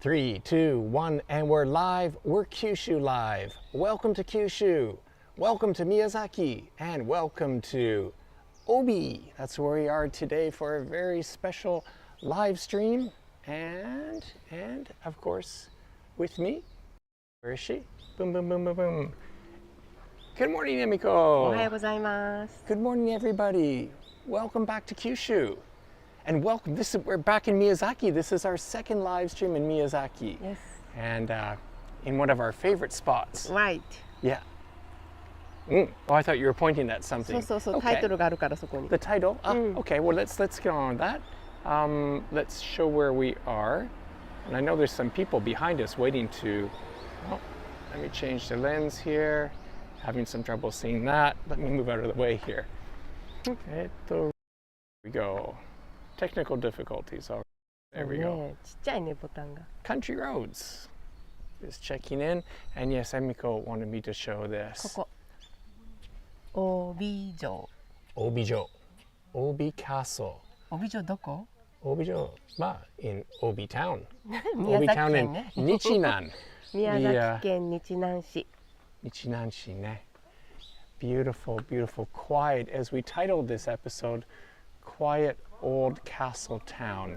3, 2, 1, and we're live. We're Kyushu live. Welcome to Kyushu. Welcome to Miyazaki. And welcome to Obi. That's where we are today for a very special live stream. And of course, with me, where is she? Boom, boom, boom, boom, boom. Good morning, Emiko. おはようございます。 Good morning, everybody. Welcome back to Kyushu. And welcome, we're back in Miyazaki. This is our second live stream in Miyazaki. Yes. And in one of our favorite spots. Right. Yeah. Oh, I thought you were pointing at something. そう、 Okay. タイトルがあるからそこに。 The title? Okay, well, let's get on with that. Let's show where we are. And I know there's some people behind us waiting to... Oh, let me change the lens here. Having some trouble seeing that. Let me move out of the way here. Here we go. Technical difficulties. All right. There we go. ちっちゃいね、ボタンが。 Country roads. Just checking in. And yes, Emiko wanted me to show this. ここ。帯城。 Obijo. Obi Castle. 帯城どこ？ Obijo. In Obi Town. 宮 Obi 崎 Town 県 in ね。 Nichinan. 宮崎県日南市。 Nichinanshi, ne? Beautiful, beautiful, quiet. As we titled this episode, Quiet Old Castle Town.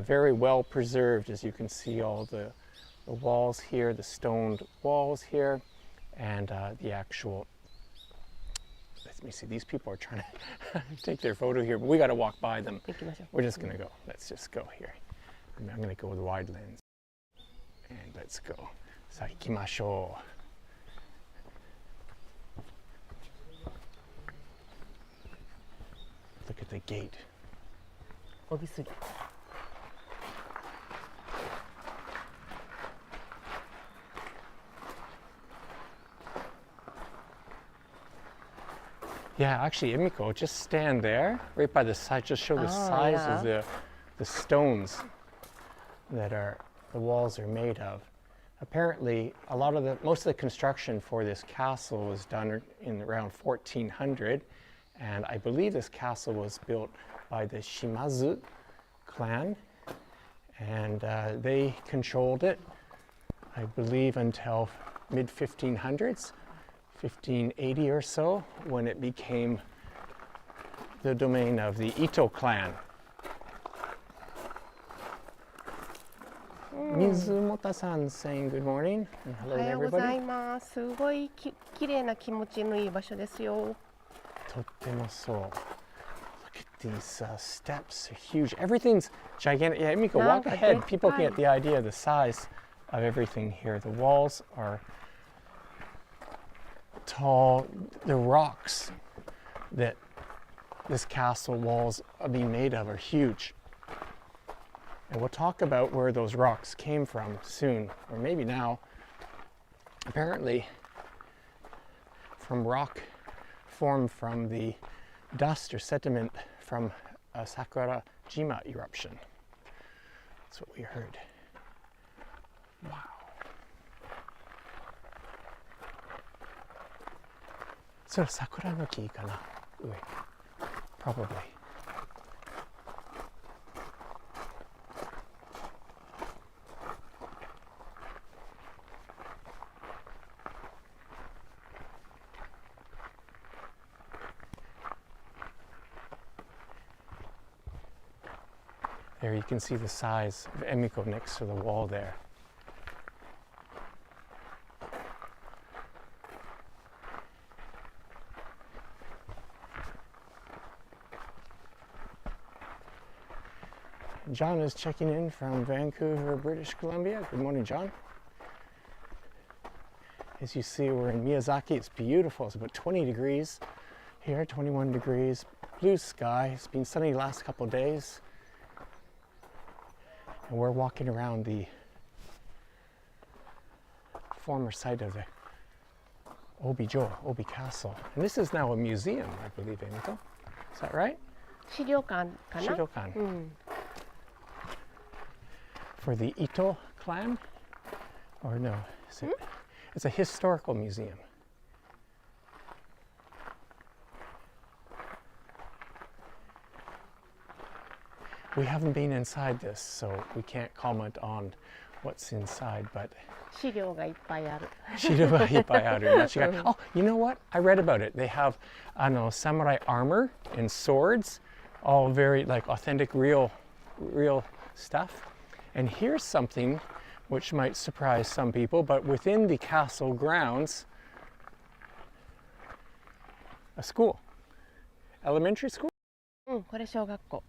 Very well preserved, as you can see all the walls here, the stoned walls here, and the actual... Let me see, these people are trying to take their photo here, but we got to walk by them. 行きましょう。 We're just going to go. Let's just go here. I'm going to go with wide lens. And let's go. さあ行きましょう。Look at the gate. 帯杉。 Yeah, actually, Emiko, just stand there, right by the side. Just show the size of the stones that the walls are made of. Apparently, most of the construction for this castle was done in around 1400, and I believe this castle was built by the Shimazu clan, and they controlled it, I believe, until mid-1500s. 1580 or so, when it became the domain of the Ito clan. Mizumota-san saying good morning and お hello は to ようござ everybody. います。すごいきれいな気持ちのいい場所ですよ。 Totemo-so. Look at these steps, they're huge. Everything's gigantic. Yeah, Emiko, walk ahead. People can get the idea of the size of everything here. The walls are tall. The rocks that this castle walls are being made of are huge. And we'll talk about where those rocks came from soon, or maybe now. Apparently, from rock formed from the dust or sediment from a Sakurajima eruption. That's what we heard. Wow. So sakura no ki kana? Ue. Probably. There you can see the size of Emiko next to the wall there. John is checking in from Vancouver, British Columbia. Good morning, John. As you see, we're in Miyazaki. It's beautiful. It's about 20 degrees here, 21 degrees. Blue sky. It's been sunny the last couple of days. And we're walking around the former site of the Obi Castle. And this is now a museum, I believe, Emiko. Is that right? 資料館かな？ Shidokan. うん。 For the Ito clan? Or no? It's a historical museum. We haven't been inside this, so we can't comment on what's inside, but 資料がいっぱいある。資料がいっぱいある。間違い。Oh, you know what? I read about it. They have samurai armor and swords, all very like authentic, real stuff. And here's something which might surprise some people, but within the castle grounds, a school, elementary school. うん、これ小学校。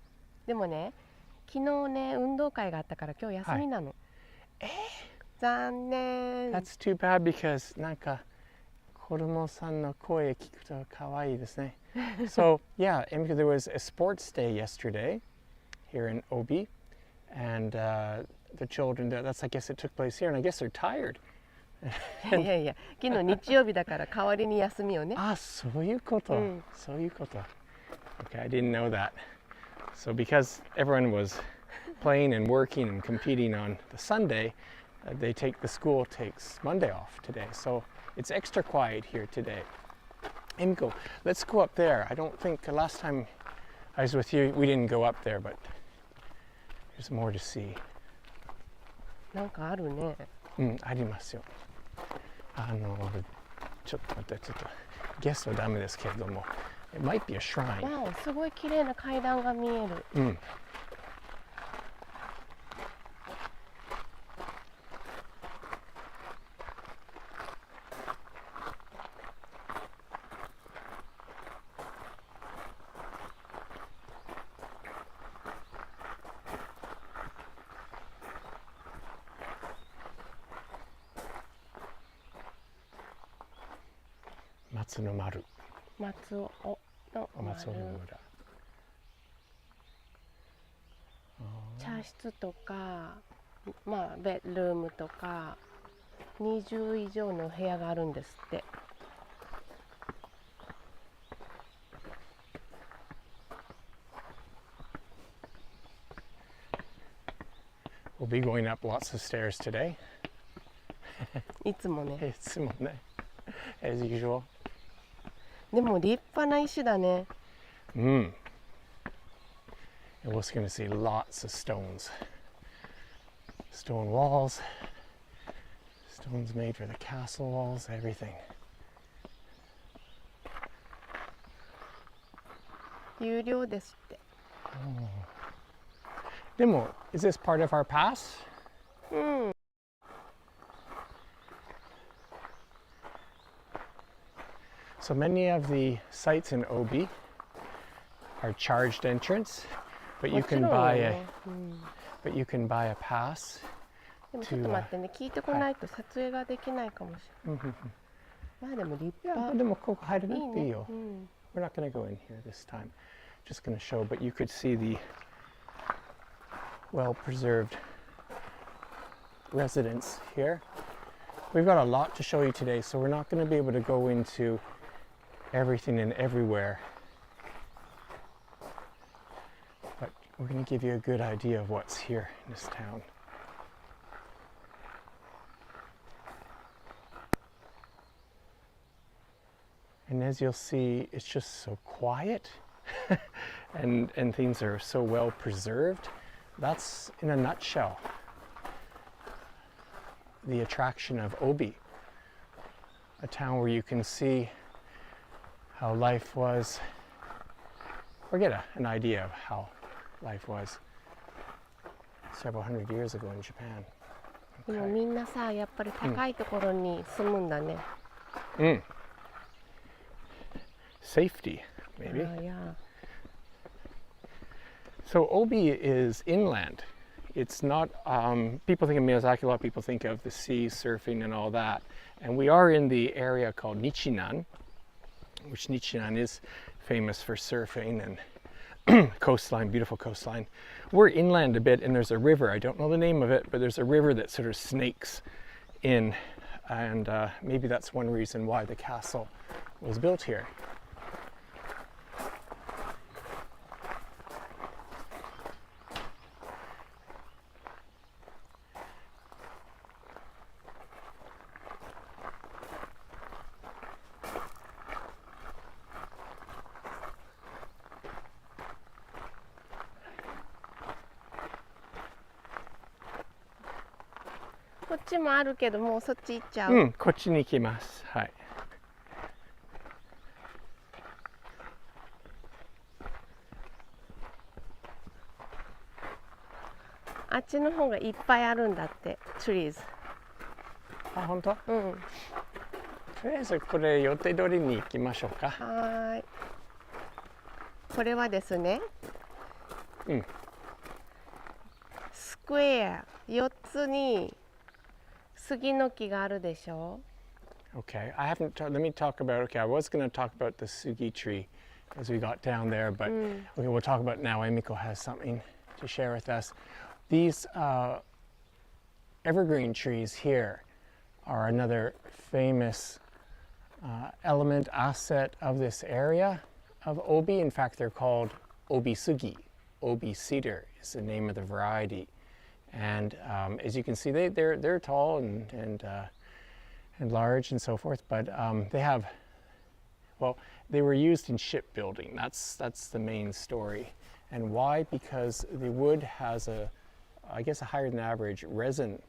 でもね、昨日ね運動会があったから今日休みなの。残念。That's too bad because なんか子供さんの声聞くと可愛いですね。So yeah, Emiko, there was a sports day yesterday here in Obi, and the children. That's I guess it took place here, and I guess they're tired. いやいや、昨日日曜日だから代わりに休みをね。あ、そういうこと。そういうこと。Okay, I didn't know that. So because everyone was playing and working and competing on the Sunday, the school takes Monday off today. So it's extra quiet here today. Emiko, let's go up there. I don't think last time I was with you, we didn't go up there, but there's more to see. なんかあるね。ありますよ。ちょっと待って、ちょっとゲストはダメですけれども。It might be a shrine. わお、すごい綺麗な階段が見える。松の丸。松尾の松尾の丸。村。茶室とか、まあベッドルームとか20以上の部屋があるんですって。We'll be going up lots of stairs today. いつもね。いつもね。As usual. でも立派な石だね。And we're going to see lots of stones. Stone walls, stones made for the castle walls, everything. 有料ですって。でも、is this part of our pass? So many of the sites in Obi are charged entrance, but you can buy a pass. でもちょっと待ってね、聞いてこないと撮影ができないかもしれない。まあでも立派。でもここ入らなくていいよ。いいね。We're not going to go in here this time. Just going to show, but you could see the well-preserved residence here. We've got a lot to show you today, so we're not going to be able to go into everything and everywhere. But we're going to give you a good idea of what's here in this town. And as you'll see, it's just so quiet and things are so well preserved. That's, in a nutshell, the attraction of Obi, a town where you can see how life was, or get an idea of how life was several hundred years ago in Japan. でもみんなさ、やっぱり高いところに住むんだね。Safety, maybe. Yeah. So Obi is inland. It's not, people think of Miyazaki, a lot of people think of the sea, surfing and all that. And we are in the area called Nichinan, which Nichinan is famous for surfing and coastline, beautiful coastline. We're inland a bit and there's a river, I don't know the name of it, but there's a river that sort of snakes in. And maybe that's one reason why the castle was built here. こっちもあるけど、もうそっち行っちゃう。うん、こっちに行きます。はい。あっちの方がいっぱいあるんだって、trees。あ、本当？うん。とりあえずこれ予定通りに行きましょうか。はーい。これはですね、うん。スクエア4つに杉の木があるでしょ。Okay, let me talk about, okay, I was going to talk about the Sugi tree as we got down there, but okay, we'll talk about now. Emiko has something to share with us. These evergreen trees here are another famous element, asset of this area of Obi. In fact, they're called Obi Sugi. Obi cedar is the name of the variety. And as you can see, they're tall and large and so forth, but they have, well, they were used in shipbuilding. That's the main story. And why? Because the wood has I guess a higher than average resin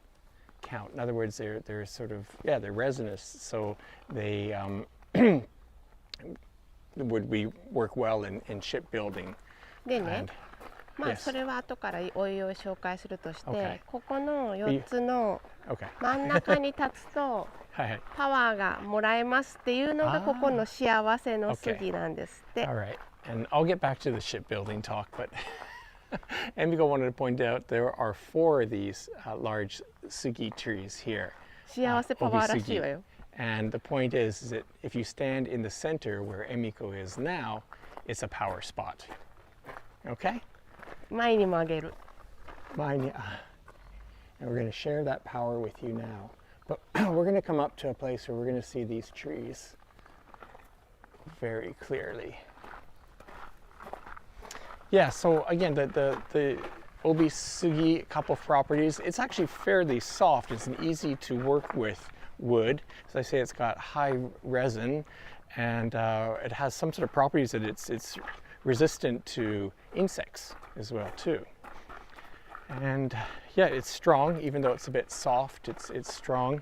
count. In other words, they're sort of, yeah, they're resinous, so they would work well in shipbuilding. でね、 And まあ yes. それは後からおいおい紹介するとして、 Okay. ここの4つの Okay. 真ん中に立つとはいはい。パワーがもらえますっていうのがここの幸せの Okay. 杉なんですって。 All right, and I'll get back to the shipbuilding talk, but Emiko wanted to point out there are 4 of these large sugi trees here. 幸せパワーらしいわよ。 And the point is that if you stand in the center where Emiko is now, it's a power spot. Okay? 前にもあげる。 Mine, and we're going to share that power with you now. But we're going to come up to a place where we're going to see these trees very clearly. Yeah, so again, the Obi Sugi couple properties, it's actually fairly soft. It's an easy to work with wood. As I say, it's got high resin, and it has some sort of properties that it's resistant to insects as well too. And yeah, it's strong, even though it's a bit soft, it's strong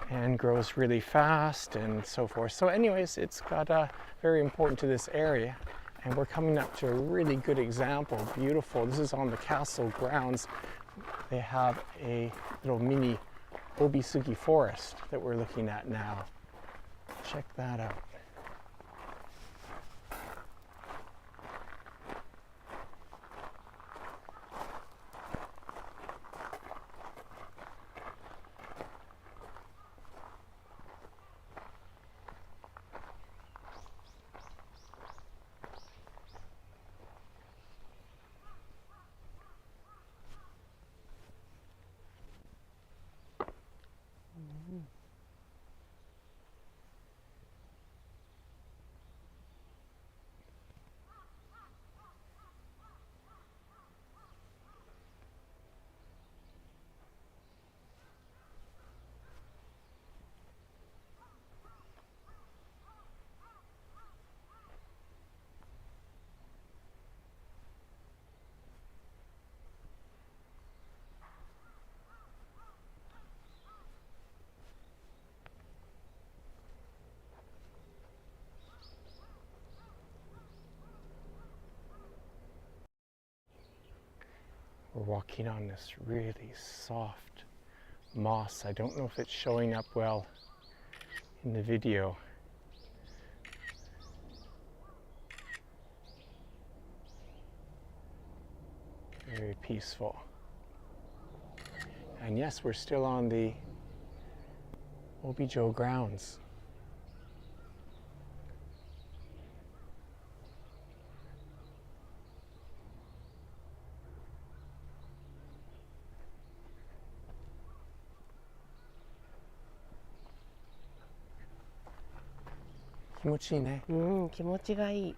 and grows really fast and so forth. So anyways, it's got very important to this area. And we're coming up to a really good example, beautiful. This is on the castle grounds. They have a little mini Obisugi forest that we're looking at now. Check that out. We're walking on this really soft moss. I don't know if it's showing up well in the video. Very peaceful. And yes, we're still on the Obijo grounds. Kimochi-ine. 気持ちがいい。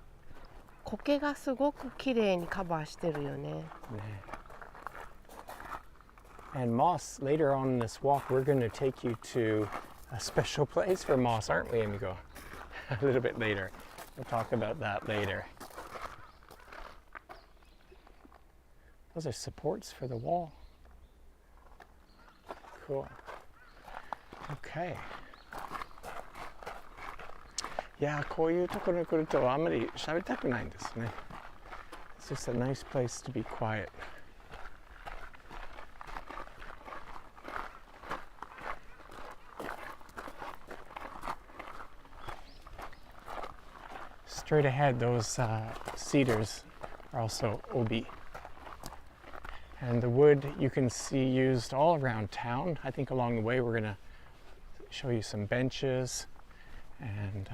苔がすごく綺麗にカバーしてるよね。 And moss, later on in this walk, we're going to take you to a special place for moss, aren't we, Amigo? A little bit later. We'll talk about that later. Those are supports for the wall. cool. Okay. いや、こういうところに来るとあんまり喋りたくないんですね。It's just a nice place to be quiet. Straight ahead, those cedars are also obi. And the wood you can see used all around town. I think along the way we're going to show you some benches and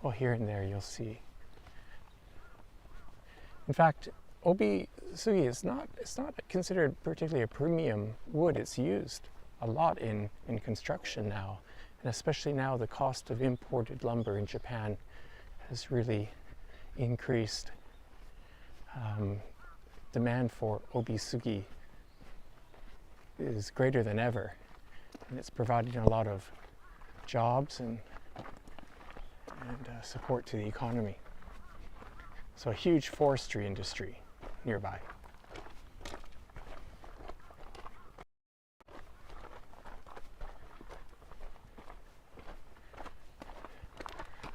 well, here and there you'll see. In fact, obi sugi is not considered particularly a premium wood. It's used a lot in construction now, and especially now the cost of imported lumber in Japan has really increased. Demand for obi sugi is greater than ever, and it's providing a lot of jobs and support to the economy. So a huge forestry industry nearby.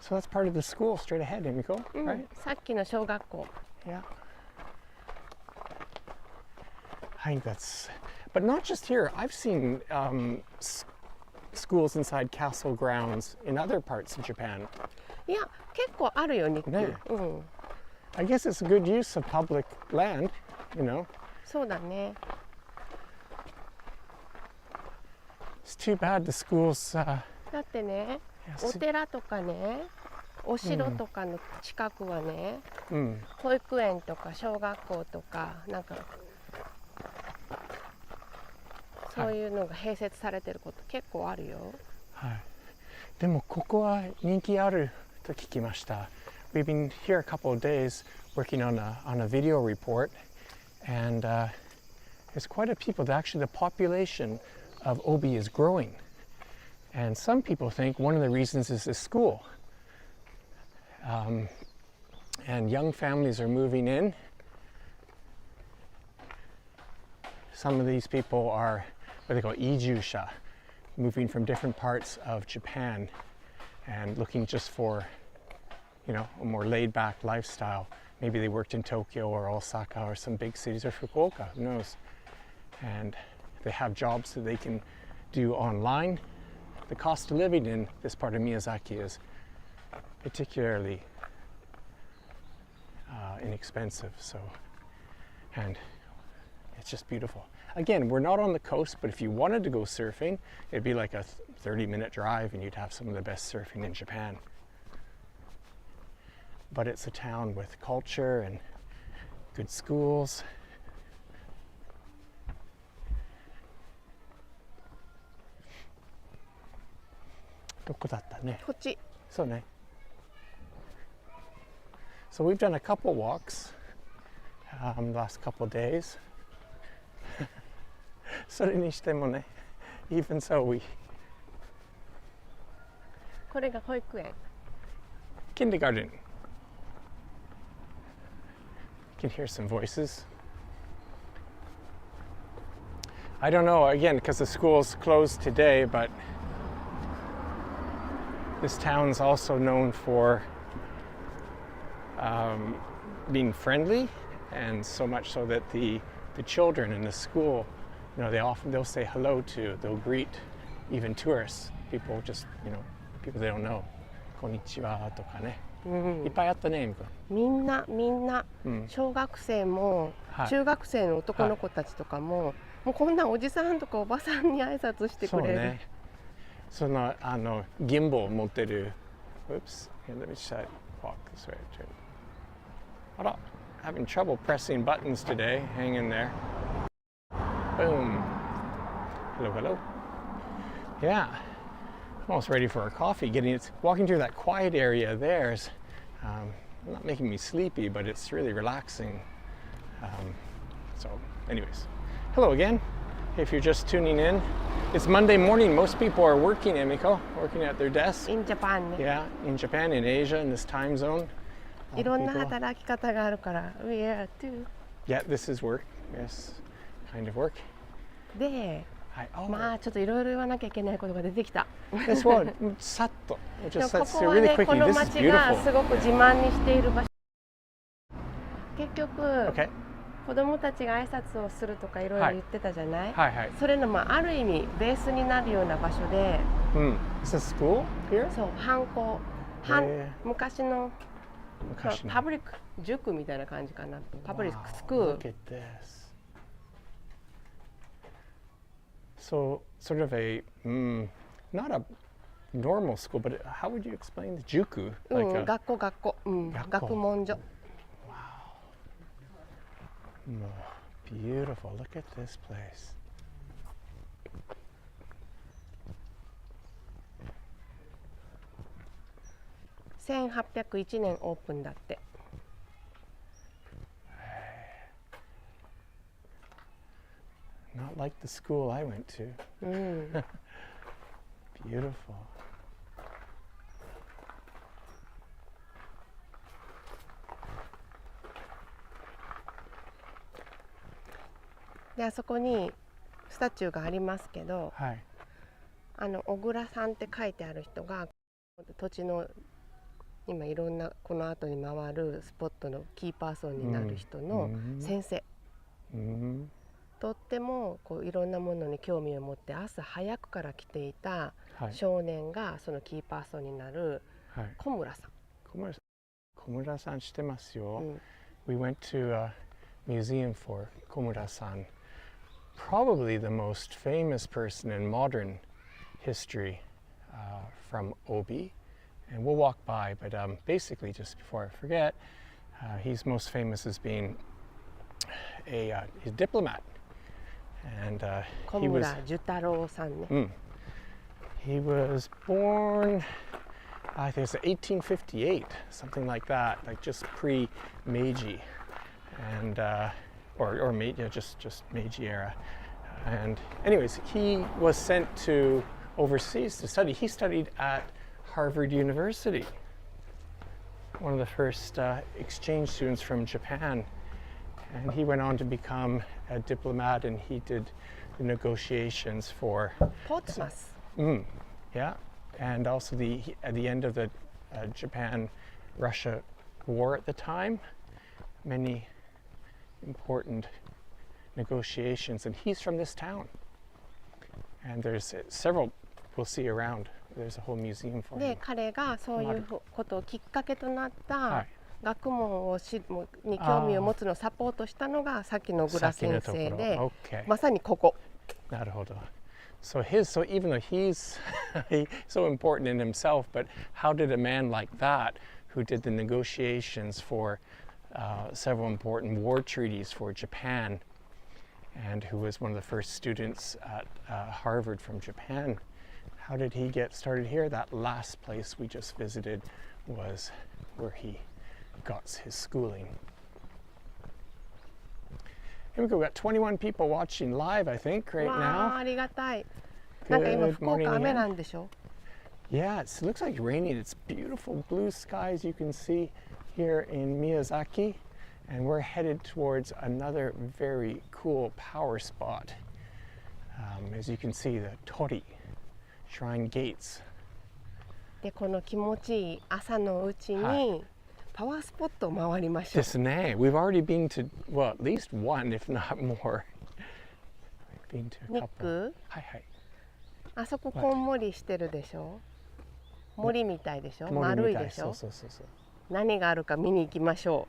So that's part of the school straight ahead, Emiko, right? さっきの小学校。 Yeah. I think that's, but not just here. I've seen schools inside castle grounds in other parts of Japan. いや、結構あるよ、ニック。ねうん。 I guess it's a good use of public land, you know. そうだね。 It's too bad the schools. だってね、 Yes. お寺とかね、お城とかの近くはね、 保育園とか小学校とかなんかそういうのが併設されてること結構あるよ。はい。でもここは人気あると聞きました。We've been here a couple of days working on a video report, and there's quite a people. Actually, the population of Obi is growing, and some people think one of the reasons is the school. And young families are moving in. Some of these people are what they call ijusha, moving from different parts of Japan and looking just for, you know, a more laid-back lifestyle. Maybe they worked in Tokyo or Osaka or some big cities or Fukuoka, who knows? And they have jobs that they can do online. The cost of living in this part of Miyazaki is particularly inexpensive, so, and it's just beautiful. Again, we're not on the coast, but if you wanted to go surfing, it'd be like a 30-minute drive and you'd have some of the best surfing in Japan. But it's a town with culture and good schools. So we've done a couple walks the last couple days. Even so, we これが保育園。 kindergarten. You can hear some voices. I don't know, again, because the school's closed today, but this town's also known for being friendly, and so much so that the children in the school, you know, they'll say hello to, they'll greet even tourists, people just, you know, people they don't know. Konnichiwa とかね。いっぱいあったね、みんな、小学生も、中学生の男の子たちとかも、もうこんなおじさんとかおばさんに挨拶してくれる。そうね。そのギンボル持ってる。Oops. Here, let me try walk this way. あら、having trouble pressing buttons today. Hang in there. Boom. Hello, hello. Yeah. Almost ready for a coffee. Walking through that quiet area there is not making me sleepy, but it's really relaxing. So, anyways, hello again. If you're just tuning in, it's Monday morning. Most people are working, Emiko, working at their desk. In Japan ね。 Yeah, in Japan, in Asia, in this time zone. いろんな働き方があるから、We are too. Yeah, this is work. Yes, kind of work. で、はい。Oh, まあちょっといろいろ言わなきゃいけないことが出てきた。this one, さっと。でも Just こ let's こ do は really ね、こ quickly. の This is 町がす beautiful. ごく自慢にしている場所。結局、Okay. 子供たちが挨拶をするとかいろいろ言ってたじゃない、はいはい。それのある意味ベースになるような場所で、Is this school here? そう、藩校、昔の昔のパブリック塾みたいな感じかな。パブリックスクー Wow, ル。 look at this. So, sort of a, not a normal school, but how would you explain the juku? う Like ん、 a, 学校、学問所。Beautiful. Look at this place. 1801年オープンだって。Not like the school I went to. うん。Beautiful. で、あそこにスタチューがありますけど、はい。小倉さんって書いてある人が土地の今いろんなこの後に回るスポットのキーパーソンになる人の先生、とってもこういろんなものに興味を持って朝早くから来ていた少年がそのキーパーソンになる小村さん。小村さん知ってますよ。We went to a museum for Komura-san, probably the most famous person in modern history from Obi. And we'll walk by, but basically, just before I forget, he's most famous as being he's a diplomat. And he was, 小村寿太郎さんね。he was born, I think it's 1858, something like that, like just pre-Meiji, and or just Meiji era. And anyways, he was sent to overseas to study. He studied at Harvard University, one of the first exchange students from Japan. And he went on to become a diplomat, and he did the negotiations for Portsmouth. Yeah, and also at the end of the Japan-Russia war at the time, many important negotiations, and he's from this town. And there's several we'll see around. There's a whole museum for で、 him. 彼がそういうことをきっかけとなった、はい、学問に興味を持つのをサポートしたのがさっきの小倉先生で、まさにここ。なるほど。So even though he's so important in himself, but how did a man like that, who did the negotiations for several important war treaties for Japan, and who was one of the first students at Harvard from Japan, how did he get started here? That last place we just visited was where he got his schooling. Here we go. We've got 21 people watching live, I think, right わ now. あ、ありがたい。なんか今 Good 福岡 morning 雨 again. なんでしょ？ Yeah, it looks like raining. It's beautiful blue skies you can see here in Miyazaki. And we're headed towards another very cool power spot. As you can see, the Tori Shrine Gates. で、この気持ちいい朝のうちにパワースポットを回りましょう。ですね。We've already been to, well, at least one, if not more. We've been to a ニッ couple. ク、はいはい。あそここんもりしてるでしょ？森みたいでしょ？森みたい。丸いでしょ？そうそうそうそう。何があるか見に行きましょ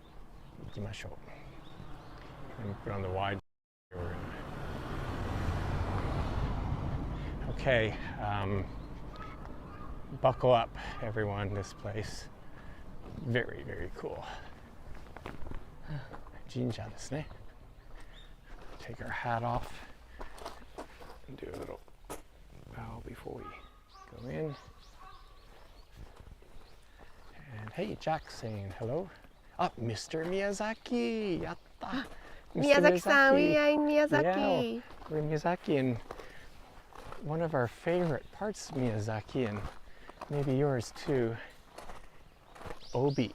行きましょう。And put on the wide. Okay, buckle up, everyone. This place, very, very cool. 神社ですね。Take our hat off and do a little bow before we go in. And hey, Jack saying hello. Ah, Mr. Miyazaki! やった！う。宮崎さん、 Mr. We are in Miyazaki. Yeah, we're in Miyazaki, and one of our favorite parts of Miyazaki, and maybe yours too, Obi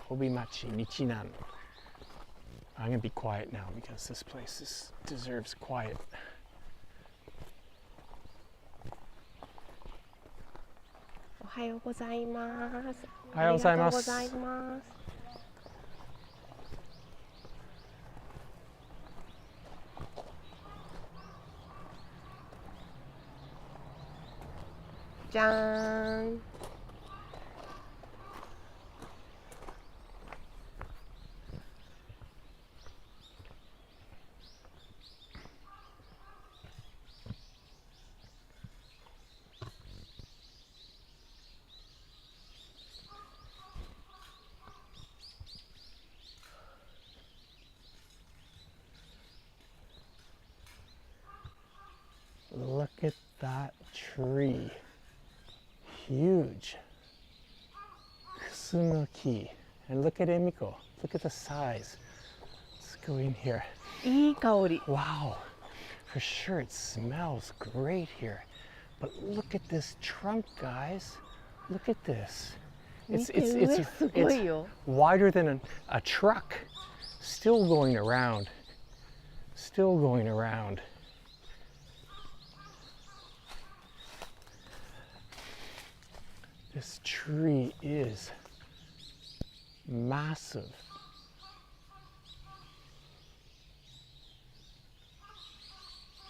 Machi Michinan. I'm gonna be quiet now because this place deserves quiet. はようございます。おはようございます。ありがとうございます。じゃーん。Look at that tree. Huge. Kusunoki. And look at Emiko. Look at the size. Let's go in here. いい香り。 Wow. For sure it smells great here. But look at this trunk, guys. Look at this. It's 見て、上すごいよ。 wider than a truck. Still going around. Still going around. This tree is massive.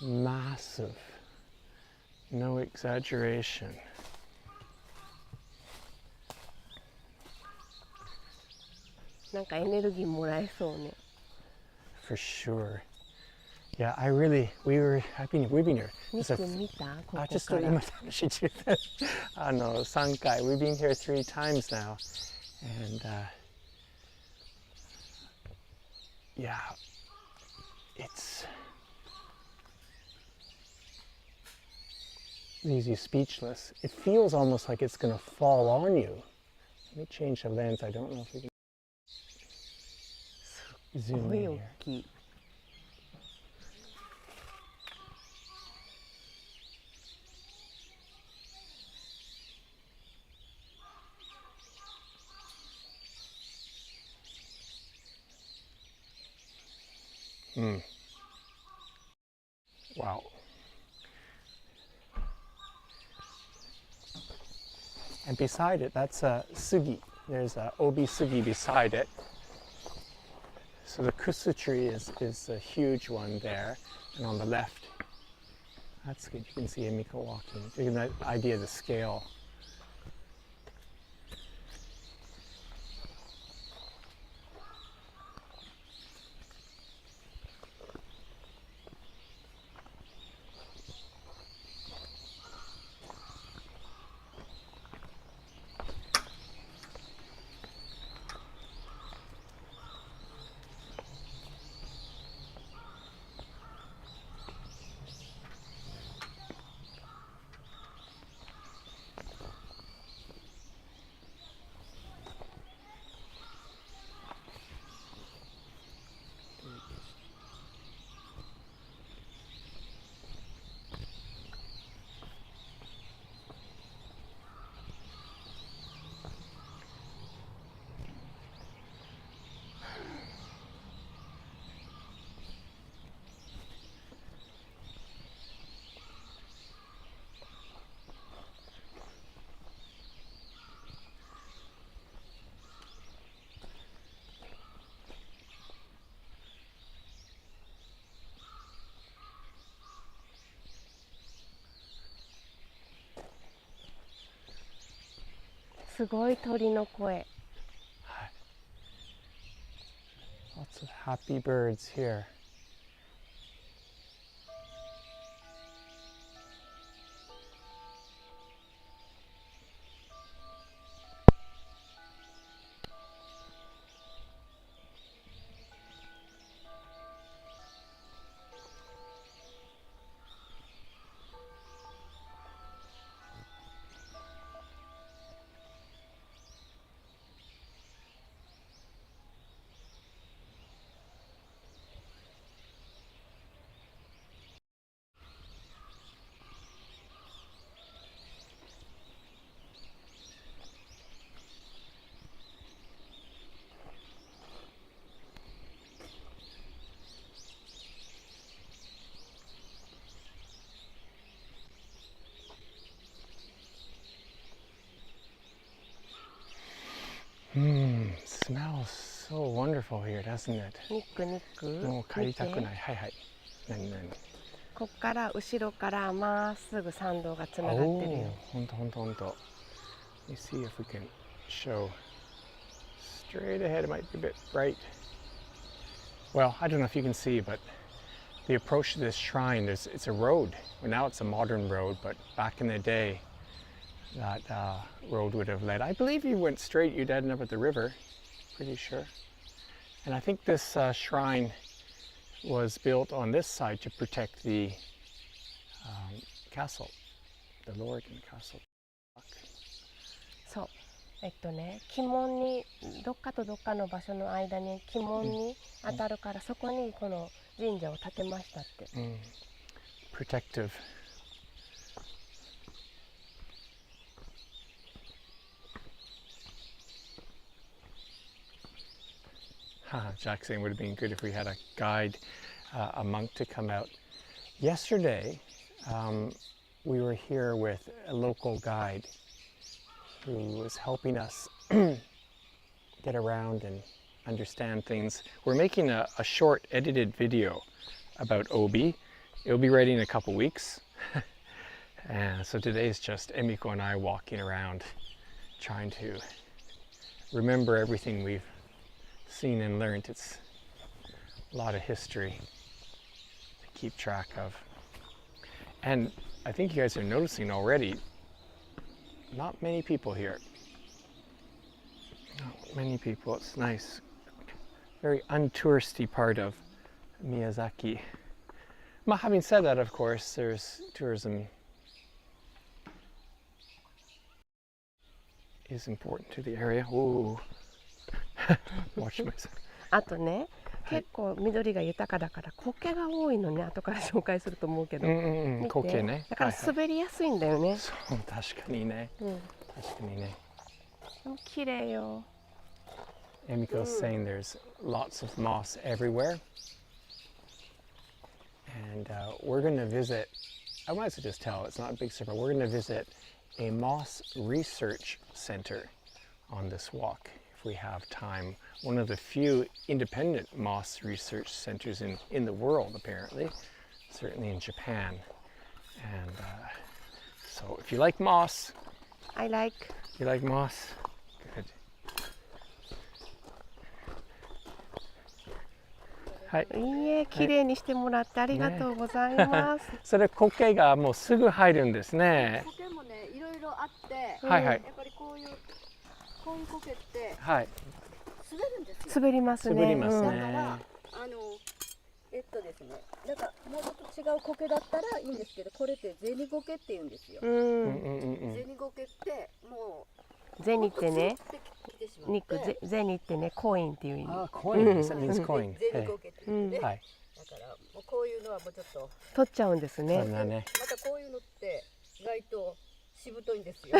Massive. No exaggeration. なんかエネルギーもらえそうね。 For sure. Yeah, we've been here. ニ Just ッ a ク見たここあ、ちょっから と今話中3回 We've been here 3 times now, and yeah, it's leaves you speechless. It feels almost like it's gonna fall on you. Let me change the lens. I don't know if we can す zoom ごい in 大 here. きい。 Wow. And beside it, that's a Sugi. There's a Obi Sugi beside it. So the kusu tree is a huge one there, and on the left. That's good. You can see Emiko walking. You get that idea of the scale.すごい鳥の声。 Lots of happy birds here. Smells so wonderful here, doesn't it? ニックニック。もう帰りたくない。見てはいはい。何何？こっから後ろからまっすぐ参道がつながってるよ。ほんとほんとほんと。Let me see if we can show straight ahead. It might be a bit bright. Well, I don't know if you can see, but the approach to this shrine, it's a road. Well, now it's a modern road, but back in the day, that road would have led. I believe you went straight. You'd end up at the river. Pretty sure. And I think this shrine was built on this side to protect the castle, the Lord and castle. そう。鬼門にどっかとどっかの場所の間に鬼門に当たるから、そこにこの神社を建てましたって。Protective. Jack saying it would have been good if we had a guide, a monk to come out. Yesterday, we were here with a local guide who was helping us get around and understand things. We're making a short edited video about Obi. It'll be ready in a couple weeks. And so today is just Emiko and I walking around trying to remember everything we've seen and learned. It's a lot of history to keep track of. And I think you guys are noticing already, not many people here. Not many people. It's nice. Very untouristy part of Miyazaki. Having said that, of course, there's tourism is important to the area. Ooh. Watch myself. あとね、結構緑が豊かだから苔が多いのね、後から紹介すると思うけど。苔ね。だから滑りやすいんだよね。そう、確かにね。確かにね。でも綺麗よ。Emiko's saying there's lots of moss everywhere. And we're going to visit, I might as well just tell, it's not a big surprise, we're going to visit a moss research center on this walk. If we have time, one of the few independent moss research centers in the world, apparently, certainly in Japan. And so if you like moss, I like. You like moss? Good. はい。いいえ、綺麗にしてもらってありがとうございます。それ苔がもうすぐ入るんですね。苔もね、いろいろあって、はいはい。やっぱりこういう苔って、はい。滑るんですよ。滑りますね。滑りますね。だからですね、なんかもうちょっと違う苔だったらいいんですけど、これって銭苔って言うんですよ。銭苔ってもう銭ってね、ニック銭ってね、コインっていう意味。あ、コインですね。means coin。銭苔っていうね。はい。だからもうこういうのはもうちょっと取っちゃうんですね。そうだね。またこういうのって意外としぶといんですよ。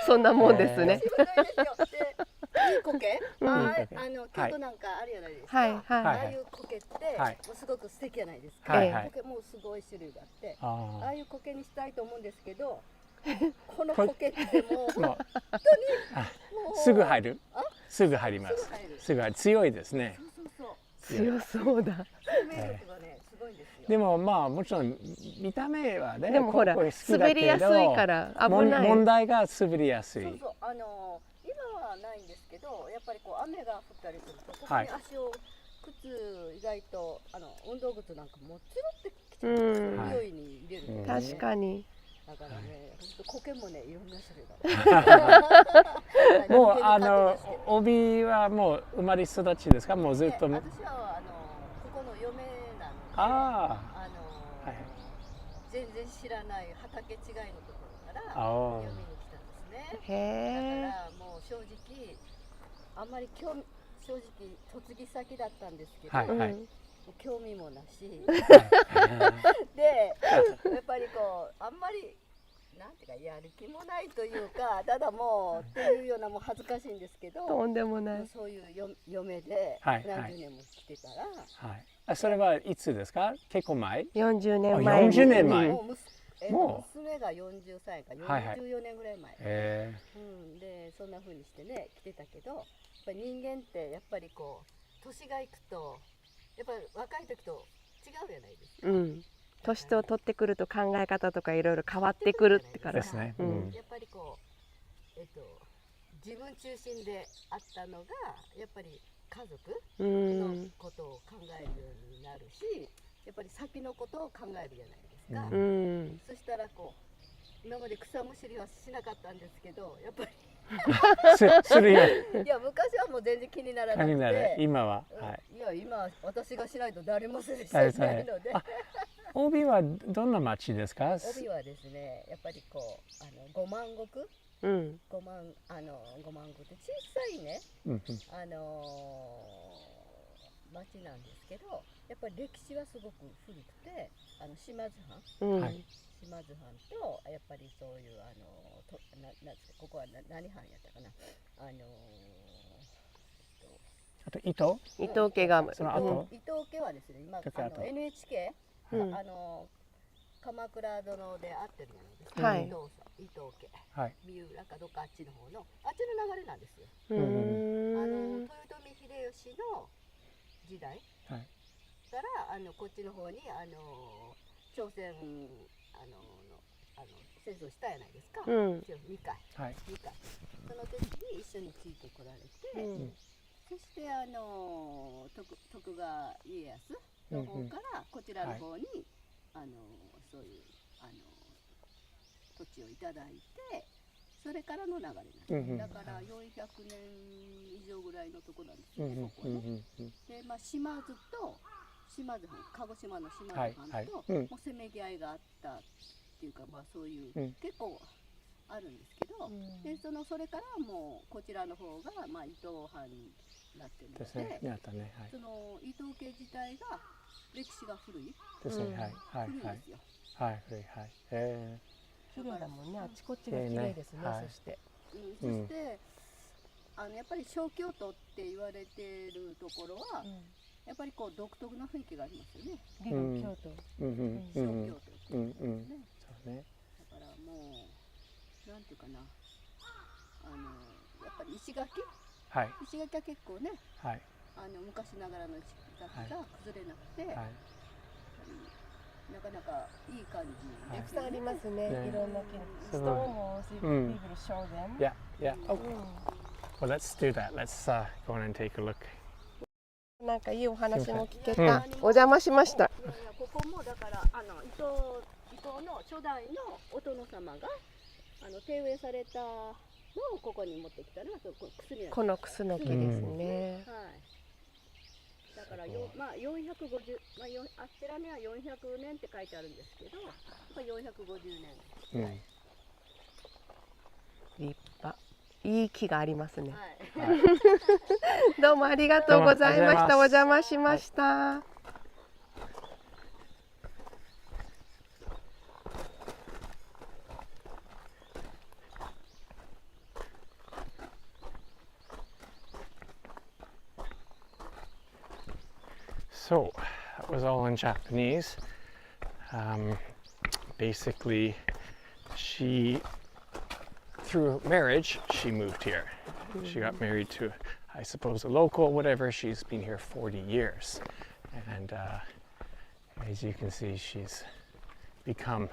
そんなもんですね。しぶといですよ。で、いい苔、京都なんかあるじゃないですか。はいはい。ああいう苔ってもうすごく素敵じゃないですか。苔もすごい種類があって、ああいう苔にしたいと思うんですけど、この苔ってもう本当にすぐ入る。すぐ入ります。すぐ入る。強いですね。強そうだ。でもまあもちろん見た目はね、でもほら滑りやすいから危ない。問題が滑りやすい。そうそう、今はないんですけど、やっぱりこう雨が降ったりすると、ここに足を靴意外と運動靴なんかもつるってきちゃう。匂いに入れる。確かに。だからね、苔もね、いろんな種類が。もう帯はもう生まれ育ちですか？もうずっと。私はここの嫁なんで。全然知らない畑違いのところから読みに来たんですね。だからもう正直あんまり正直嫁ぎ先だったんですけど、興味もなしで、やっぱりこうあんまりなんていうかやる気もないというか、ただもうっていうようなもう恥ずかしいんですけど、とんでもない。そういう嫁で何十年も来てたら。それはいつですか？結構前？ 40年前。40年前。娘が40歳か44年ぐらい前、でそんな風にしてね来てたけど、やっぱり人間ってやっぱりこう年がいくとやっぱり若い時と違うじゃないですか。年を取ってくると考え方とかいろいろ変わってくるってからですね。やっぱりこう自分中心であったのがやっぱり家族のことを考えるようになるし、やっぱり先のことを考えるじゃないですか。そしたらこう今まで草むしりはしなかったんですけど、やっぱりするよ。いや昔はもう全然気にならなくて、今は、いや今私がしないと誰もする人いないので。帯はどんな町ですか？帯はですね、やっぱりこう5万石、5万石って小さいね、町なんですけど、やっぱり歴史はすごく古くて、島津藩、島津藩とやっぱりそういうここは何藩やったかな、あと伊藤家がその後、伊藤家はですね、今NHK鎌倉殿で会ってるじゃないですか、伊藤家、三浦かどっかあっちの方のあっちの流れなんですよ。豊臣秀吉の時代からこっちの方に朝鮮戦争したやないですか、2回その時に一緒についてこられて、そして徳川家康の方からこちらの方に、そういう土地をいただいて、それからの流れなんです。だから400年以上ぐらいのとこなんですよね、ここはね。で、島津藩、鹿児島の島津藩ともうせめぎ合いがあったっていうか、そういう結構あるんですけど、でそれからもうこちらの方が伊藤藩になってるので、その伊藤家自体が歴史が古いですよ。綺麗だもんね、あちこちが綺麗ですね。そしてやっぱり小京都って言われてるところはやっぱりこう独特な雰囲気がありますよね。京都、小京都って言うんですね。だからもうなんていうかな、やっぱり石垣は結構ね、昔ながらの石垣が崩れなくて、なかなかいい感じ。たくさんありますね。いろんなストーンもpeople show them. Well, let's do that. Let's go on and take a look. なんかいいお話も聞けた。お邪魔しました。ここもだから伊藤の初代のお殿様が手植えされたのをここに持ってきたのがこのクスノキですね。だから450、あちらには400年って書いてあるんですけど、450年。立派。いい木がありますね。どうもありがとうございました。お邪魔しました。So that was all in Japanese. Basically, through marriage, she moved here. She got married to, I suppose, a local, whatever. She's been here 40 years. And as you can see, she's become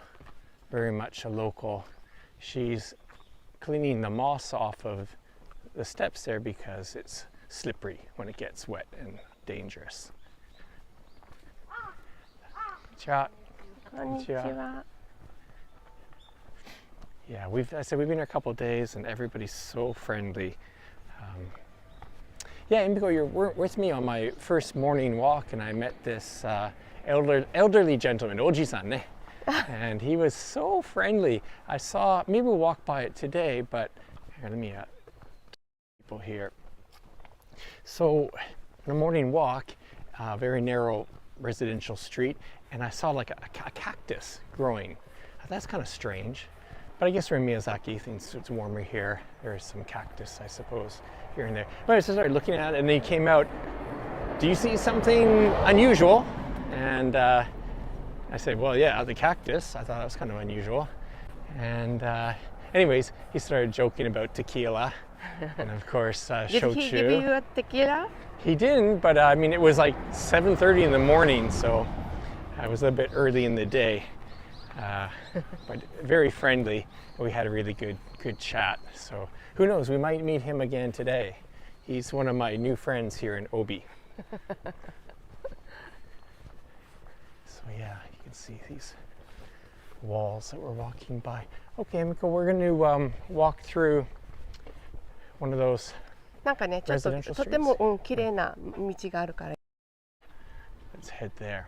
very much a local. She's cleaning the moss off of the steps there because it's slippery when it gets wet and dangerous. こんにちは。Yeah, we've been here a couple of days and everybody's so friendly. Yeah, Imiko, you were with me on my first morning walk and I met this elderly gentleman, Oji-san, ne? And he was so friendly. Maybe we'll walk by it today, but here, let me people here. So, on a morning walk, very narrow residential street, and I saw like a cactus growing. That's kind of strange. But I guess we're in Miyazaki, things it's warmer here. There's some cactus, I suppose, here and there. But I just started looking at it, and then he came out. Do you see something unusual? And I said, well, yeah, the cactus. I thought that was kind of unusual. And anyways, he started joking about tequila. And of course, Did shochu. he give you a tequila? He didn't, but I mean, it was like 7:30 in the morning, so I was a bit early in the day. But very friendly. We had a really good chat. So who knows, we might meet him again today. He's one of my new friends here in Obi. So yeah, you can see these walls that we're walking by. Okay, Miko, we're going to walk through one of those なんかね、ちょっと residential とても streets. 綺麗な道があるから。 Let's head there.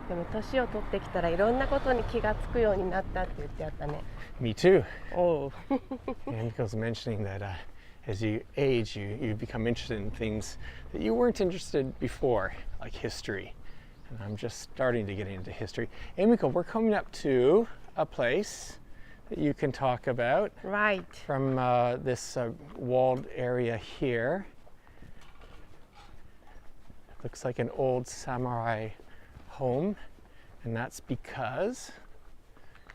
でも年を取ってきたらいろんなことに気がつくようになったって言ってあったね。 Me too. おう。 And Miko's mentioning that as you age, you become interested in things that you weren't interested before, like history. And I'm just starting to get into history. And Miko, we're coming up to a place that you can talk about Right. from this walled area here. Looks like an old samurai home, and that's because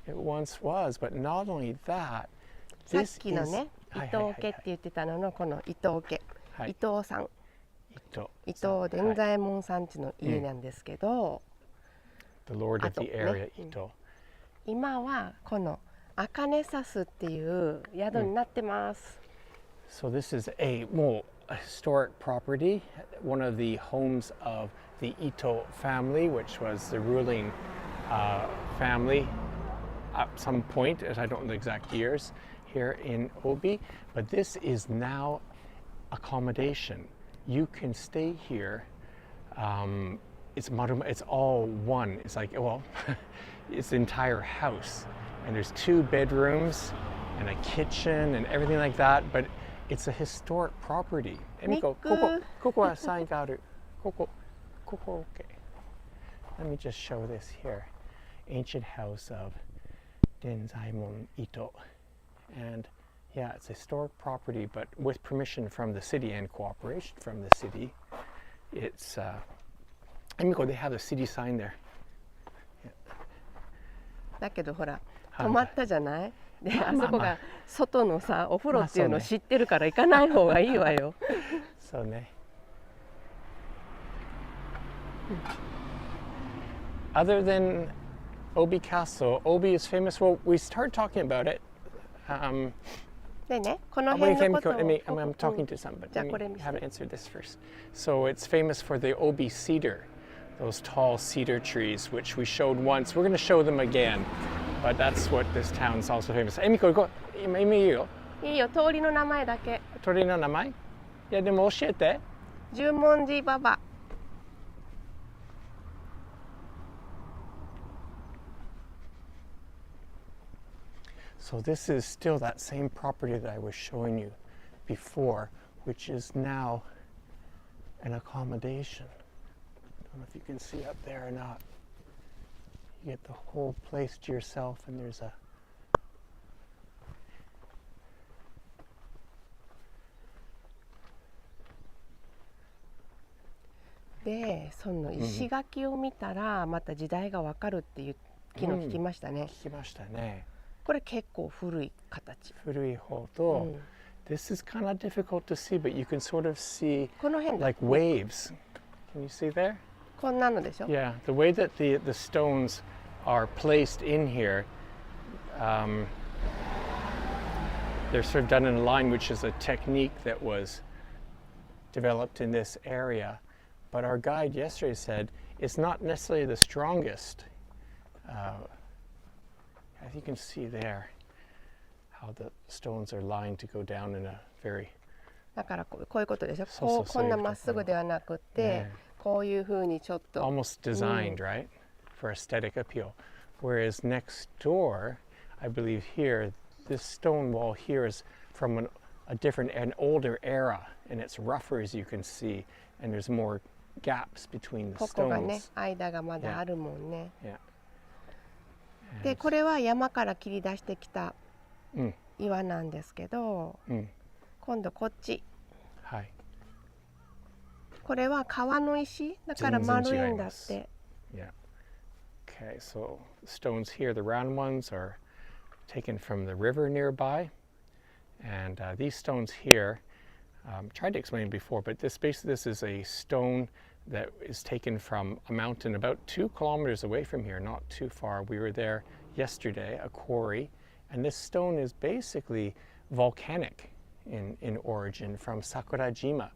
it once was. But not only that, さっ this きの is ね、伊藤家って言ってたののこの伊藤家、はい伊藤さん、 Ito. 伊藤伝左衛門さんちの家なんですけど、 The Lord of the あとね、 area, Ito. 今はこの茜さすっていう宿になってます。 So this is a historic property, one of the homes of the Ito family, which was the ruling family at some point, as I don't know the exact years, here in Obi. But this is now accommodation. You can stay here. It's all one. It's like, well, it's the entire house. And there's 2 bedrooms and a kitchen and everything like that. But it's a historic property. Emiko, koko wa sign ga aru. Koko, okay. Let me just show this here. Ancient house of Denzaimon Ito. And yeah, it's a historic property, but with permission from the city and cooperation from the city. It's, Emiko, they have a city sign there. だけどほら、泊まったじゃない？で、あそこが外のさ、お風呂っていうの知ってるから行かない方がいいわよ。So, ne. Other than Obi Castle, Obi is famous. Well, we start talking about it. でね、この Wait, 辺のことを I'm talking to somebody. じゃあ Let これ me 見せ have て。 answered this first. So it's famous for the Obi cedar, those tall cedar trees, which we showed once. We're going to show them again, but that's what this town is also famous. Emiko, go. 今いいよ。いいよ、通りの名前だけ。鳥の名前？いやでも教えて。十文字馬場。So this is still that same property that I was showing you before, which is now an accommodation. I don't know if you can see up there or not. You get the whole place to yourself, and there's aで、その石垣を見たらまた時代がわかるっていう昨日聞きましたね。聞きましたね。これ結構古い形。古い方と、This is kind of difficult to see, but you can sort of see この辺だ。 like waves. Can you see there? こんなのでしょ。 Yeah, the way that the stones are placed in here, they're sort of done in a line, which is a technique that was developed in this area. But our guide yesterday said it's not necessarily the strongest. As you can see there, how the stones are lined to go down in a very だからこういうことでしょ。そうそうこんなまっすぐではなくって、ねこういうふうにちょっと。 almost designed, right, for aesthetic appeal. Whereas next door, I believe here, this stone wall here is from an older era, and it's rougher as you can see, and there's more gaps between the ここがね、 stones. 間がまだあるもんね。 Yeah. で、これは山から切り出してきた岩なんですけど、今度こっち。はい。これは川の石だから丸いんだって。Yeah. Okay, so the stones here, the round ones, are taken from the river nearby, and these stones here, tried to explain before, but this is a stone that is taken from a mountain about 2 kilometers away from here, not too far. We were there yesterday, a quarry, and this stone is basically volcanic in origin from Sakurajima,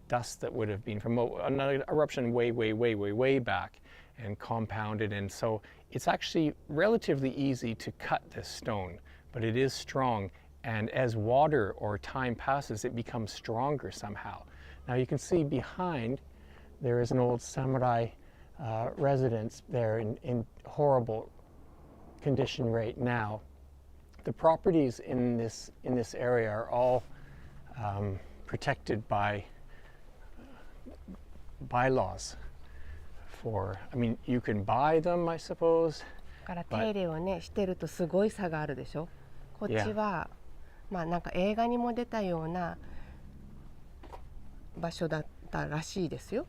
dust that would have been from an eruption way back and compounded, and so it's actually relatively easy to cut this stone, but it is strong, and as water or time passes it becomes stronger somehow. Now you can see behind there is an old samurai residence there in horrible condition right now. The properties in this area are all protected by bylaws. I mean, you can buy them, I suppose. から手入れをねしてるとすごい差があるでしょ。こっちは、まあなんか映画にも出たような場所だったらしいですよ。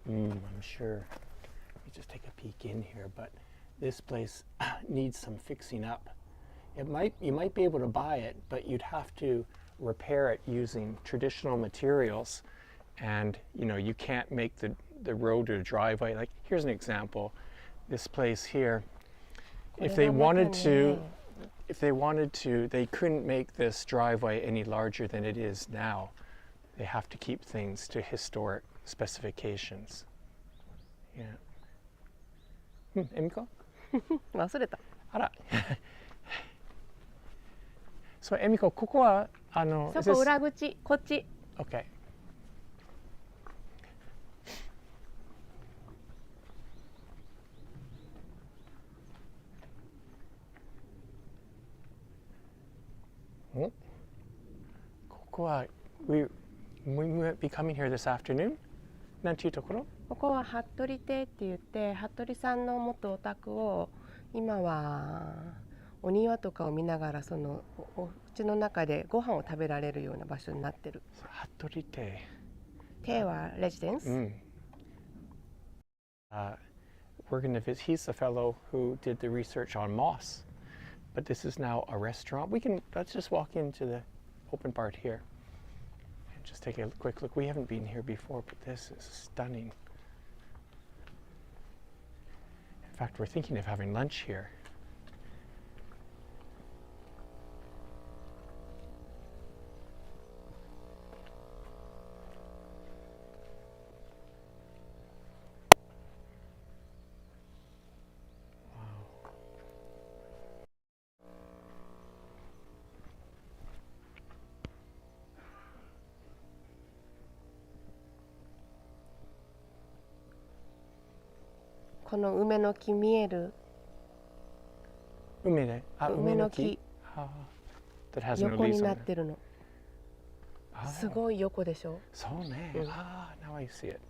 I'm sure. Let me just take a peek in here, but this place needs some fixing up. You might be able to buy it, but you'd have to repair it using traditional materials, and you can't make the road or driveway. Like here's an example. This place here, if they wanted to, they couldn't make this driveway any larger than it is now. They have to keep things to historic specifications. Yeah. エミコ？忘れた。あら。そう、エミコ、ここはそこ裏口、こっち。Okay. Oh, ここはwe might be coming here this afternoon. なんていうところ？ここは服部亭って言って、服部さんの元お宅を今はお庭とかを見ながらそのお家の中でご飯を食べられるような場所になってる。服部亭。亭はレジデンス。We're going to visit. He's the fellow who did the research on moss, but this is now a restaurant. Let's just walk into the open part here and just take a quick look. We haven't been here before, but this is stunning. In fact, we're thinking of having lunch here. Wow. この梅の木見える？梅ね。梅の木。That has no leaves on it. 横になってるの。すごい横でしょ。そうね。Now I see it.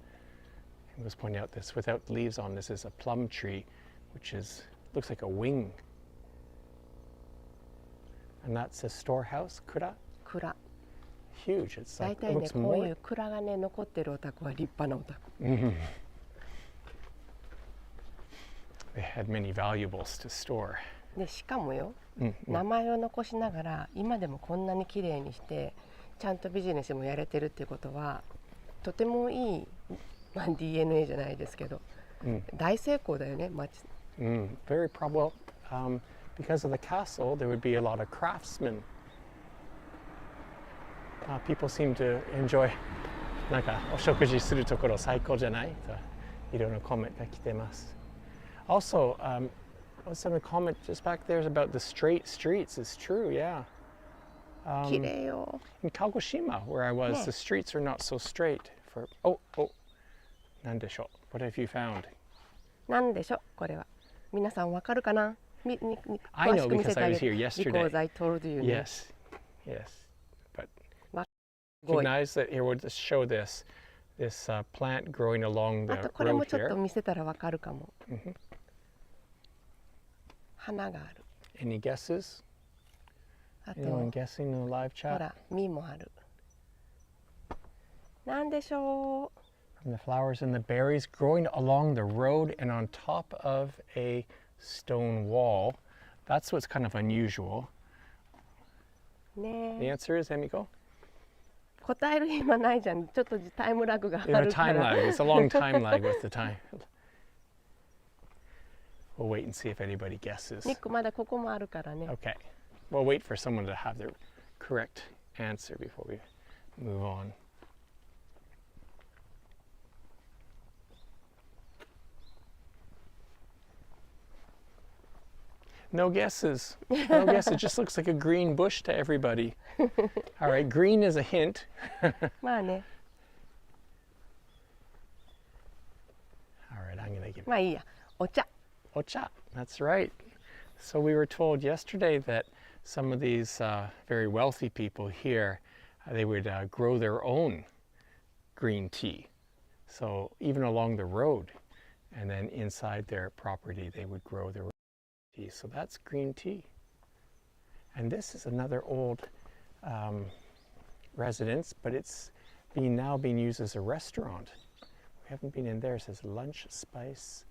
I was pointing out this without leaves on. This is a plum tree, which looks like a wing. And that's a storehouse, kura. 蔵。Huge. It's 大 like 体 it ね looks こうい more. う蔵がね残ってるお宅は立派なお宅。They had many valuables to store. でしかもよ、名前を残しながら今でもこんなに綺麗にしてちゃんとビジネスもやれてるっていうことはとてもいい、まあ、DNA じゃないですけど、大成功だよね町。Very probable. Because of the castle, there would be a lot of craftsmen. People seem to enjoy なんかお食事するところ最高じゃないといろいろコメントが来てます。Also, some comment just back there is about the straight streets. It's true, yeah. 綺麗よ。In Kagoshima, where I was, the streets are not so straight. Nan desho? What have you found? なんでしょこれは。皆さんわかるかな？I know because I was here yesterday. Because I told you. Yes, but recognize that here. We'll just show this plant growing along the あとこれも road ちょっと here. 見せたらわかるかも。花がある。Any guesses? あ Anyone と guessing in the live ほ chat? ら実もある。なんでしょう。 From the flowers and the berries growing along the road and on top of a stone wall. That's what's kind of unusual. ね The え。 answer is, Emiko? 答える暇ないじゃん。ちょっとタイムラグがあ There's a るか time ら。 lag. It's a long time lag with the time. We'll wait and see if anybody guesses. ニックまだここもあるからね。 Okay. We'll wait for someone to have their correct answer before we move on. No guesses. No guesses. It just looks like a green bush to everybody. All right, green is a hint. まあね。 All right, I'm going to give まあいいや。お茶。 Ocha. That's right. So we were told yesterday that some of these very wealthy people here, they would grow their own green tea. So even along the road, and then inside their property, they would grow their own tea. So that's green tea. And this is another old residence, but it's now being used as a restaurant. We haven't been in there. It says Lunch Spice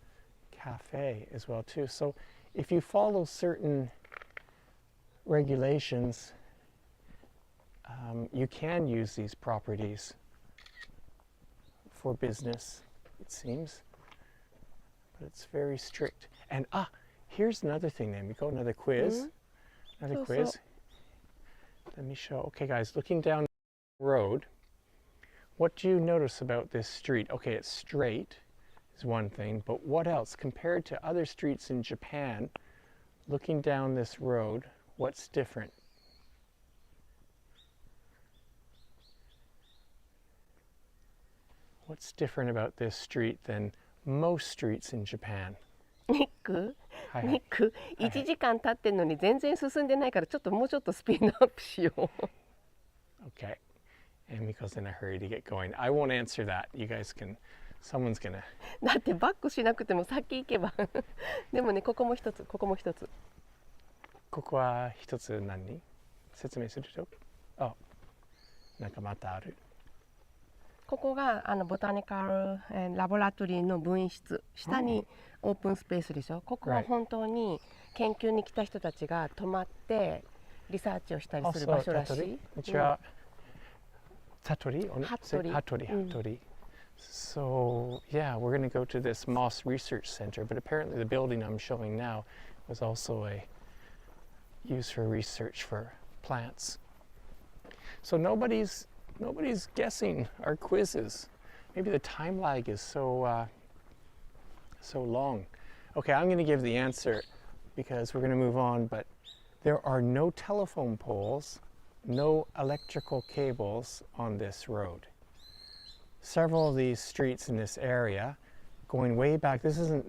Cafe as well too. So if you follow certain regulations, you can use these properties for business, it seems, but it's very strict. And here's another thing, Namiko, another quiz. Another quiz. Let me show. Okay, guys, looking down the road, what do you notice about this street? Okay, it's straight is one thing, but what else? Compared to other streets in Japan, looking down this road, what's different? What's different about this street than most streets in Japan? ニック、はいはい。ニック、1時間経ってんのに全然進んでないから、ちょっともうちょっとスピードアップしよう。 Okay. And Miko's in a hurry to get going. I won't answer that. You guys can, someone's gonna. だってバックしなくても先行けば。でもね、ここも一つ、ここも一つ。ここは一つ何？説明すると？なんかまたある。ここがボタニカルラボラトリーの分室、下にオープンスペースでしょ。ここは本当に研究に来た人たちが泊まってリサーチをしたりする場所らしい。こちらTatori? Hattori. Hattori. So yeah, we're going to go to this Moss Research Center, but apparently the building I'm showing now was also used for research for plants. So nobody's guessing our quizzes. Maybe the time lag is so long. Okay, I'm going to give the answer because we're going to move on, but there are no telephone poles, no electrical cables on this road. Several of these streets in this area, going way back, this isn't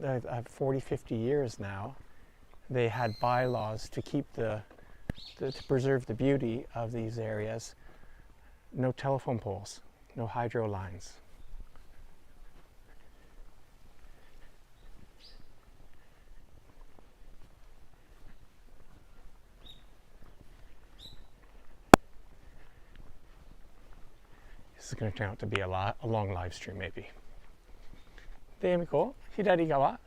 40, 50 years now, they had bylaws to keep to preserve the beauty of these areas. No telephone poles, no hydro lines. This is going to turn out to be a long live stream, maybe. で、みこ、左側。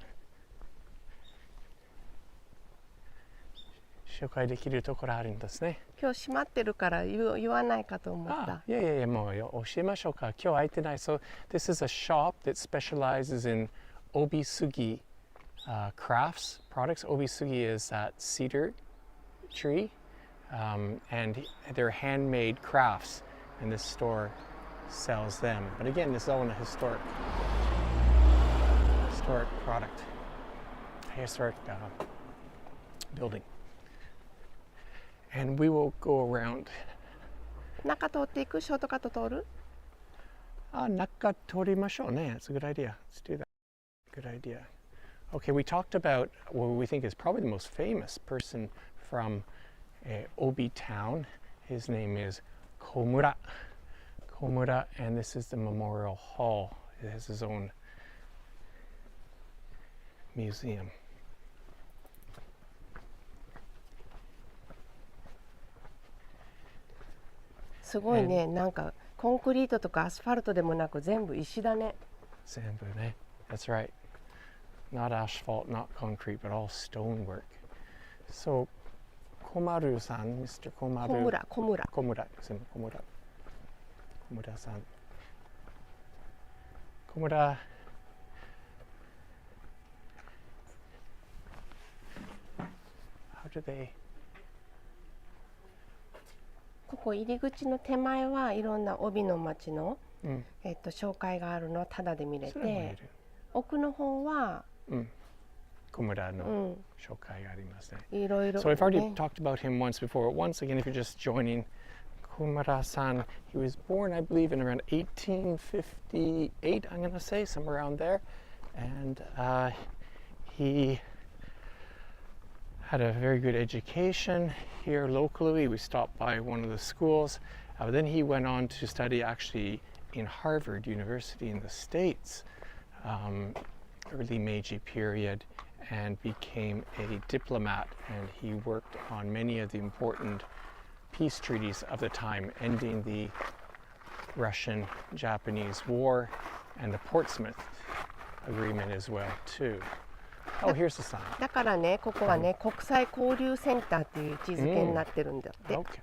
紹介できるところあるんですね。今日閉まってるから言わないかと思った。いや、もう教えましょうか。今日空いてない。So this is a shop that specializes in Obi Sugi crafts products. Obi Sugi is that cedar tree, and they're handmade crafts, and this store sells them. But again, this is all in a historic product, historic building. And we will go around. 中通っていく？ショートカット通る？中通りましょうね. It's a good idea. Let's do that. Good idea. Okay, we talked about what we think is probably the most famous person from Obi town. His name is Komura. Komura, and this is the memorial hall. It has his own museum. すごいね。なんかコンクリートとかアスファルトでもなく全部石だね。全部ね。That's right. Not asphalt, not concrete, but all stonework. So, Komaru-san, Mr. Komaru. 小村。Komura-san. Komura. How do they? ここ入り口の手前はいろんな帯の町の、紹介があるのはタダで見れて、奥の方は、Komura no shokai ga arimasu ne. いろいろ、ね。So I've already talked about him once before. Once again, if you're just joining, Komura-san, he was born, I believe, in around 1858, I'm going to say, somewhere around there. And he had a very good education here locally. We stopped by one of the schools. Then he went on to study actually in Harvard University in the States, early Meiji period, and became a diplomat. And he worked on many of the important peace treaties of the time, ending the Russian-Japanese War and the Portsmouth Agreement as well, too. Oh, here's the sign. だからね、ここはね、国際交流センターっていう位置づけになってるんだって。Okay.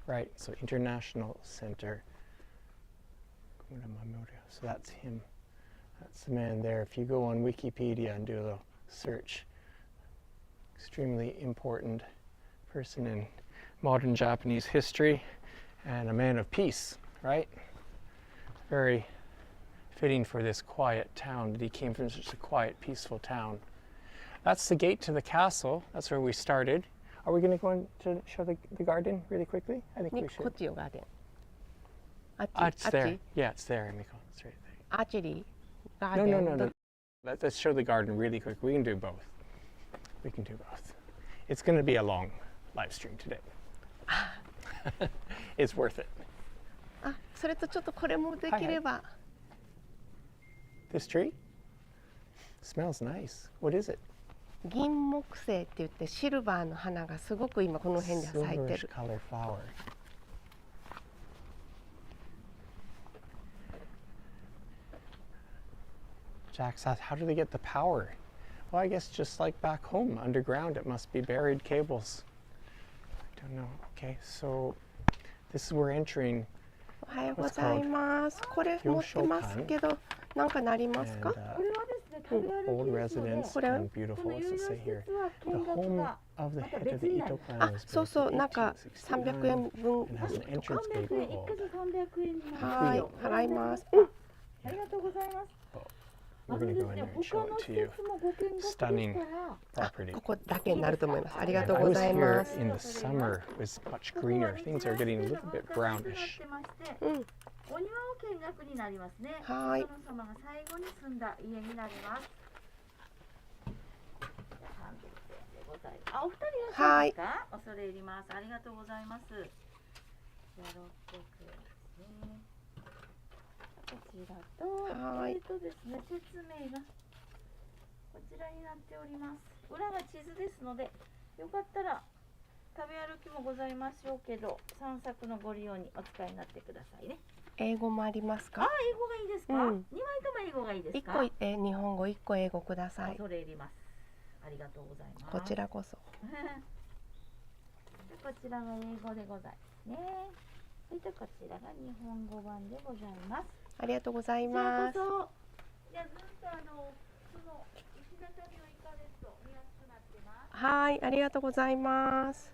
Right, so International Center. So that's him. That's the man there. If you go on Wikipedia and do a little search, extremely important person in modern Japanese history and a man of peace, right? Very fitting for this quiet town that he came from, such a quiet, peaceful town. That's the gate to the castle. That's where we started. Are we going to go in to show the garden really quickly? I think we こっ should. ちよ、ガーデン。It's there. Yeah, it's there, Emiko. It's right there. アーチェリー、ガーデン。 No. Let's show the garden really quick. We can do both. We can do both. It's going to be a long live stream today. It's worth it. あ、それとちょっとこれもできれば。This tree smells nice. What is it? 銀木犀って言ってシルバーの花がすごく今この辺で咲いて Silverish る。 color flower. Jack says, how do they get the power? Well, I guess just like back home, underground, it must be buried cables. I don't know. Okay, so this is we're entering. おはようございます。これ持ってますけど、なんかなりますか？ Old residence and beautiful. What's it say here? The home of the head of the Ito clan あ、 was そう built そう、 in なんか300円分 and has an entrance gate called. はい、払います。ありがとうございます。 We're going to go in there and show it to you. Stunning property. ここだけになると思います。ありがとう I ご was ざいま here す。 in the summer. It was much greener. Things are getting a little bit brownish. お庭を見学になりますね。はい。殿様が最後に住んだ家になります。あ、お二人いらっしゃいますか？恐れ入ります。ありがとうございます。じゃあ600円ですね。こちらと、ですね、説明がこちらになっております。裏が地図ですので、よかったら食べ歩きもございましょうけど、散策のご利用にお使いになってくださいね。英語もありますか？あ、英語がいいですか？2枚とも英語がいいです1か？個日本語、1個英語ください。恐れ入ります。ありがとうございます。こちらこそ。こちらが英語でございますね。それとこちらが日本語版でございます。ありがとうございます。じゃあずっとその石畳を行かれると見やすくなってます。はい、ありがとうございます。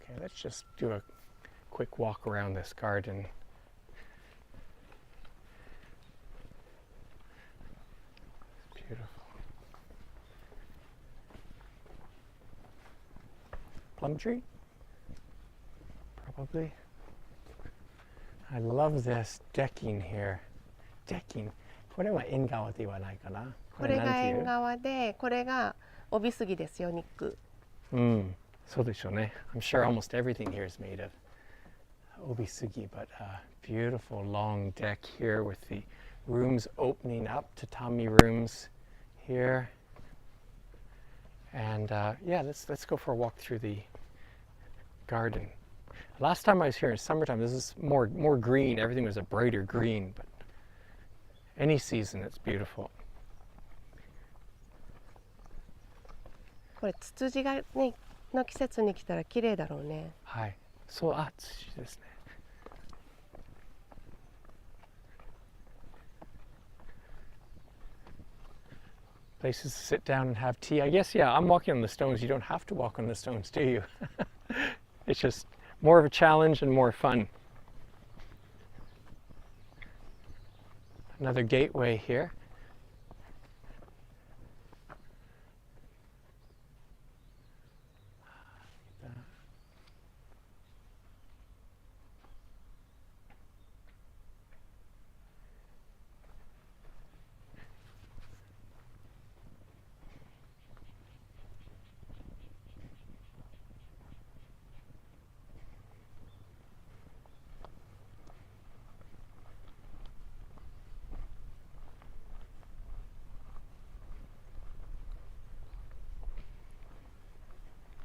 Okay, let's just do a quick walk around this garden. It's beautiful. Plum tree? Probably. I love this decking here. Decking. これは縁側で言わないかな。これが縁側で、これが帯杉ですよ、ニック。そうでしょうね。I'm sure almost everything here is made of obisugi, but beautiful long deck here with the rooms opening up, tatami rooms here. And yeah, let's go for a walk through the garden. Last time I was here in summertime, this is more green. Everything was a brighter green, but any season it's beautiful. これツツジがねの季節に来たら綺麗だろうね。はい。そう、ツツジですね。Places to sit down and have tea. I guess, yeah, I'm walking on the stones. You don't have to walk on the stones, do you? It's just more of a challenge and more fun. Another gateway here.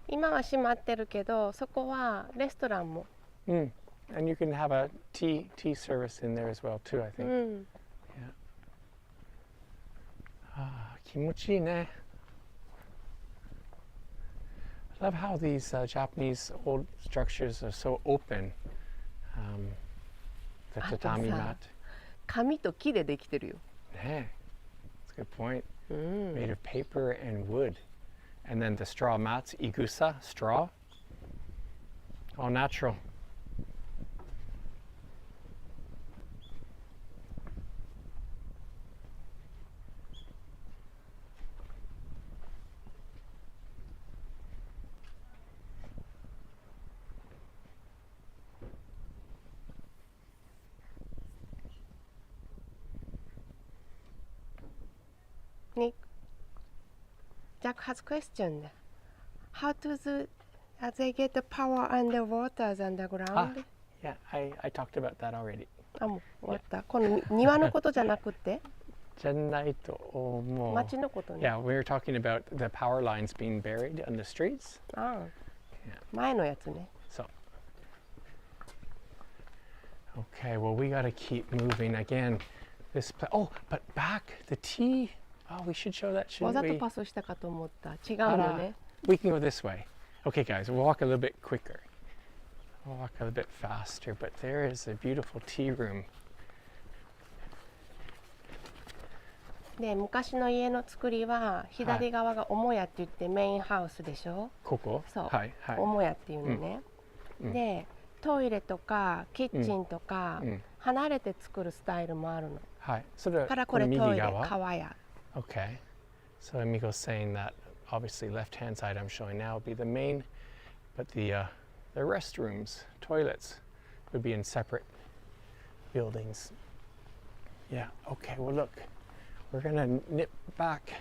今は閉まってるけど、そこはレストランも。And you can have a tea service in there as well too, I think. Yeah. 気持ちいいね。I love how these Japanese old structures are so open. The tatami mat. 紙と木でできてるよ。ね。That's a good point. Made of paper and wood. And then the straw mats, igusa, straw. All natural. Nick, Jack has a question. How do they get the power and the waters underground? Yeah, I talked about that already. あ、もう終わった。この庭のことじゃなくてじゃないと思う。町のことね。Yeah, we were talking about the power lines being buried on the streets. ああ、前のやつね。So. Okay, well, we got to keep moving again. Oh, but back, the tea. Oh, we should show that, わ shouldn't ざと we? パスしたかと思った。違うのね。We can go this way. Okay, guys, we'll walk a little bit quicker. We'll walk a little bit faster, but there is a beautiful tea room. で、昔の家の作りは左側が母屋って言ってメインハウスでしょ。ここ？そう。はいはい。母屋っていうのね。で、トイレとかキッチンとか離れて作るスタイルもあるの。はい。それはからこれトイレ、川屋。Okay. So Amigo's saying that obviously left-hand side I'm showing now would be the main, but the restrooms, toilets would be in separate buildings. Yeah. Okay. Well, look, we're gonna nip back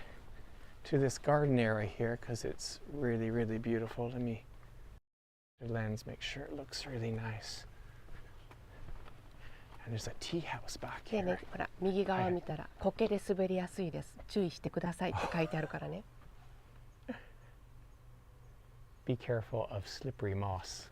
to this garden area here because it's really, really beautiful. Let me the lens make sure it looks really nice. And there's a tea house back で here. ね、ほら右側見たら苔で滑りやすいです。注意してくださいって書いてあるからね。Be careful of slippery moss.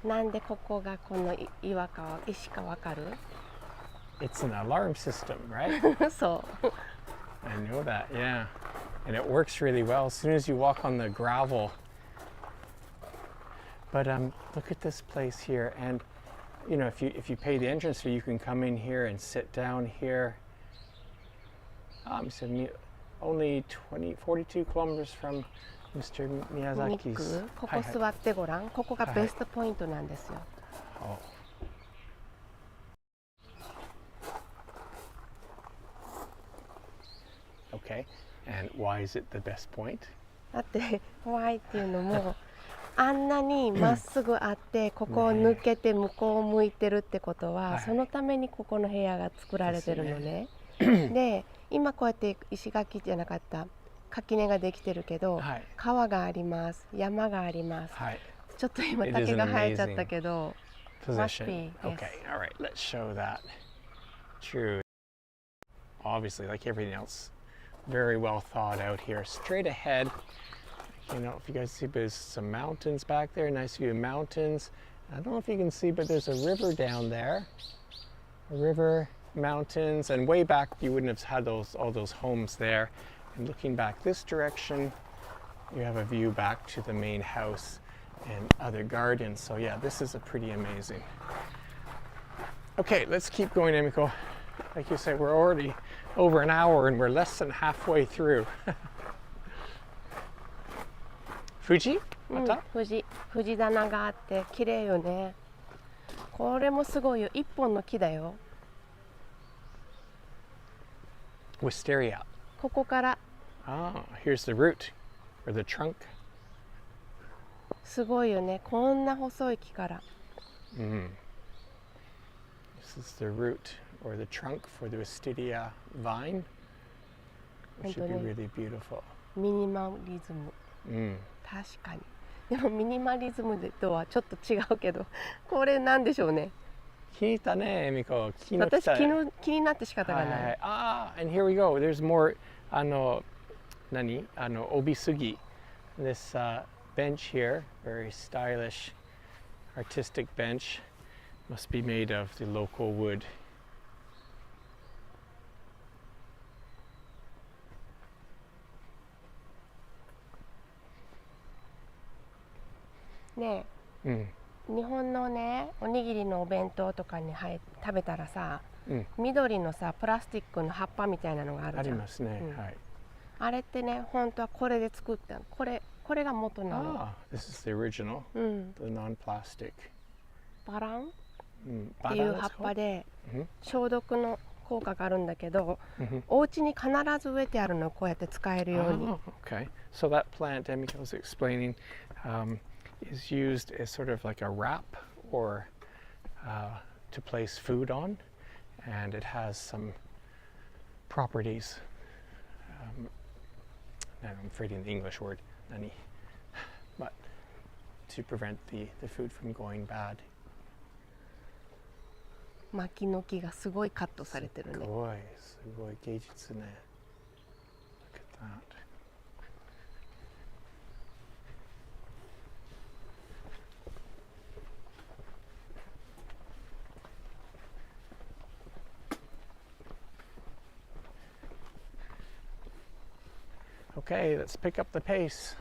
なんでここがこの岩か石かわかる？ It's an alarm system, right? そう。I know that, yeah. And it works really well as soon as you walk on the gravel. But look at this place here, and you know, if you pay the entrance fee, you can come in here and sit down here. So only 42 kilometers from Mr. ニッ Miyazaki's. ク、ここ座ってごらん。ここがベストポイントなんですよ。Oh. Okay, and why is it the best point? だって怖いっていうのもあんなにまっすぐあってここを抜けて向こうを向いてるってことは、そのためにここの部屋が作られてるのね。で今こうやって石垣じゃなかった垣根ができてるけど、川があります、山があります。ちょっと今竹が生えちゃったけど。Position. Okay, all right, let's show that. True. Obviously, like everything else, very well thought out here. Straight ahead, you know, if you guys see, there's some mountains back there, nice view of mountains. I don't know if you can see, but there's a river down there. A river, mountains, and way back you wouldn't have had all those homes there. And looking back this direction, you have a view back to the main house and other gardens. So yeah, this is a pretty amazing. Okay, let's keep going, Emiko. Like you said, we're already over an hour and we're less than halfway through. Fuji? 富士棚があって綺麗よね。これもすごいよ。一本の木だよ。Wisteria. ここから。Ah, here's the root or the trunk. すごいよね。こんな細い木から。This is the root or the trunk for the wisteria vine, which should be really beautiful. ミニマリズム。確かに。でもミニマリズムとはちょっと違うけど、これなんでしょうね。聞いたね、エミコ。私気になって仕方がない。and here we go. There's more. 帯杉 This bench here, very stylish, artistic bench, must be made of the local wood. ねえ、日本のねおにぎりのお弁当とかに食べたらさ、緑のさプラスチックの葉っぱみたいなのがあるじゃん。ありますね。はい。あれってね本当はこれで作ったの。これが元なの。This is the original. The non-plastic. バランっていう葉っぱで消毒の効果があるんだけど、お家に必ず植えてあるの。こうやって使えるように。Okay. So that plant Emiko was explaining is used as sort of like a wrap or to place food on, and it has some properties. I'm forgetting the English word, nani, but to prevent the food from going bad. 薪の木がすごいカットされてるね。すごい芸術ね。Look at that. Okay, let's pick up the pace.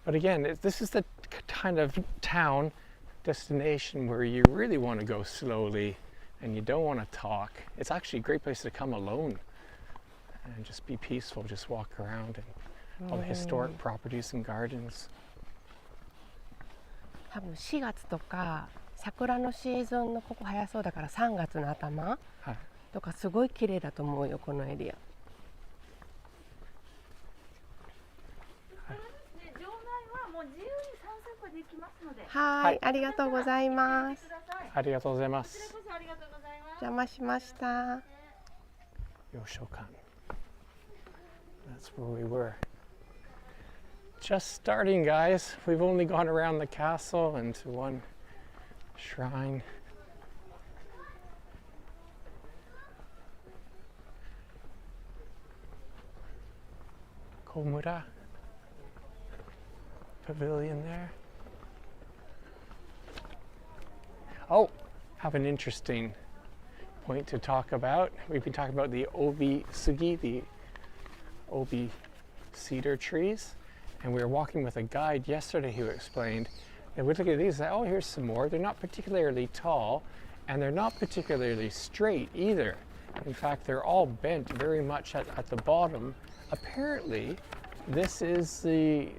But again, this is the kind of town destination where you really want to go slowly and you don't want to talk. It's actually a great place to come alone and just be peaceful, just walk around and all the historic properties and gardens. 多分4月とか桜のシーズンのここ早そうだから3月の頭とかすごい綺麗だと思うよこのエリア。はい、ありがとうございます。ありがとうございます。邪魔しました。Yoshokan. That's where we were. Just starting, guys. We've only gone around the castle and to one shrine. Komura. pavilion there. Oh, have an interesting point to talk about. We've been talking about the Obi Sugi, the Obi cedar trees, and we were walking with a guide yesterday who explained that we look at these and say, oh, here's some more. They're not particularly tall, and they're not particularly straight either. In fact, they're all bent very much at the bottom. Apparently, this is the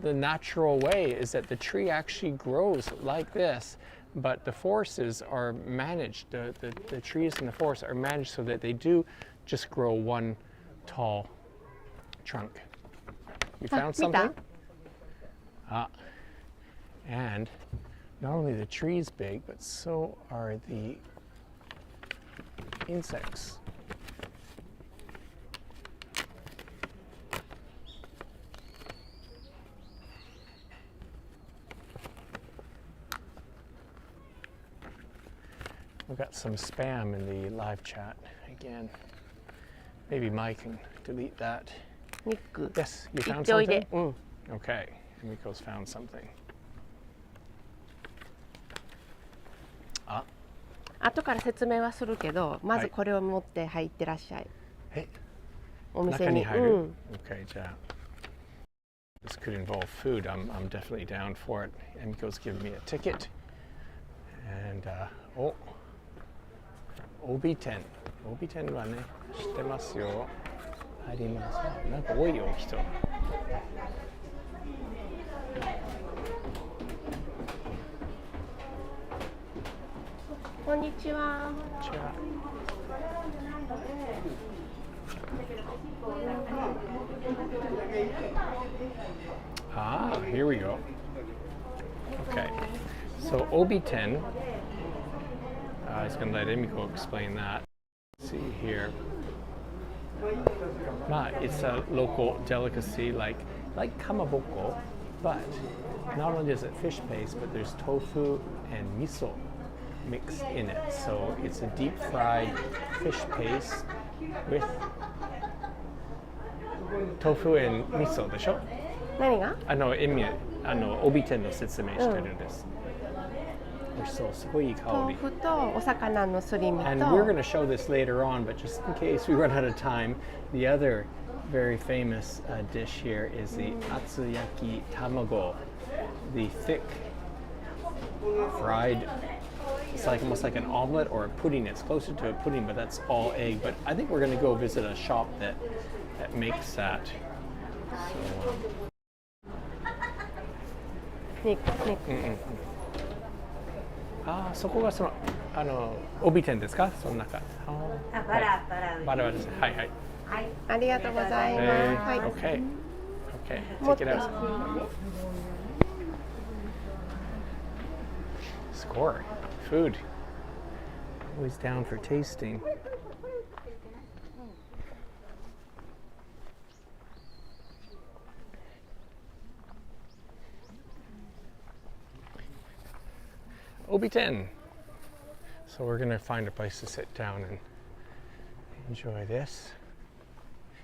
natural way, is that the tree actually grows like this, but the forests are managed, the trees in the forest are managed so that they do just grow one tall trunk. You found something? And not only the trees big, but so are the insects. We've got some spam in the live chat again. Maybe Mike can delete that. Nick. Yes, you found 一丁入 something? れ。うん。 Okay, Miko's found something. 後から説明はするけど、まずこれを持って入ってらっしゃい。お店に。中に入る? Okay, じゃあ this could involve food. I'm definitely down for it. Miko's giving me a ticket. And Obiten. Obiten はね、知ってますよ。入ります。なんか多いよ、人。こんにちは。こんにちは。Here we go. Okay, so Obiten. I was going to let Emiko explain that. Let's see here. It's a local delicacy like kamaboko, but not only is it fish paste, but there's tofu and miso mixed in it. So it's a deep fried fish paste with tofu and miso でしょ? 何が? Obiten の説明してるんです。すごいいい香り。豆腐とお魚のすり身と。And we're going to show this later on, but just in case we run out of time, the other very famous dish here is the Atsu-yaki-amago, the thick fried. It's like almost like an omelet or a pudding. It's closer to a pudding, but that's all egg. But I think we're going to go visit a shop that makes that. So, Nick. そこがその帯店ですか？その中。バラですね。はいはい。ありがとうございます。はい。Okay. Take it out. Score. Food. Always down for tasting. Obiten. So we're going to find a place to sit down and enjoy this.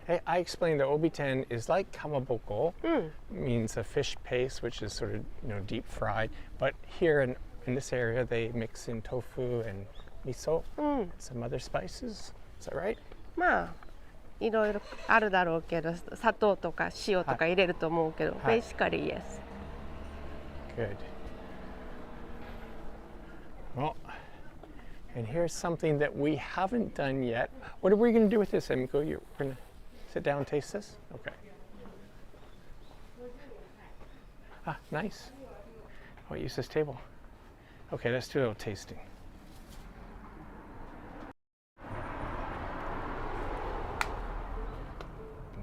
Hey, I explained that Obiten is like kamaboko, means a fish paste, which is sort of deep fried. But here in this area, they mix in tofu and miso, and some other spices. Is that right? まあいろいろあるだろうけど、砂糖とか塩とか入れると思うけど、basically yes. Good. Well, and here's something that we haven't done yet. What are we going to do with this, Emiko? We're going to sit down and taste this? Okay. Nice. Oh, use this table. Okay, let's do a little tasting.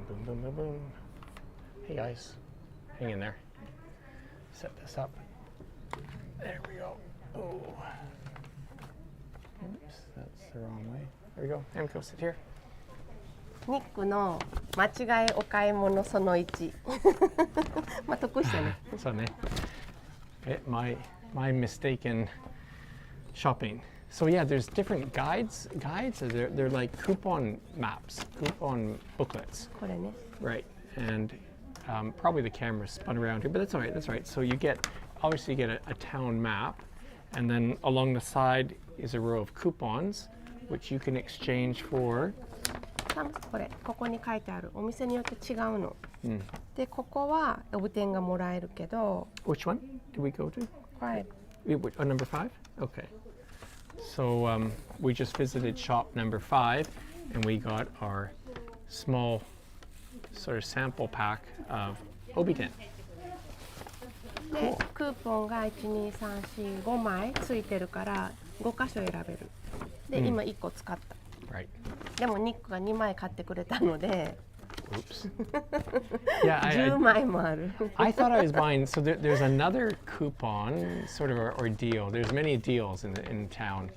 Boom, boom, boom, boom. Hey guys, hang in there. Set this up. There we go. Oh. Oops, that's the wrong way. There we go. Emiko, sit here. ニックの間違いお買い物その1。まあ得したね。そうね。My mistaken shopping. So yeah, there's different guides. They're like coupon maps, coupon booklets. これね。Right. And Probably the camera spun around here, but that's all right. That's right. So you get, obviously, you get a town map, and then along the side is a row of coupons, which you can exchange for. ここに書いてあるお店によって違うの。で、ここはオブテンがもらえるけど。Which one did we go to? 5. Number 5? Okay. So we just visited shop number 5, and we got our small sort of sample pack of Obiten. で、クーポンが1、2、3、4、5枚ついてるから5箇所選べる。で、今1個使った。Right. でもニックが2枚買ってくれたので。Oops. Yeah, 10枚もある。I thought I was buying. So there's another coupon, sort of, or deal. There's many deals in town,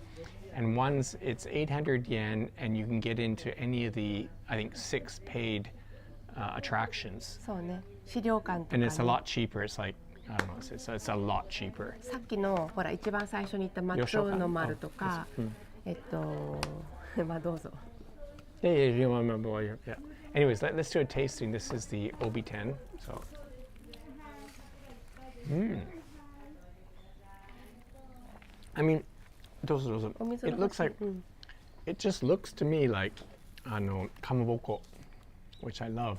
and one's it's 800 yen, and you can get into any of the I think 6 paid attractions. そうね。資料館とか、ね。And it's a lot cheaper. It's like I don't know. It's a lot cheaper. さっきのほら一番最初に言った松尾の丸とか、まあどうぞ。Yeah. Anyways, let's do a tasting. This is the Obiten. So, I mean, it looks like it just looks to me like kamaboko, which I love,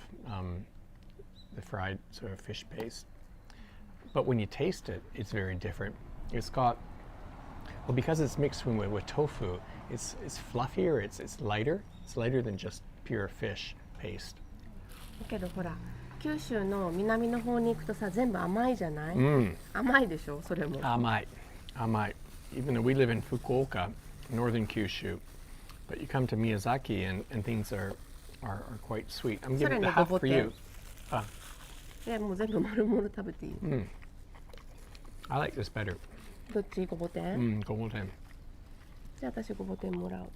the fried sort of fish paste. But when you taste it, it's very different. It's got because it's mixed with tofu. It's fluffier. It's lighter. It's lighter than just pure fish paste. だけどほら九州の南の方に行くとさ全部甘いじゃない？甘いでしょそれも。甘い。Even though we live in Fukuoka, northern Kyushu, but you come to Miyazaki and things are quite sweet. I'm giving the half for you. もう全部丸々食べていい。I like this better. どっちごぼ天？ごぼ天。じゃあ私ごぼ天もらう。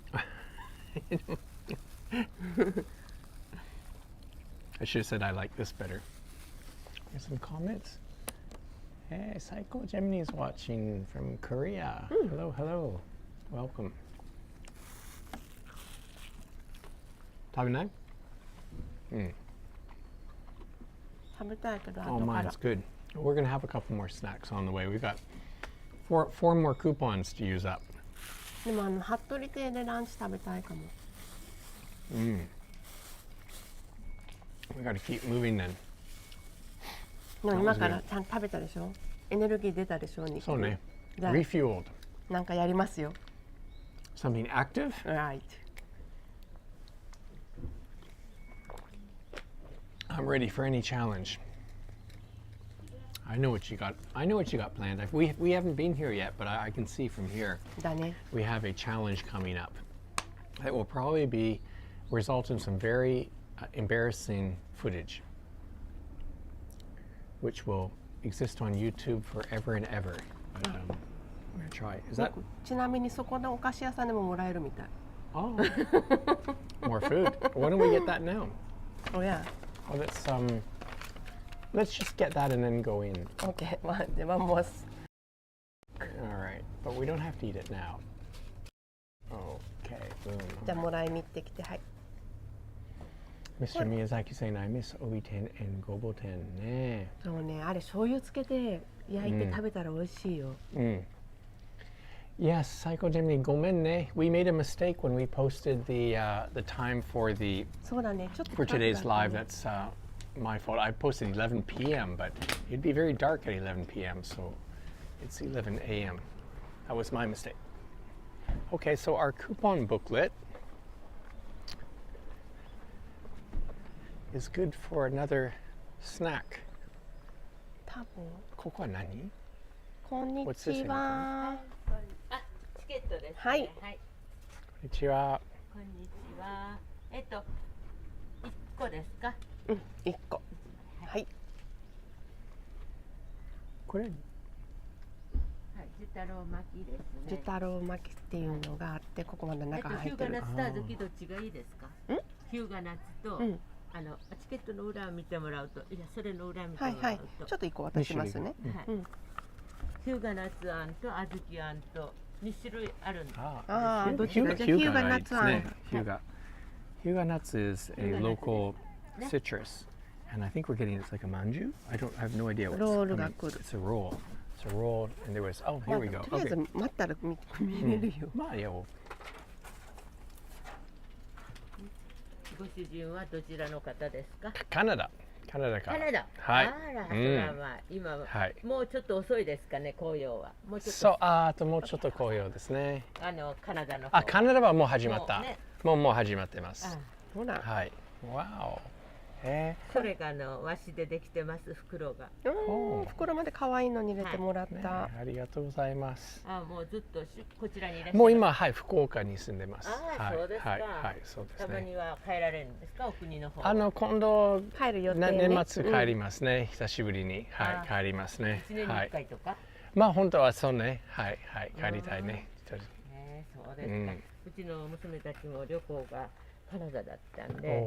I should have said I like this better. Here's some comments. Hey, Psycho Gemini is watching from Korea. Hello. Welcome. 食べない？食べたいけど Oh, 後から。 mine's good. We're gonna have a couple more snacks on the way. We've got four more coupons to use up. でも服部亭でランチ食べたいかも。We gotta keep moving then. でも今からちゃんと食べたでしょ？エネルギー出たでしょ？そうね。じゃあ Refueled. なんかやりますよ。Something active? Right. I'm ready for any challenge. I know what you got planned. We haven't been here yet, but I can see from here だね。 we have a challenge coming up that will probably result in some very embarrassing footage, which will exist on YouTube forever and ever. But I'm gonna try it. Is that? ちなみにそこのお菓子屋さんでももらえるみたい。Oh, more food. Why don't we get that now? Oh yeah. Oh, let's just get that and then go in. Okay. One more. All right, but we don't have to eat it now. Okay, boom. じゃあもらいに行ってきてはい。 Mr. Miyazaki saying I miss Obiten and Goboten. ね。そうね、あれ醤油つけて焼いて食べたら美味しいよ。Yes, Psycho Gemini, ごめんね. We made a mistake when we posted the time for the そうだね、ちょっと for today's live. That's my fault. I posted 11 p.m., but it'd be very dark at 11 p.m., so it's 11 a.m. That was my mistake. Okay, so our coupon booklet is good for another snack. 多分。ここは何？こんに What's this ちは。チケットですね。はい。こんにちは。こんにちは。1個ですか？1個。はい。これはい、寿太郎巻きですね。寿太郎巻きっていうのがあって、ここまで中入ってる。ヒューガナッツと小豆どっちがいいですか？ヒューガナッツと、チケットの裏を見てもらうと、いやそれの裏見てもらうと、はいはい。ちょっと1個渡しますね。はい。ヒューガナッツあんと小豆あんと2種類あるんです。ああ、どっちがじゃあヒューガナッツあん。Hyuga nuts is a local citrus, And I think we're getting it's like a manju. I have no idea what's ロール coming. が来る。 It's a roll. It's a roll, and there was. Oh, here we go. とりあえず Okay. 待ったら見れるよ。まあいいよ。ご主人はどちらの方ですか？カナダから。カナダ。はい。あら、それはまあ今はいもうちょっと遅いですかね、紅葉は。もうちょっと。そう、あともうちょっと紅葉ですね。カナダの方。あ、カナダはもう始まった。もうねもう始まってます。ほら。はい。わそれが和紙でできてます、袋が。袋まで可愛いのに入れてもらっね、た。ありがとうございます。もうずっとこちらにいらっしゃる。もう今はい福岡に住んでます。はい、そうですか。はいそうですね。たまには帰られるんですか、お国の方。今度帰る予定ね。年末帰りますね。久しぶりに帰りますね。1年に1回とか。まあ本当はそうね。はい帰りたいね。そうですか。うちの娘たちも旅行がカナダだったんで、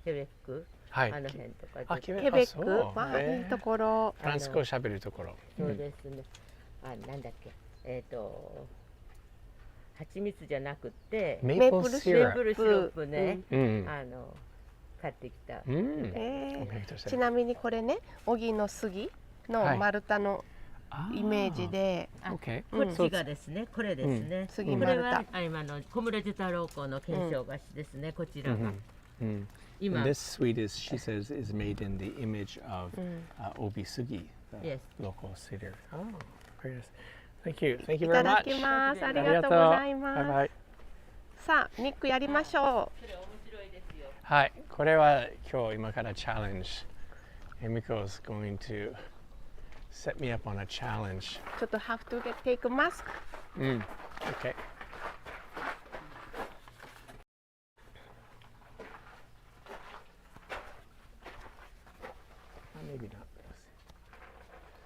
ケベック。あの辺とかケベック、まあいいところ。フランス語を喋るところ。そうですね。なんだっけ、蜂蜜じゃなくてメープルシロップね、買ってきた。ちなみにこれね、荻の杉の丸太のイメージで、こっちがですね、これですね。杉これ丸太。は今の小村寿太郎公の顕彰菓子ですね、こちらが。This sweet is, she says, is made in the image of Obi Sugi, the local cedar. Oh, very nice. Thank you. Thank you very much. いただきます。ありがとうございます。バイバイ。さあ、ニックやりましょそれ面白いですよ。はい、これは今からチャレンジ。Emiko is going to set me up on a challenge. う。ちょっと have to take a mask. Okay. Maybe not.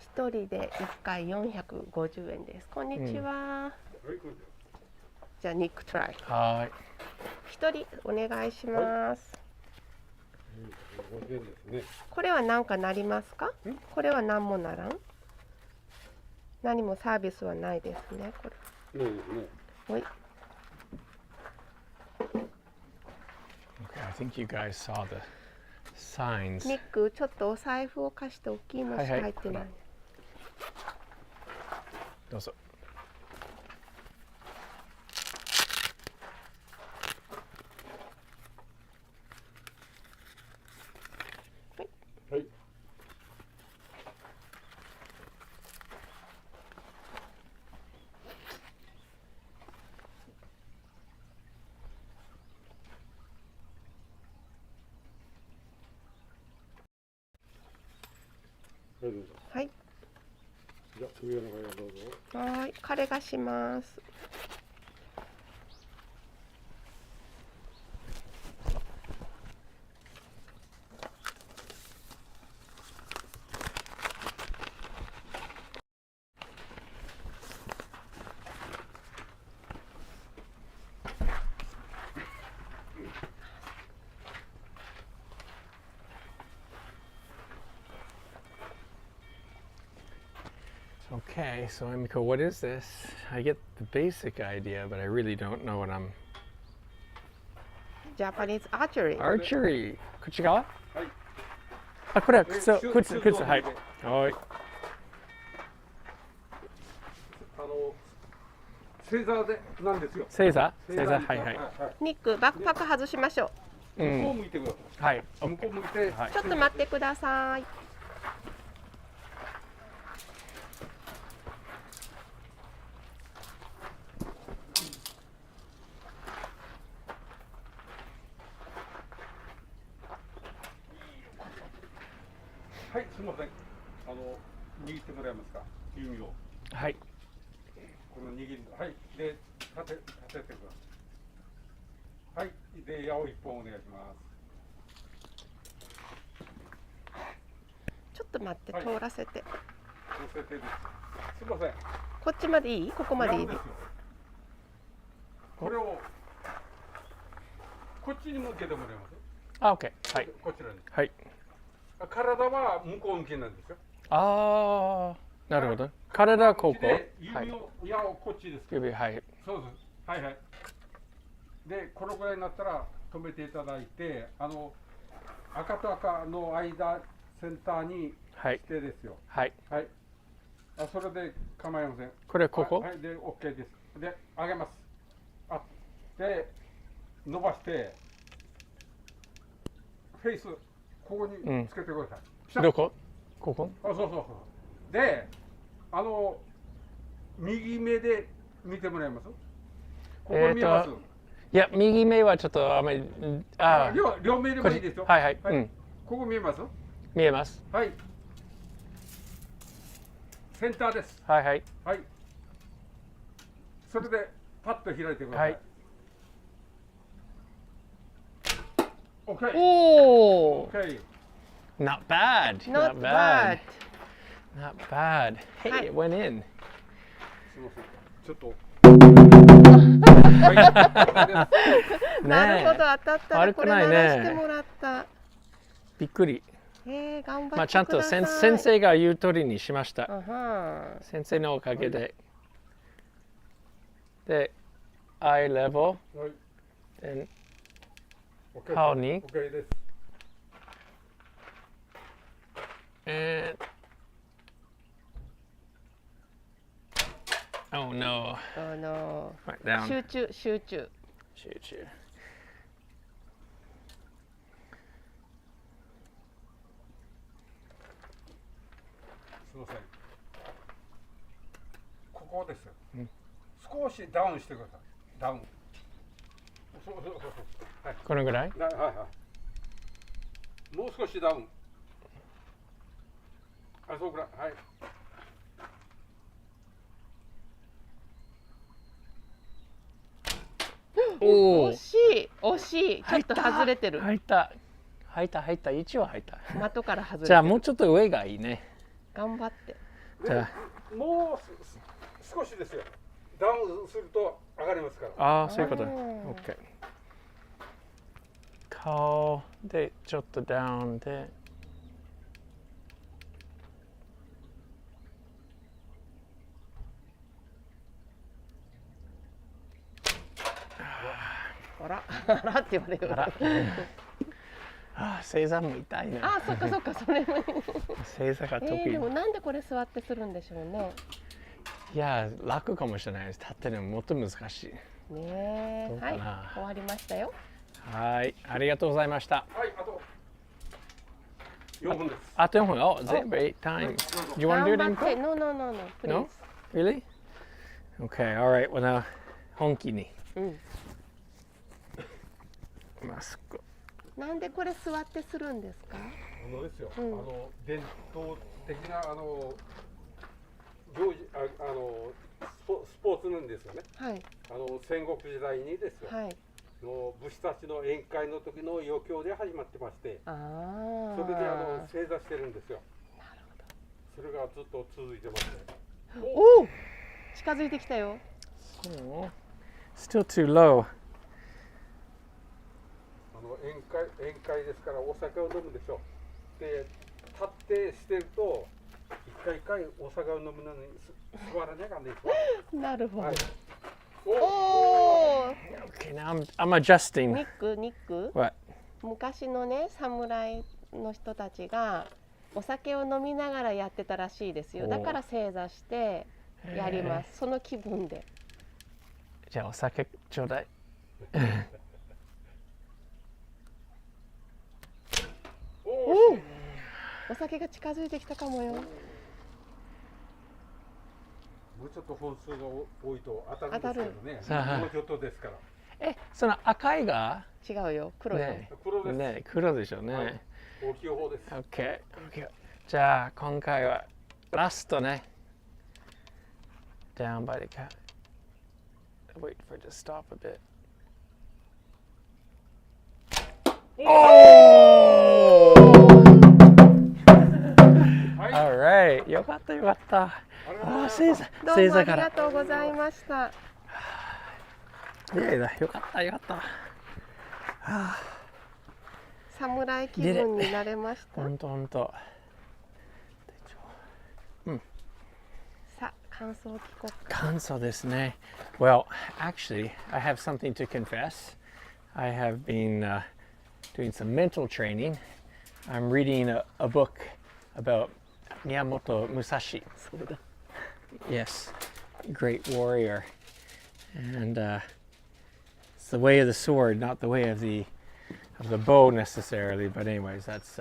一人で1回450円です。こんにちは。じゃあニックトライ。はい。一人お願いします。これは何かなりますか？これは何もならん？何もサービスはないですね。これ。はい。Okay, I think you guys saw the signs. ニック、ちょっとお財布を貸して大きいのしか入ってない。どうぞ。はい。はい。じゃあ上の方へどうぞ。はい、彼がします。Okay, so Emiko, what is this? I get the basic idea, but I really don't know what I'm. Japanese archery. Archery. こっち側？はい。あ、これは靴、はい。はい。星座でなんですよ。星座、はいはい。ニック、バックパック外しましょ向こう向いてください。はい。向こう向いて。う。ちょっと待ってください。はい、すみません。握ってもらえますか。弓を。はい。この握り、はい。で、立ててください。はい。で、矢を一本お願いします。ちょっと待って、通らせて。乗せてです。すみません。こっちまでいい？ここまでいい？矢をですよ。これをこっちに向けてもらえます。あ、OK。はい。こちらに。はい。体は向こう向きなんですよ。ああ、なるほど。体はここ。指を、矢をこっちです。指、はい。そうです。はいはい。で、このぐらいになったら止めていただいて、赤と赤の間センターにはい。してですよ。はい。はい。あ、それで構いません。これここ？はい、で OK です。で上げます。あ、で伸ばしてフェイスここにつけてください。どこ？ここ？あ、そうそうそう。で、右目で見てもらえます？ここ見えます？いや、右目はちょっとあまり、両目でもいいですよ。はいはい。ここ見えます？見えます。はい。センターです。はいはい。はい。それでパッと開いてください。はい。OK。おお。OK。Not bad. Not bad. Not bad. Hey, it went in. すみません。ちょっと。なるほど、当たったらこれ鳴らしてもらった。びっくり。頑張ってください。まあちゃんと先生が言う通りにしました。先生のおかげで。で、eye level。で、顔に。OK です。Oh no. Oh no. Right down. 集中。集中。すみません。ここですよ。少しダウンしてください。ダウン。そう。はい。このぐらい？はいはい。もう少しダウン。あ、そうくらい。はい。惜しい。ちょっと外れてる。入った。一応入った。的から外れてる。じゃあもうちょっと上がいいね。頑張って。じゃあもう少しですよ。ダウンすると上がりますから。ああ、そういうこと。OK。顔でちょっとダウンで。あらって言われる。正座も痛いな。あ、そっか、それも。正座が得意。でもなんでこれ座ってするんでしょうね。いや、楽かもしれないです。立ってるのもっと難しい。ねえ、はい、終わりましたよ。はい、ありがとうございました。はい、あと4分です。あと4分。Oh, great time. Do you want to do it in English? No, please. No? Really? Okay, all right. Well, now, 本気に。マスク。なんでこれ座ってするんですか？ですよ。伝統的な行事スポーツなんですよね。はい。戦国時代にですよ。はい。の武士たちの宴会の時の余興で始まってまして、それで正座してるんですよ。なるほど。それがずっと続いてますね。おお、近づいてきたよ。Still too low. 宴会ですからお酒を飲むでしょう。で、立ってしてると一回お酒を飲むのに座らなきゃね。なるほど。おお。Okay, now I'm adjusting. ニック。What? 昔のね、侍の人たちがお酒を飲みながらやってたらしいですよ。だから正座してやります。その気分で。じゃあお酒ちょうだい。お酒が近づいてきたかもよ。もうちょっと本数が多いと当たるんですけどね。もうちょっとですから。その赤いが違うよ。黒よ。黒です。ね、黒でしょうね。大きい方です。OK。じゃあ今回はラストね。Down by the cat. Wait for it to stop a bit. Oh! Alright. よかった。正座から。どうもありがとうございました。いやよかった。侍気分になれました。ほんと。さあ、感想を聞こうか。感想ですね。Well, actually, I have something to confess. I have been doing some mental training I'm reading a book about Miyamoto Musashi. Yes, great warrior. And it's the way of the sword, not the way of the bow necessarily. But anyways, that's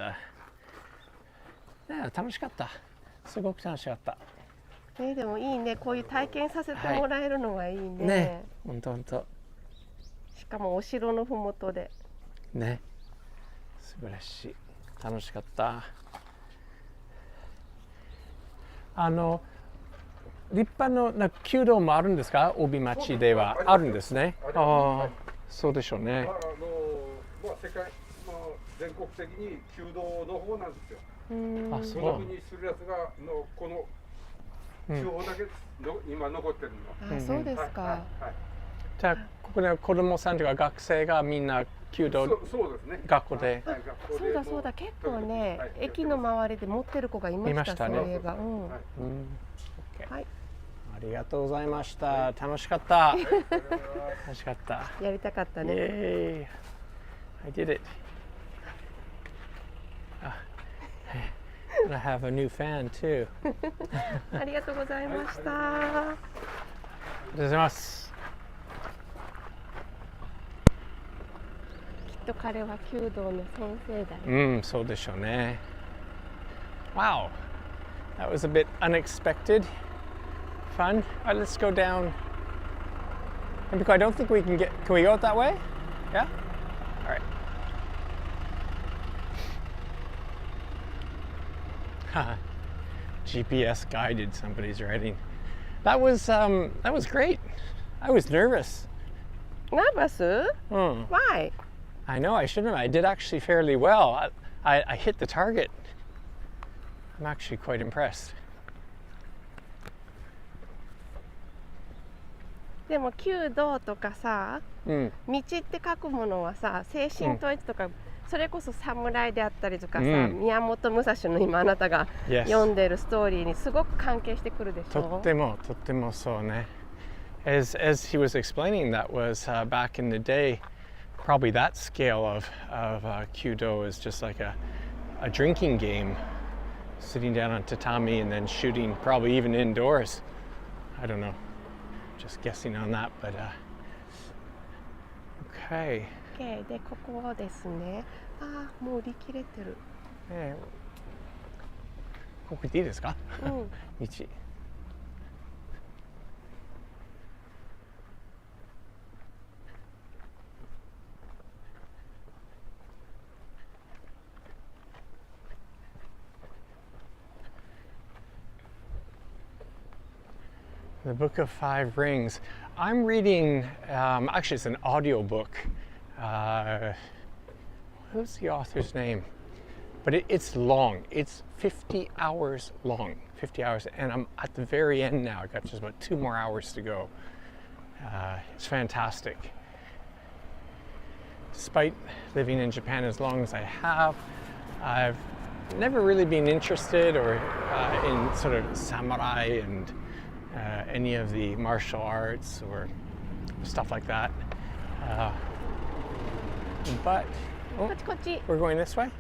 yeah, 楽しかった。すごく楽しかった。でもいいね、こういう体験させてもらえるのはいいね。ね、本当本当。しかもお城のふもとで。ね、素晴らしい。楽しかった。立派な弓道もあるんですか？帯町ではあるんですね。ああ、そうでしょうね。世界、全国的に弓道の方なんですよ。あ、そう。この風にするやつがこの地方だけ今残ってるの。あ、そうですか。じゃあここで子供さんとか学生がみんな弓道学校で。そうだそうだ、結構ね、駅の周りで持ってる子がいました。そういえば。はい。ありがとうございました。楽しかった。楽しかった。やりたかったね。I did it. And I have a new fan too. ありがとうございました。ありがとうございます。きっと彼は弓道の先生だよ。うん、そうでしょうね。Wow, that was a bit unexpected. Fun. All right, let's go down. And because I don't think we can get. Can we go that way? Yeah. All right. GPS guided. Somebody's writing. That was great. I was nervous. Nervous? Why? I know I shouldn't have. I did actually fairly well. I hit the target. I'm actually quite impressed. でも弓道とかさ、道って書くものはさ、精神統一とか、それこそ侍であったりとかさ、宮本武蔵の今あなたが読んでるストーリーにすごく関係してくるでしょ。とってもそうね。As he was explaining, that was back in the day. Probably that scale of Kyudo is just like a drinking game, sitting down on tatami and then shooting, probably even indoors. I don't know. Just guessing on that, but okay. Okay, でここですね。ああ、もう売り切れてる。ここ行っていいですか？道。The Book of Five Rings. I'm reading, actually it's an audio book. Who's the author's name? But it's long. It's 50 hours long. 50 hours. And I'm at the very end now. I've got just about 2 more hours to go. It's fantastic. Despite living in Japan as long as I have, I've never really been interested in sort of samurai and any of the martial arts or stuff like that. But we're going this way.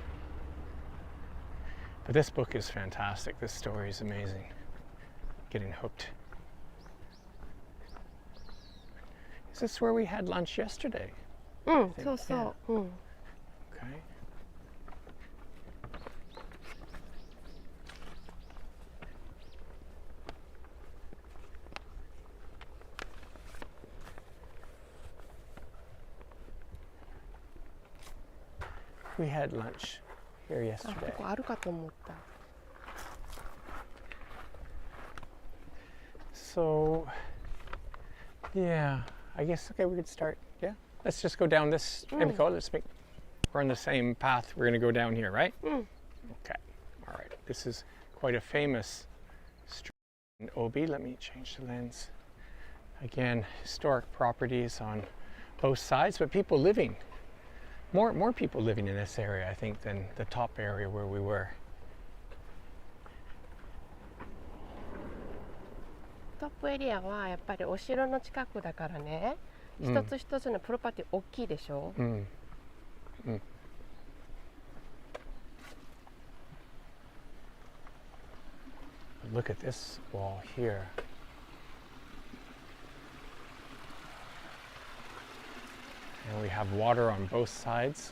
But this book is fantastic. This story is amazing. Getting hooked. Is this where we had lunch yesterday? そうそう。Okay. We had lunch here yesterday. ここあるかと思った。So, yeah, I guess okay, we could start. Yeah, let's just go down this. Maybe we're on the same path. We're going to go down here, right? Okay. All right. This is quite a famous street in Obi. Let me change the lens. Again, historic properties on both sides, but people living. More people living in this area, I think, than the top area where we were. トップエリアはやっぱりお城の近くだからね、一つ一つのプロパティ大きいでしょ。look at this wall here. And we have water on both sides.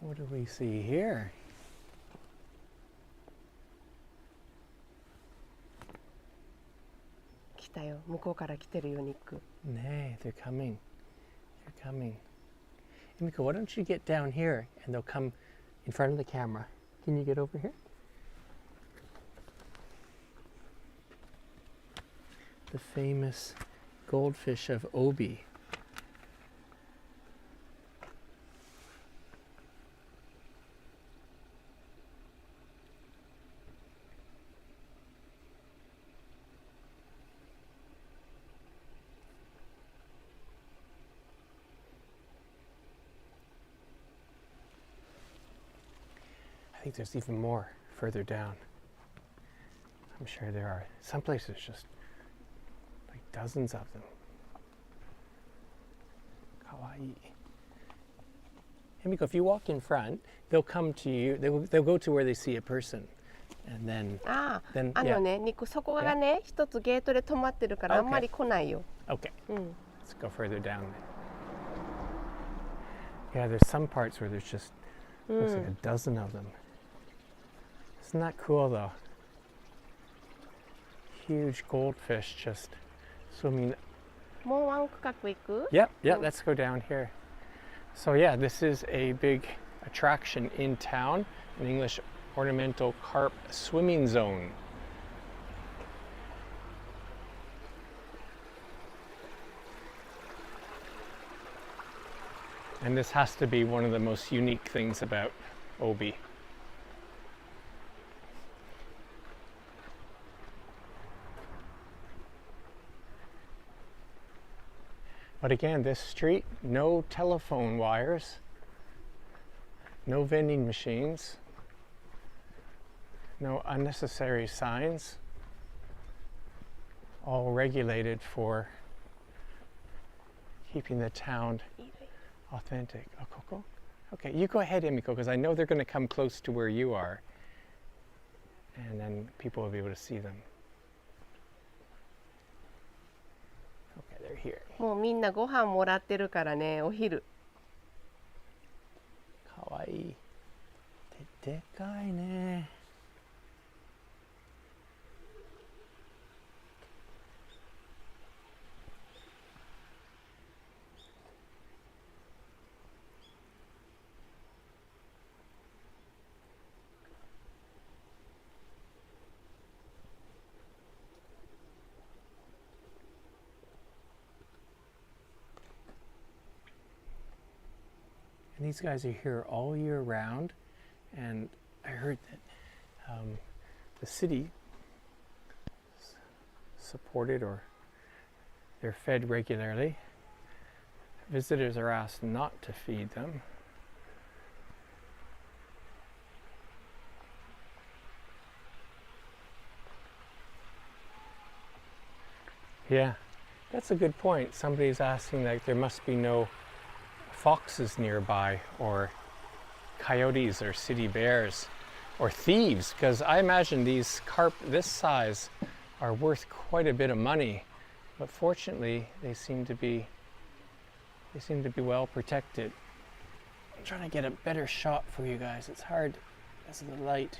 What do we see here? 来たよ。向こうから来てるよ、ニック。Nay, they're coming. They're coming. Emiko, why don't you get down here and they'll come in front of the camera. Can you get over here? The famous goldfish of Obi. I think there's even more further down. I'm sure there are. Some places just like dozens of them. Kawaii. Himiko, if you walk in front, they'll come to you. They'll go to where they see a person, and then. ああ、 then ね、ニック、そこがね、一つゲートで止まってるからあんまり来ないよ。Okay. うん。 Let's go further down. Yeah, there's some parts where there's just looks like a dozen of them. Isn't that cool though? Huge goldfish just swimming. もうワン区画行く？ Yep, let's go down here. So yeah, this is a big attraction in town, an English ornamental carp swimming zone. And this has to be one of the most unique things about Obi. But again, this street, no telephone wires, no vending machines, no unnecessary signs, all regulated for keeping the town authentic. Oh, Coco? Okay, you go ahead, Emiko, because I know they're going to come close to where you are, and then people will be able to see them. Okay, they're here. もうみんなご飯もらってるからね、お昼。かわいい。でかいね。And these guys are here all year round, and I heard that the city supported, or they're fed regularly. Visitors are asked not to feed them. Yeah, that's a good point. Somebody's asking, like, there must be no foxes nearby, or coyotes, or city bears, or thieves, because I imagine these carp this size are worth quite a bit of money, but fortunately they seem to be well protected. I'm trying to get a better shot for you guys. It's hard because of the light.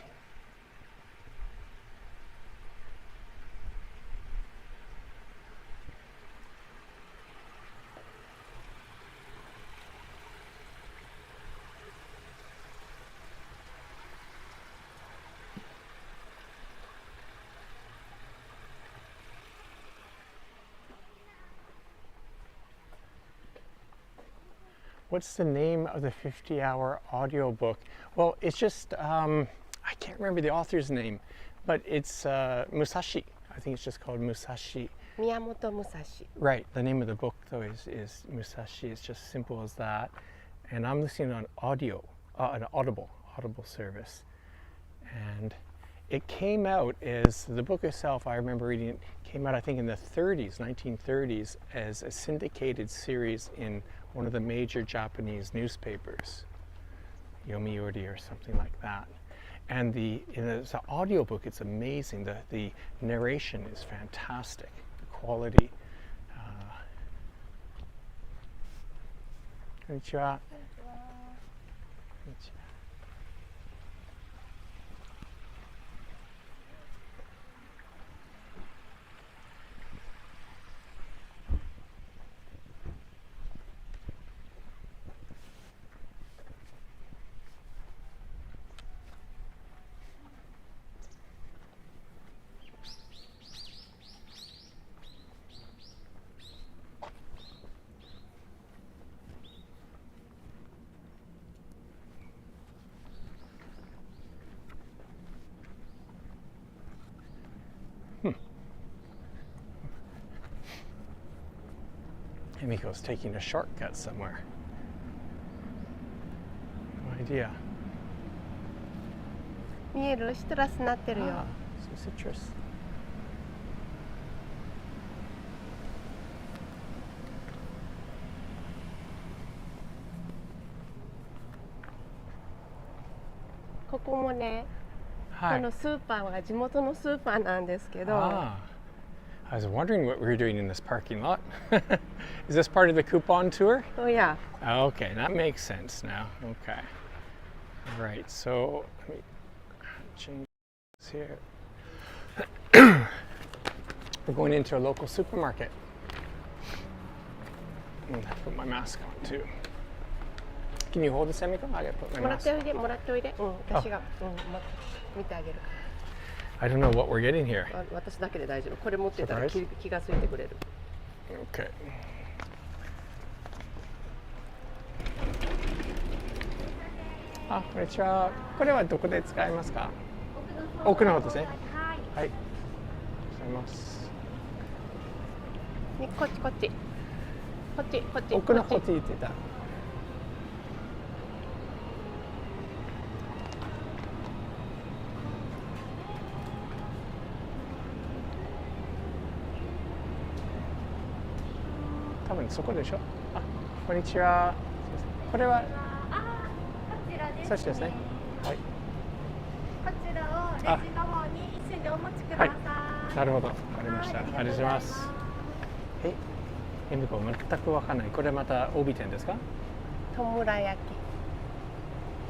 What's the name of the 50-hour audiobook? Well, it's just, I can't remember the author's name, but it's Musashi. I think it's just called Musashi. Miyamoto Musashi. Right. The name of the book, though, is Musashi. It's just simple as that. and I'm listening on an Audible service. And it came out as, the book itself, I remember reading it, came out I think in the 1930s, as a syndicated series in one of the major Japanese newspapers, Yomiuri or something like that. And it's an audiobook, it's amazing. The narration is fantastic, the quality. Konnichiwa. Emiko's taking a shortcut somewhere. No idea. 見える？シトラスになってるよ。Some citrus. ここもね、このスーパーは地元のスーパーなんですけど。I was wondering what we were doing in this parking lot. Is this part of the coupon tour? Oh yeah. Okay, that makes sense now. Okay. All right, so let me change this here. We're going into a local supermarket. I'm gonna put my mask on too. Can you hold this, Emiko? I gotta put my もらっ mask てお on. いで、もらっておいで。私が、見てあげる。I don't know what we're getting here. 私だけで大丈夫。これ持ってたら気がついてくれる。Okay. Ah, こんにちは。これはどこで使いますか？奥の方ですね。はい。ありがとうございます。こっちこっち。こっちこっち。奥の方って言ってた。多分そこでしょ。あ、こんにちは。これは。こちらです。サシですね。はい。こちらをレジの方に一緒にお持ちください。はい、なるほど、わかりました。ありがとうございます。エミコ全くわかんない。これまた帯店ですか？戸村焼き。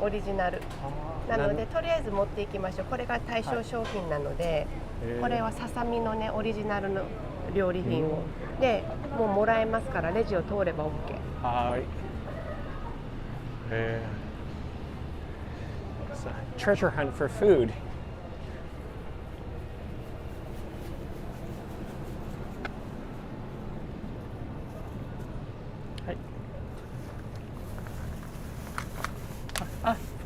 オリジナル。なのでとりあえず持っていきましょう。これが対象商品なので、これはささみのねオリジナルの料理品を。で、もうもらえますからレジを通れば OK。はい。It's a treasure hunt for food. はい。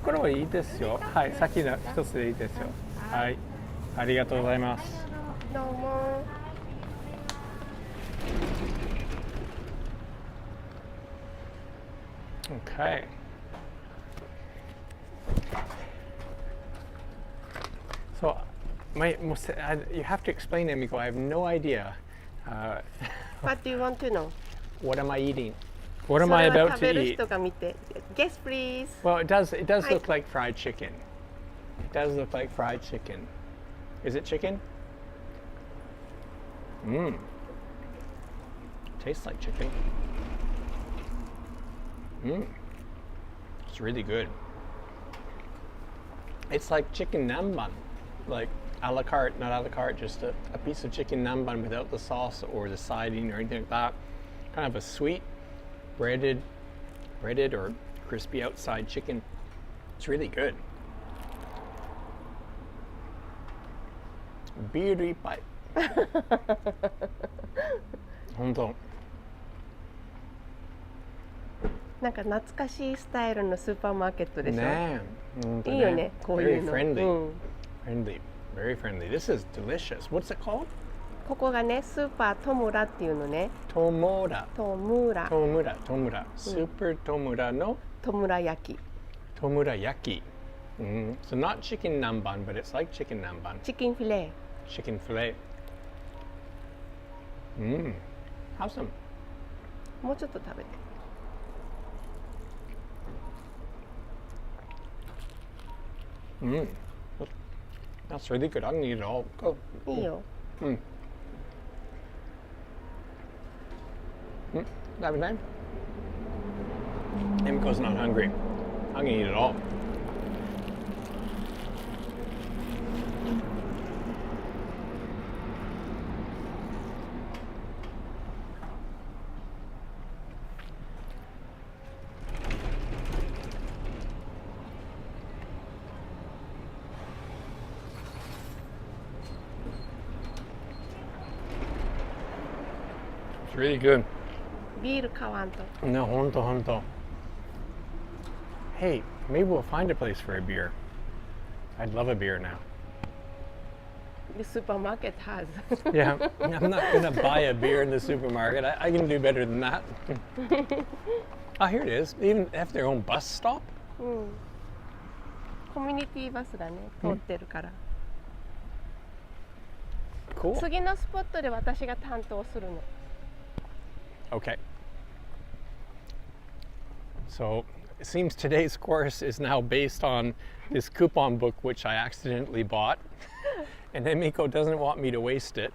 袋はいいですよ。はい、さっきの一つでいいですよ。はい。ありがとうございます。どうも。Okay. So, you have to explain, Emiko. I have no idea. What do you want to know? What am I eating? What am I about to eat? Guess, please. Well, it does look like fried chicken. It does look like fried chicken. Is it chicken? Tastes like chicken. It's really good. It's like chicken namban, like a la carte, not a la carte, just a piece of chicken namban without the sauce or the siding or anything like that. Kind of a sweet, breaded or crispy outside chicken. It's really good. Beer pipe. 本当。なんか懐かしいスタイルのスーパーマーケットでしょ。ねえ、いいよね、こういうの。 Very friendly. Friendly. Very friendly. This is delicious. What's it called? ここがね、スーパートムラっていうのね。トムラ。トムラ。スーパートムラの戸村焼き。Tanouehachiman. So not chicken namban, but it's like chicken namban. チキンフィレ Chicken fillet. Have some. もうちょっと食べて。That's really good. I'm gonna eat it all. Go. いいよ。That be time? Emiko's not hungry. I'm gonna eat it all. It's really good. ビール買わんと。 No, honto. Hey, maybe we'll find a place for a beer. I'd love a beer now. The supermarket has. Yeah, I'm not gonna buy a beer in the supermarket. I can do better than that. Oh, here it is. They even have their own bus stop. コミュニティバスがね通ってるから。 Cool. 次のスポットで私が担当するの。 Okay. So it seems today's course is now based on this coupon book, which I accidentally bought, and Emiko doesn't want me to waste it.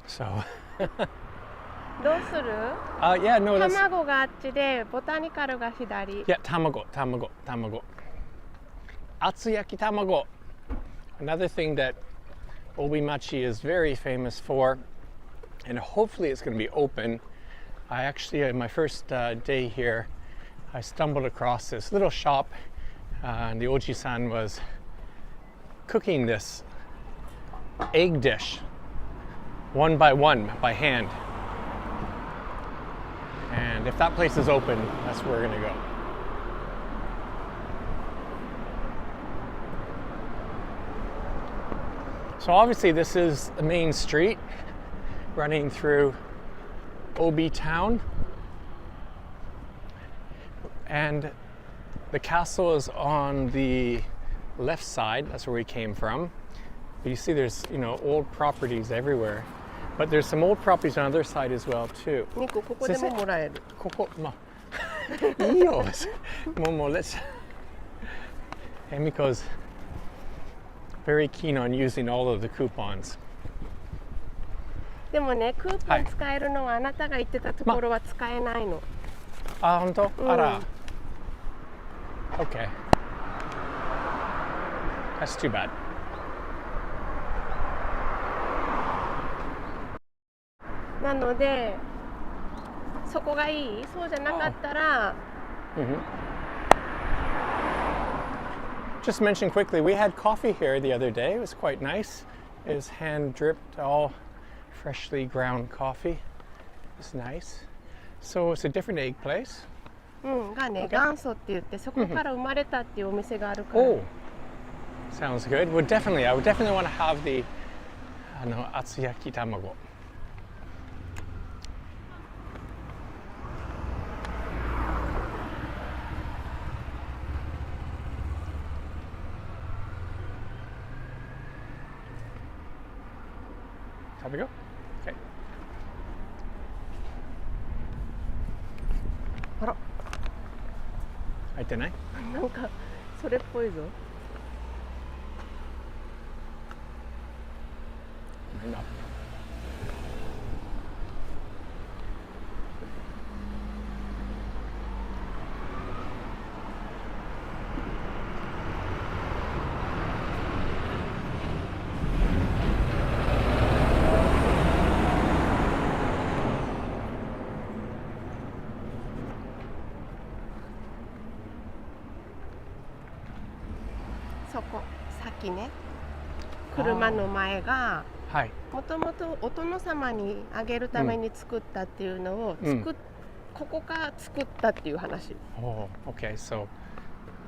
So. どうする？ Yeah, no, that's. 卵があっちでボタニカルが左。 Yeah, tamago. Atsu-yaki-amago. Another thing that Obimachi is very famous for, and hopefully it's going to be open. I actually, my first day here, I stumbled across this little shop, and the Oji-san was cooking this egg dish, one by hand. And if that place is open, that's where we're going to go. So obviously this is the main street running through Obi town, and the castle is on the left side. That's where we came from. But you see there's, old properties everywhere, but there's some old properties on the other side as well too. ニコここでももらえる。ここ、いいよ。もう let's. Emiko's very keen on using all of the coupons. でもね、クーポン使えるのはあなたが言ってたところは使えないの。あ、本当？あら。Okay. That's too bad. なので、そこがいい？そうじゃなかったら。Just mention quickly, we had coffee here the other day. It was quite nice. It was hand dripped, all freshly ground coffee. It's nice. So it's a different egg place. がね、元祖って言ってそこから生まれたっていうお店があるから。Oh, sounds good. I would definitely want to have the Atsu-yaki-amago. Shall we go? Okay. あら。入ってない？なんかそれっぽいぞ。そこ、さっきね、車の前がもともとお殿様にあげるために作ったっていうのをここから作ったっていう話。Oh, okay. So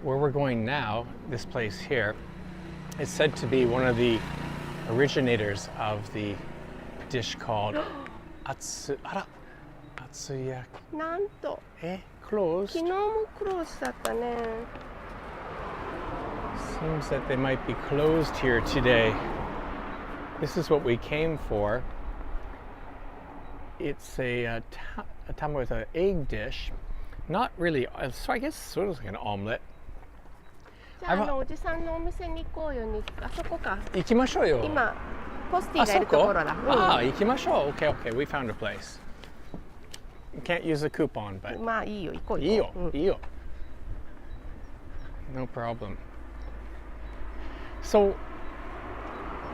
where we're going now, this place here, is said to be one of the originators of the dish called Atsu-yaki. なんと。closed. 昨日もクローズだったね。Seems that they might be closed here today. This is what we came for. It's a tama with an egg dish. Not really, so I guess sort of like an omelet. じゃあ、おじさんのお店に行こうよ。あそこか。行きましょうよ。今、ポスティがいるところだ。あ、行きましょう。Okay, okay, we found a place. You can't use a coupon, but まあいいよ、行こうよ。いいよ、いいよ。No problem. So,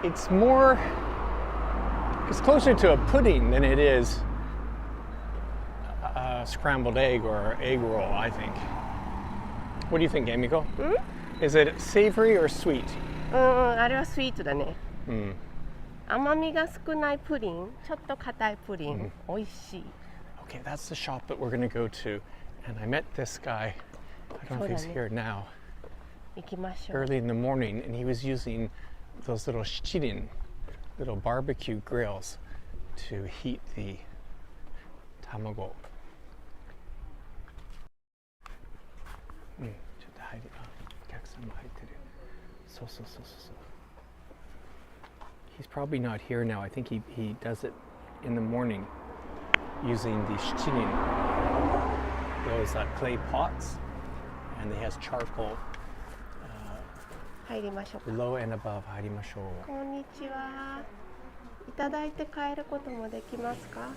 it's closer to a pudding than it is a scrambled egg or egg roll, I think. What do you think, Emiko? Is it savory or sweet? あれはスイートだね。甘みが少ないプリン、ちょっと硬いプリン、美味しい。Okay, that's the shop that we're going to go to. And I met this guy, I don't know if he's here now, 行きましょう。 early in the morning, and he was using those little shichirin, little barbecue grills to heat the tamago. ちょっと入り、お客さんも入ってる。そう。He's probably not here now. I think he does it in the morning using the shichirin, those clay pots, and he has charcoal 入りましょうか。 below and above. 入りましょう。こんにちは。いただいて帰ることもできますか？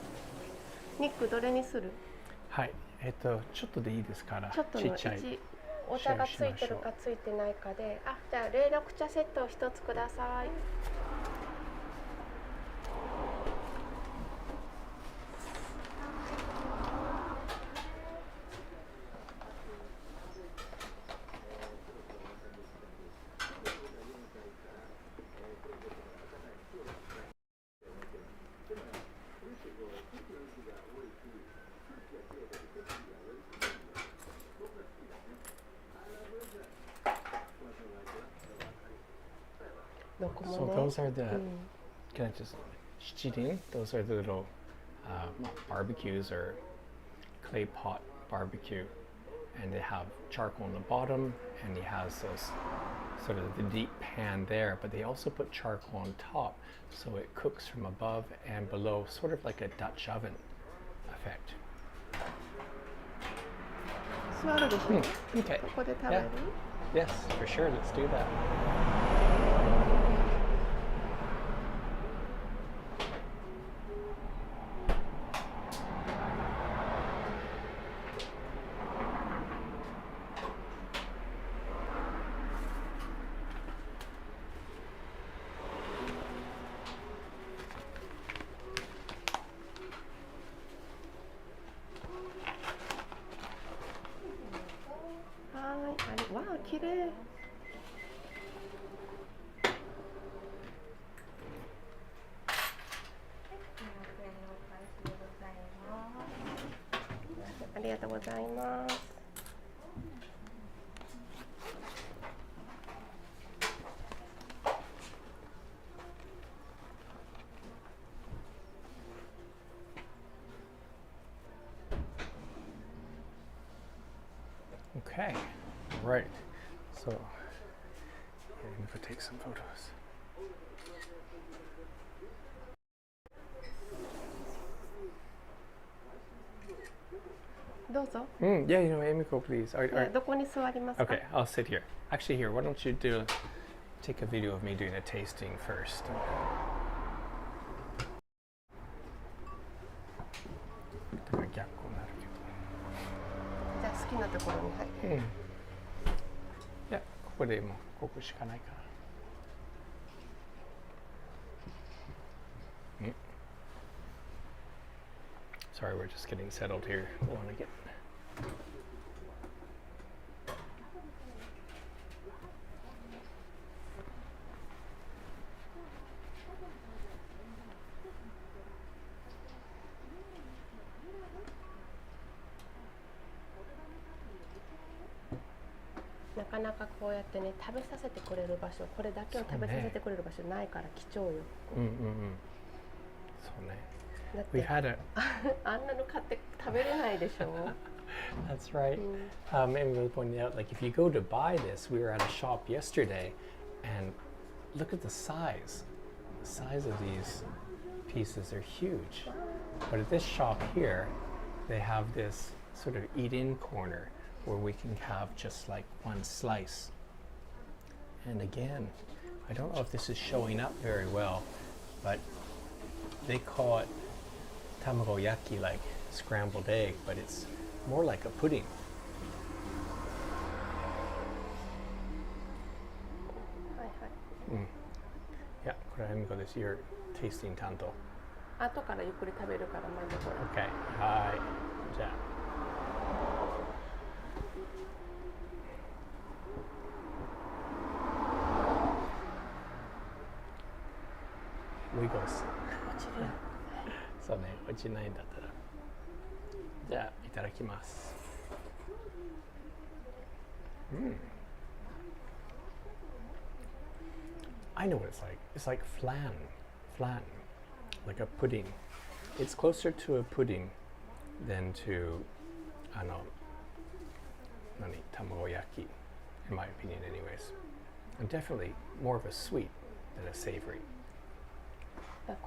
ニックどれにする？はい、ちょっとでいいですから。ちょっとのちっちゃい。お茶がついてるかついてないかで、じゃあ冷緑茶セットを一つください。So those are the, can I just, shichirin, those are the little barbecues or clay pot barbecue. And they have charcoal on the bottom, and he has those sort of the deep pan there, but they also put charcoal on top, so it cooks from above and below, sort of like a Dutch oven effect. 座るでしょ。Okay. ここで食べる？ Yes, for sure. Let's do that. Wow, 綺麗。ありがとうございます。Okay, right. So, I'm going to take some photos. どうぞ。Yeah, you know, Emiko, please. どこに座りますか？ Okay, I'll sit here. Actually, here, why don't you take a video of me doing a tasting first. 逆光になるけど。じゃあ好きなところに入る。いや、ここでもうここしかないから。Sorry, we're just getting settled here. We want to get. なかなかこうやってね、食べさせてくれる場所、これだけを食べさせてくれる場所ないから貴重よ。そうね。だってあんなの買って食べれないでしょ。That's right. And we pointed out, like, if you go to buy this, we were at a shop yesterday, and look at the size. The size of these pieces are huge. But at this shop here, they have this sort of eat-in corner where we can have just like one slice. And again, I don't know if this is showing up very well, but they call it tamagoyaki, like scrambled egg, but it's more like a pudding. Yeah, これはみこです。You're tasting 担当。後からゆっくり食べるからまずこれ。Okay. はい。じゃあ。Wiggles. そうね、落ちないんだったら。じゃあ、いただきます。I know what it's like. It's like flan, like a pudding. It's closer to a pudding than to, tamagoyaki, in my opinion, anyways. And definitely more of a sweet than a savory.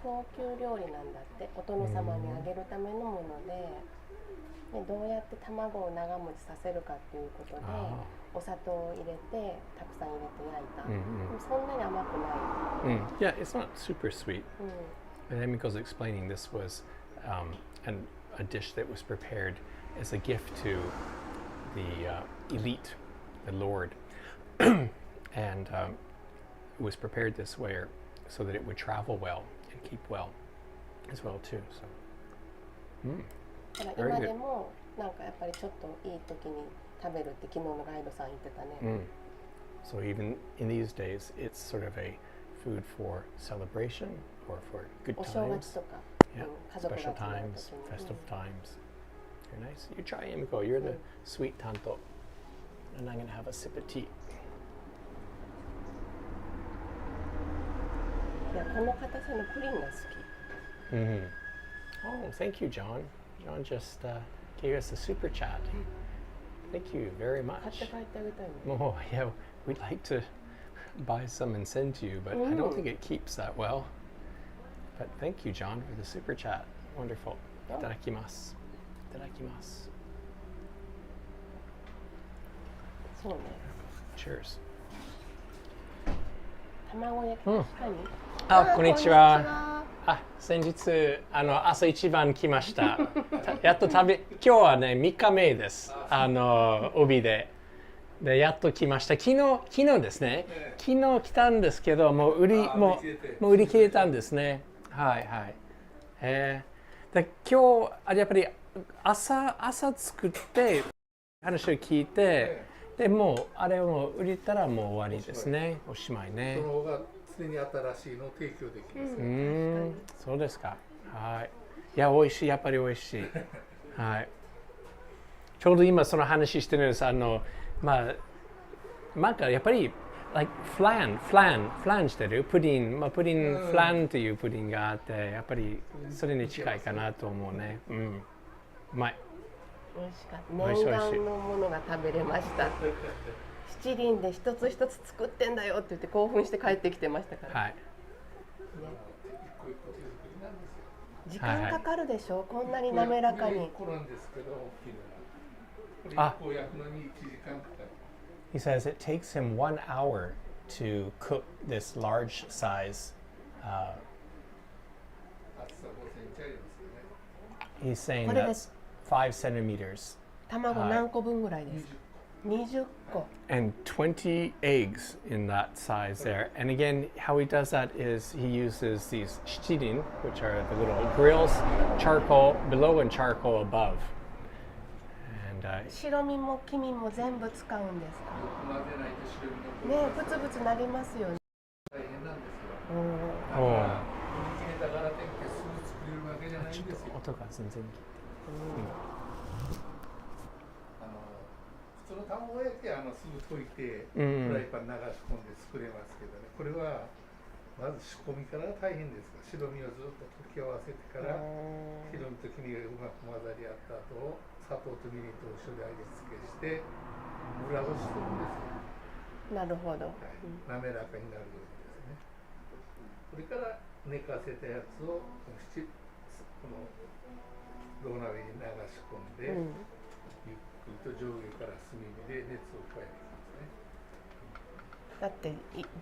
高級料理なんだって。お殿様にあげるためのもので、どうやって卵を長持ちさせるかっていうことで、お砂糖を入れてたくさん入れて焼いた。そんなに甘くない。Yeah, it's not super sweet. And Emiko's explaining this was a dish that was prepared as a gift to the elite, the lord, and it was prepared this way so that it would travel well and keep well as well too. So, 今でもなんかやっぱりちょっといい時に食べるって昨日のガイドさん言ってたね。So even in these days, it's sort of a food for celebration or for good お正月 times. とか、Yeah, 家族が集 special まる times, 時に。festive times. Very nice. You try, Emiko. You're the sweet tanto. And I'm going to have a sip of tea. いや、この硬さのプリンが好き。Oh, thank you, John. John just gave us a super chat. Thank you very 買って much. 帰ってあげたいの。 Oh, yeah, we'd like to buy some and send to you, but I don't think it keeps that well. But thank you, John, for the super chat. Wonderful. Itadakimasu. Itadakimasu. そうね。 Cheers. 卵焼き確かに。あ、こんにちは。あ、先日朝一番来ました。やっと今日はね3日目です。帯でやっと来ました。昨日ですね。昨日来たんですけどもう売り切れたんですね。はいはい。で今日やっぱり朝作って話を聞いて、でもうあれをもう売れたらもう終わりですね。おしまいね。その方が常に新しいのを提供できます。そうですか。はい。いや、美味しい。やっぱり美味しい。はい。ちょうど今その話してるんです。なんかやっぱり、like flan してるプディン、プディン、フランというプディンがあって、やっぱりそれに近いかなと思うね。うまい。美味しかった。念願のものが食べれました。七輪で一つ一つ作ってんだよって言って興奮して帰ってきてましたから。はい。時間かかるでしょ、こんなに滑らかに。He says it takes him 1 hour to cook this large size. He's saying that's 5 centimeters. 卵何個分ぐらいですか？20個。 And 20 eggs in that size there. And again, how he does that is he uses these shichirin, which are the little grills, charcoal below and charcoal above. And 白身も黄身も全部使うんですか？ねえ、ブツブツなりますよね。大変なんですよ。ちょっと音が全然聞いて。普通の卵焼きはすぐ溶いて、フライパン流し込んで作れますけどね、これはまず仕込みからが大変ですが、白身をずっと溶き合わせてから、白身と黄身がうまく混ざり合った後、砂糖とみりんと塩で味付けして、ムラをしてるんですよ。なるほど。はい、滑らかになるようにですね。それから寝かせたやつをこのロー鍋に流し込んで、ゆっくりと上下から炭火で熱を加えていきますね。だって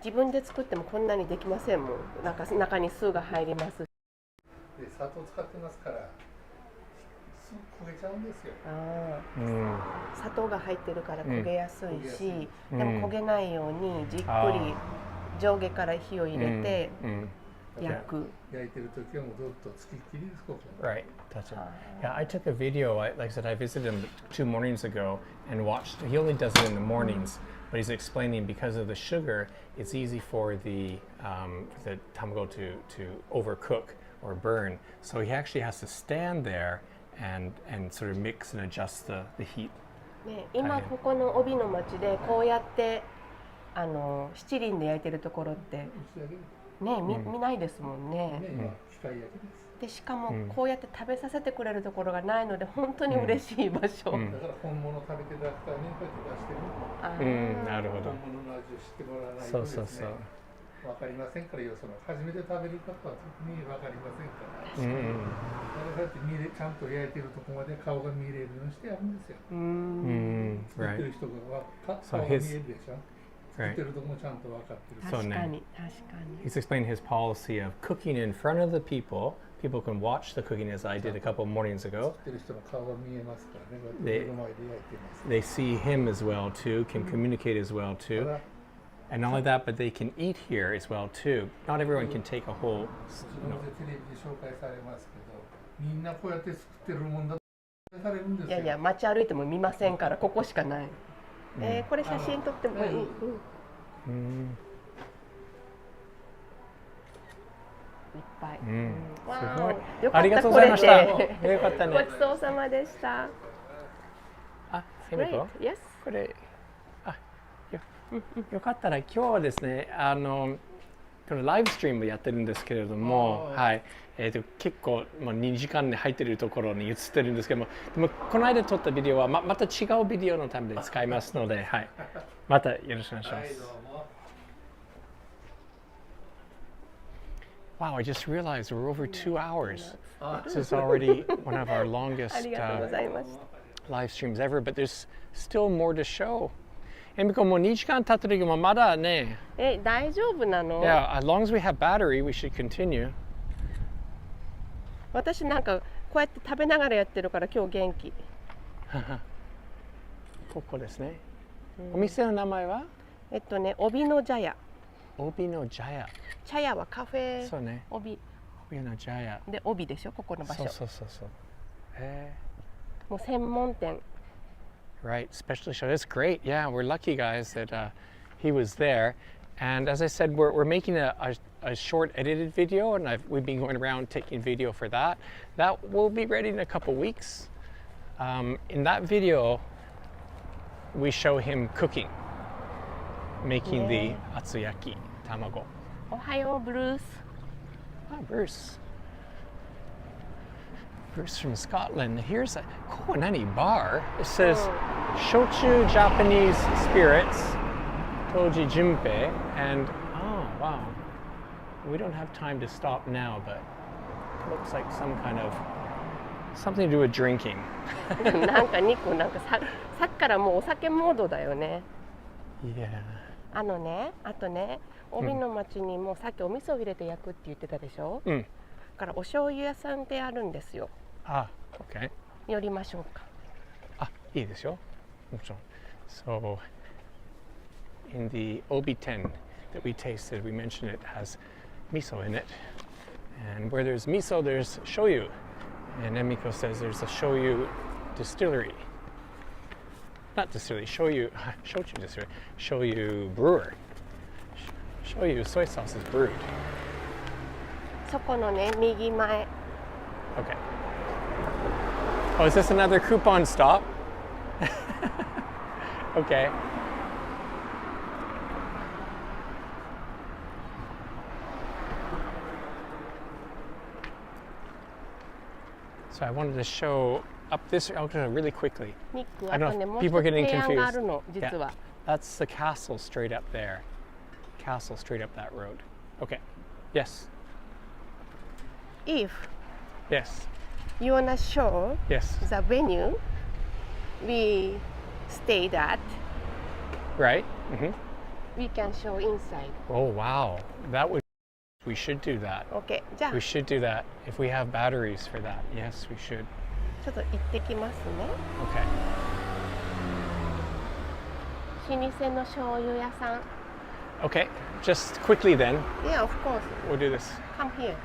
自分で作ってもこんなにできませんもん。なんか中に酢が入ります。で砂糖使ってますからすぐ焦げちゃうんですよ。砂糖が入ってるから焦げやすいし、でも焦げないようにじっくり上下から火を入れて焼く。焼いてる時はもうずっとつきっきりですここ。Right, that's it. Yeah, I took a video. Like I said, I visited him 2 mornings ago and watched. He only does it in the mornings, but he's explaining because of the sugar, it's easy for the tamago to overcook or burn. So he actually has to stand there and sort of mix and adjust the heat. ね、今ここの帯の町でこうやって七輪で焼いてるところってね、見ないですもんね。機械焼きです。でしかもこうやって食べさせてくれるところがないので本当に嬉しい場所。だから本物食べていただくためにこうやって出してる。なるほど。本物の味を知ってもらわないとですね。わかりませんからよ、その初めて食べる方は特にわかりませんから。そうやってちゃんと焼いてるとこまで顔が見れるようにしてやるんですよ。作ってる人が顔が見えるでしょ。Right. So he's explaining his policy of cooking in front of the people. People can watch the cooking as I did a couple of mornings ago. They see him as well too, can communicate as well too. And not only that, but they can eat here as well too. Not everyone can take a whole. No. いやいや、街歩いても見ませんから、ここしかない。これ写真撮ってもいい？いっぱい。すごい。ありがとうございました。よかったね。ごちそうさまでした。あ、セミコ？これ、よかったら今日はですね、このライブストリームやってるんですけれども、はい、結構2時間に入っているところに映ってるんですけども、でもこの間撮ったビデオはまた違うビデオのためで使いますので、はい、またよろしくお願いします。Wow, I just realized we're over 2 hours. This is already one of our longest live streams ever, but there's still more to show. エミコもう2時間経ってるけどまだね。大丈夫なの？ Yeah, as long as we have battery, we should continue. 私なんかこうやって食べながらやってるから今日元気。ここですね。お店の名前は？帯の茶屋。帯の茶屋。茶屋はカフェ。そうね。帯の茶屋。で帯でしょ、ここの場所。そう。もう専門店。Right, special show. That's great. Yeah, we're lucky guys that he was there. And as I said, we're making a short edited video, and we've been going around taking video for that. That will be ready in a couple weeks. In that video, we show him cooking, making the Atsu-yaki-amago. Ohayo, Bruce. Ah, Bruce. Bruce from Scotland. Here's a Kowanani bar. It says Shochu Japanese Spirits, Toji Junpei, and oh wow. We don't have time to stop now, but it looks like some kind of something to do with drinking. なんかニックなんかさっきからもうお酒モードだよね。Yeah. あとね、帯の町にもさっきお味噌を入れて焼くって言ってたでしょ。だからお醤油屋さんってあるんですよ。Okay. 寄りましょうか。いいですよ。もちろん。So, in the Obiten that we tasted, we mentioned it has miso in it. And where there's miso, there's shoyu. And Emiko says there's a shoyu distillery. Not distillery, shochu distillery. Shoyu brewer. Shoyu soy sauce is brewed. そこのね、右前。Okay. Oh, is this another coupon stop? Okay. So I wanted to show up this. I'll go really quickly. ニック、 I あ don't とね、 know も if う people 一 are つ getting 提案があ confused. るの、実は。 That's the castle straight up there. Castle straight up that road. Okay. Yes. If Yes. you wanna show Yes. the venue we stayed at, Right? Mm-hmm. we can show inside. Oh, wow. That would. We should do that. OK。じゃあ、 We should do that if we have batteries for that. Yes, we should. ちょっと行ってきますね。 Okay. 老舗の醤油屋さん。 Okay. Just quickly then, Yeah, of course. we'll do this. Come here.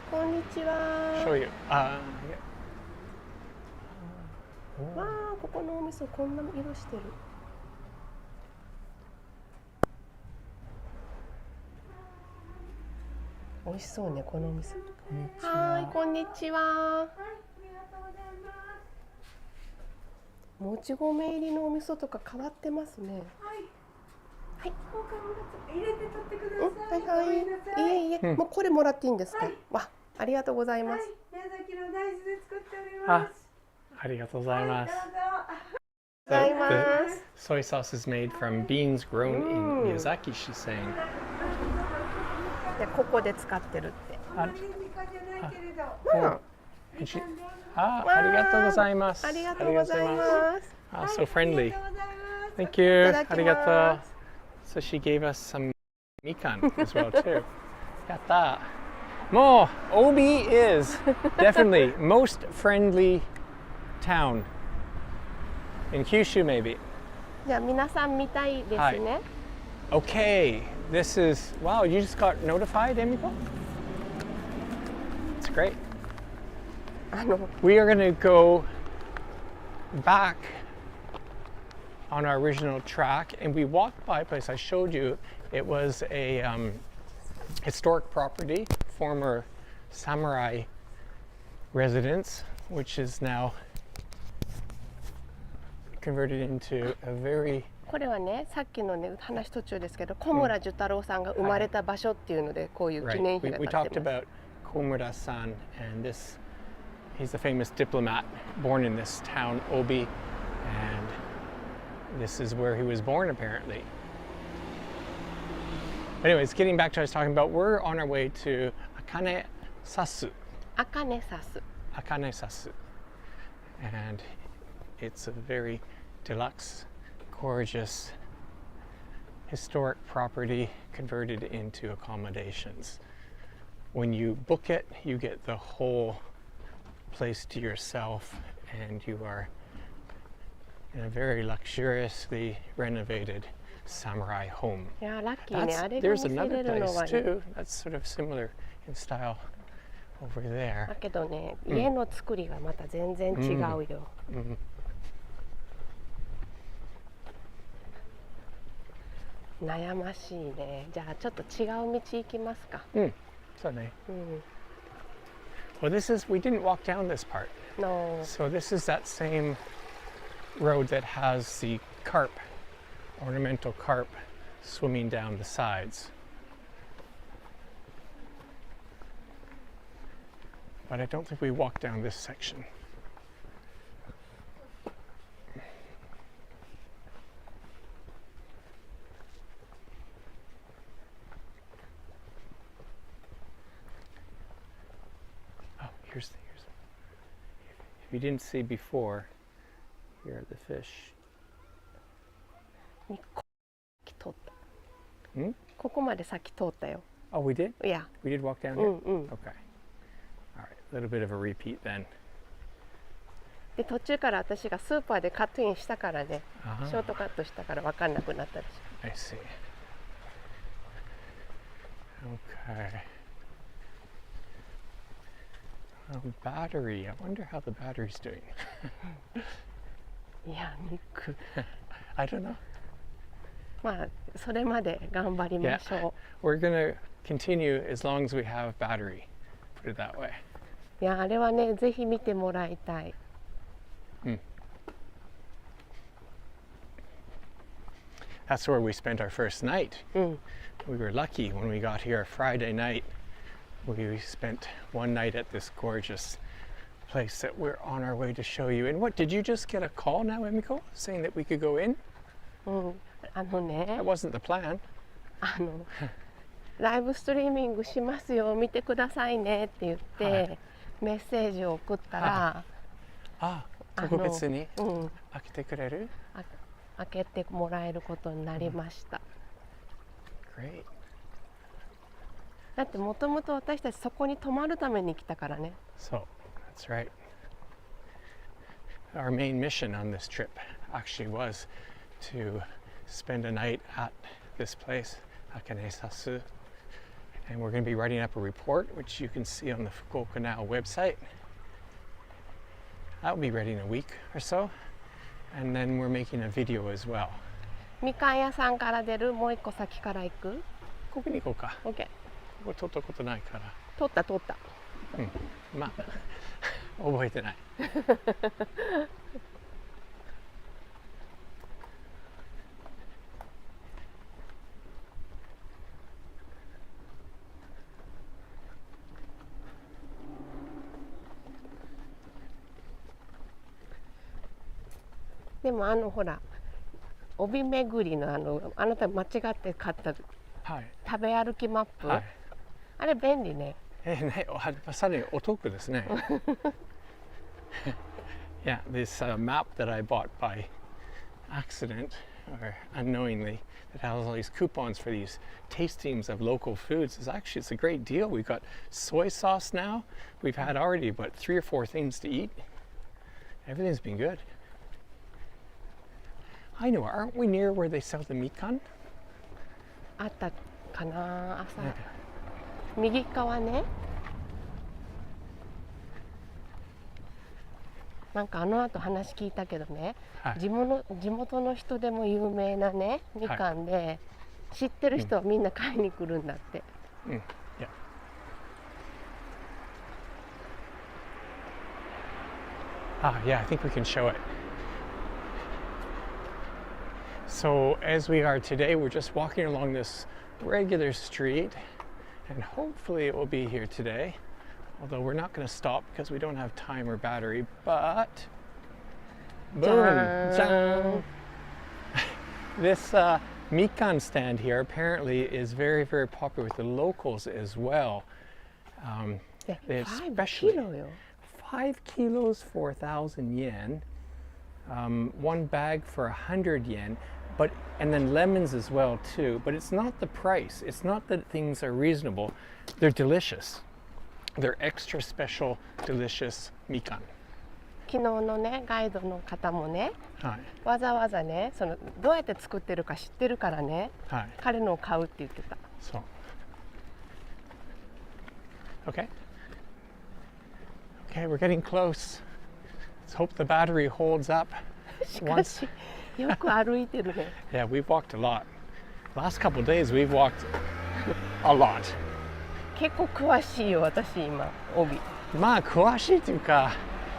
こんにちは。 Show you. Yeah. わあ、ここのお味噌こんな色してる。美味しそうね、このお味噌。はーい、こんにちは。もち米入りのお味噌とか変わってますね。はい。入れて取ってください。はいはい。いえいえ、もうこれもらっていいんですか。わ、ありがとうございます。宮崎の大豆で作っております。ありがとうございます。ございます。 Soy sauce is made from beans grown in Miyazaki, she's saying. で、ここで使ってるって。アメリカじゃないけれど。And she, ありがとうございます。ありがとうございます。 So friendly. ありがとうございます。 Thank you. いただきます。ありがとう。So she gave us some mikan as well too. やった。もう Obi is definitely most friendly town in Kyushu maybe. じゃあ皆さん見たいですね。Okay, this is wow. You just got notified, Emiko. It's great. あの We are going to go back on our original track, and we walked by a place I showed you. It was a historic property, former samurai residence, which is now converted into a very これはね、さっきのね話途中ですけど、小村寿太郎さんが生まれた場所っていうので、こういう記 right. 念碑 We が we 建っ talked てます。 about Komura-san, and this he's a famous diplomat born in this town, Obi, and this is where he was born apparently. Anyways, getting back to what I was talking about, we're on our way to Akane Sasu. 茜さす。 Akane Sasu. And it's a very deluxe, gorgeous, historic property converted into accommodations. When you book it, you get the whole place to yourself, and you are in a very luxuriously renovated samurai home. いやラッキーね、あれが There's 見せ another れるの place はね。 too. That's sort of similar in style over there. だけどね、家の作りがまた全然違うよ。悩ましいね。じゃあちょっと違う道行きますか。So nice. うん。 Well, this is, we didn't walk down this part. No. So this is that same road that has the carp, ornamental carp, swimming down the sides. But I don't think we walked down this section. Oh, here's if you didn't see before, here are the fish. 通った。ここまで先通ったよ。 Oh, we did? いや。 We did walk down う here? んうん。 Okay. All right, a little bit of a repeat then. で途中から私がスーパーでカットインしたからね、 Uh-huh. ショートカットしたから分かんなくなったでし I see. Okay. Battery. I wonder how the battery's doing. ょ。いや、ニック。I don't know. まあそれまで頑張りましょう。 We're gonna continue as long as we have battery. Put it that way. いや、あれはね、ぜひ見てもらいたい。That's where we spent our first night. うん。 We were lucky when we got here Friday night. We spent one night at this gorgeous place that we're on our way to show you. And what, did you just get a call now, Emiko, saying that we could go in? ね、That wasn't the plan. ライブストリーミングしますよ、見てくださいねって言って、はい、メッセージを送ったら、特別に開けてくれる？開けてもらえることになりました。Great. だってもともと私たちそこに泊まるために来たからね。So, that's right. Our main mission on this trip actually was to spend a night at this place, Akane Sasu, and we're going to be writing up a report, which you can see on the Fukuoka Now website. That'll be ready in a week or so, and then we're making a video as well. みかん屋さんから出るもう一個先から行く？ここに行こうか。OK。ここ撮ったことないから。撮った。まあ覚えてない。でもほら帯巡りのあなた間違って買った、はい、食べ歩きマップ、はい、あれ便利ね。ね、さらにお得ですね。Yeah, this map that I bought by accident or unknowingly that has all these coupons for these tastings of local foods is actually, it's a great deal. We've got soy sauce now. We've had already about 3 or 4 things to eat. Everything's been good. I know, aren't we near where they sell the mikan? あったかな、朝。右側ね。なんか後話聞いたけどね、はい、地元の人でも有名なねみかんで、はい、知ってる人はみんな買いに来るんだって。Yeah, I think we can show it. So as we are today, we're just walking along this regular street, and hopefully it will be here today. Although we're not going to stop because we don't have time or battery, but boom! This mikan stand here apparently is very, very popular with the locals as well. Especially 5 kilos for 1,000 yen, 1 bag for 100 yen, and then lemons as well too. But it's not the price. It's not that things are reasonable. They're delicious. They're extra special, delicious mikan. 昨日のねガイドの方もね、はい、わざわざねどうやって作ってるか知ってるからね、はい、彼のを買うって言ってた。そう。Okay. Okay, we're getting close. Let's hope the battery holds up. しかしよく歩いてるね。Yeah, we've walked a lot. Last couple of days we've walked a lot. 結構詳しいよ私今帯。まあ詳しいというか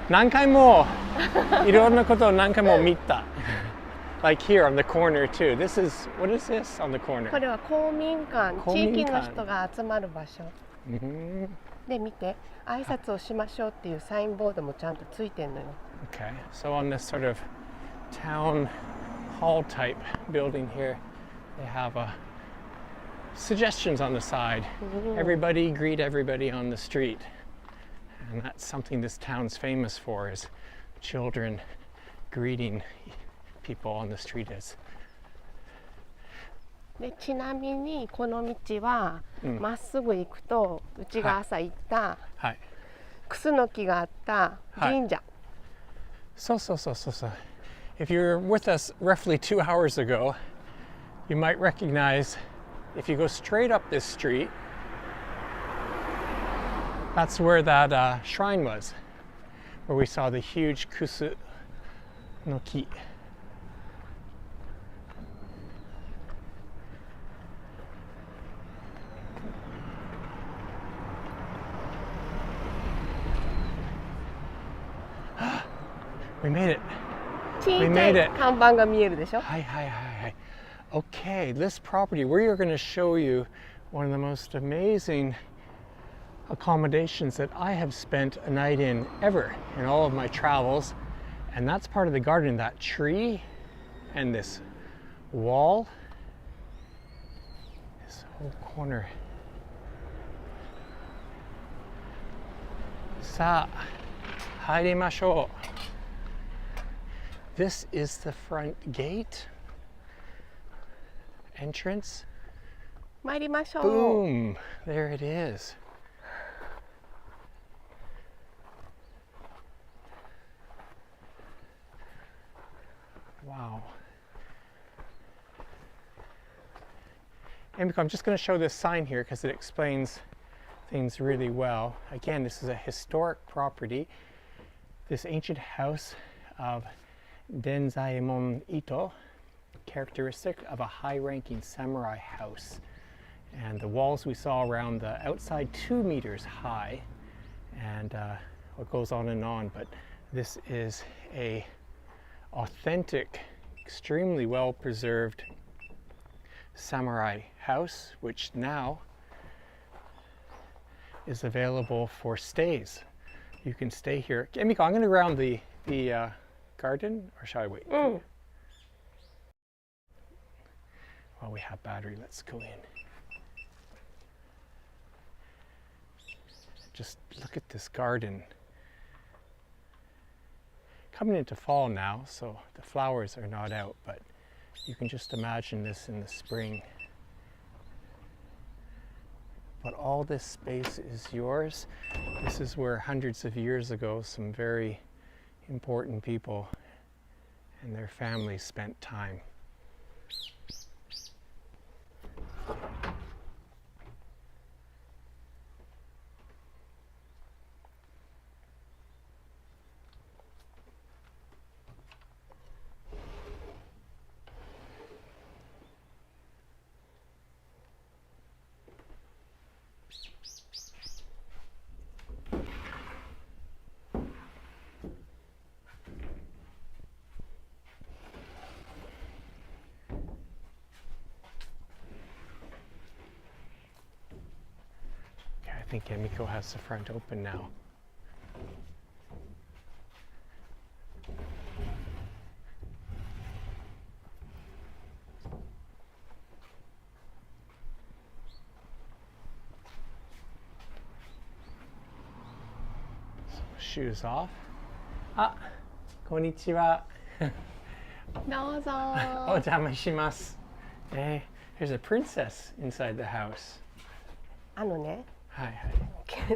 何回もいろんなことを何回も見た。Like here on the corner too. This is, what is this on the corner? これは公民館、地域の人が集まる場所。で見て、挨拶をしましょうっていうサインボードもちゃんとついてんのよ。Okay, so on this sort of town hall type building here, they have suggestions on the side. Everybody greet everybody on the street. And that's something this town's famous for, is children greeting people on the street as. でちなみにこの道はまっすぐ行くとうちが朝行ったクスノキがあった神社。そう。If you're with us roughly 2 hours ago, you might recognize, if you go straight up this street, that's where that shrine was, where we saw the huge kusu no ki. We made it. 小さい看板が見えるでしょ。はい。Okay, this property, we are going to show you one of the most amazing accommodations that I have spent a night in ever in all of my travels. And that's part of the garden, that tree and this wall, this whole corner. さあ、入りましょう。This is the front gate. Entrance. 参りましょう。 Boom! There it is. Wow. And I'm just going to show this sign here because it explains things really well. Again, this is a historic property. This ancient house of Denzaemon Ito, characteristic of a high-ranking samurai house. And the walls we saw around the outside 2 meters high, and what goes on and on. But this is a authentic, extremely well-preserved samurai house, which now is available for stays. You can stay here. Emiko, I'm going to go around the garden, or shall I wait? While we have battery, let's go in. Just look at this garden. Coming into fall now, so the flowers are not out, but you can just imagine this in the spring. But all this space is yours. This is where hundreds of years ago some very important people and their families spent time. I think Emiko has the front open now. So, shoes off. Ah, konnichiwa. どうぞ。お邪魔します。There's a princess inside the house. あのね。はいはい。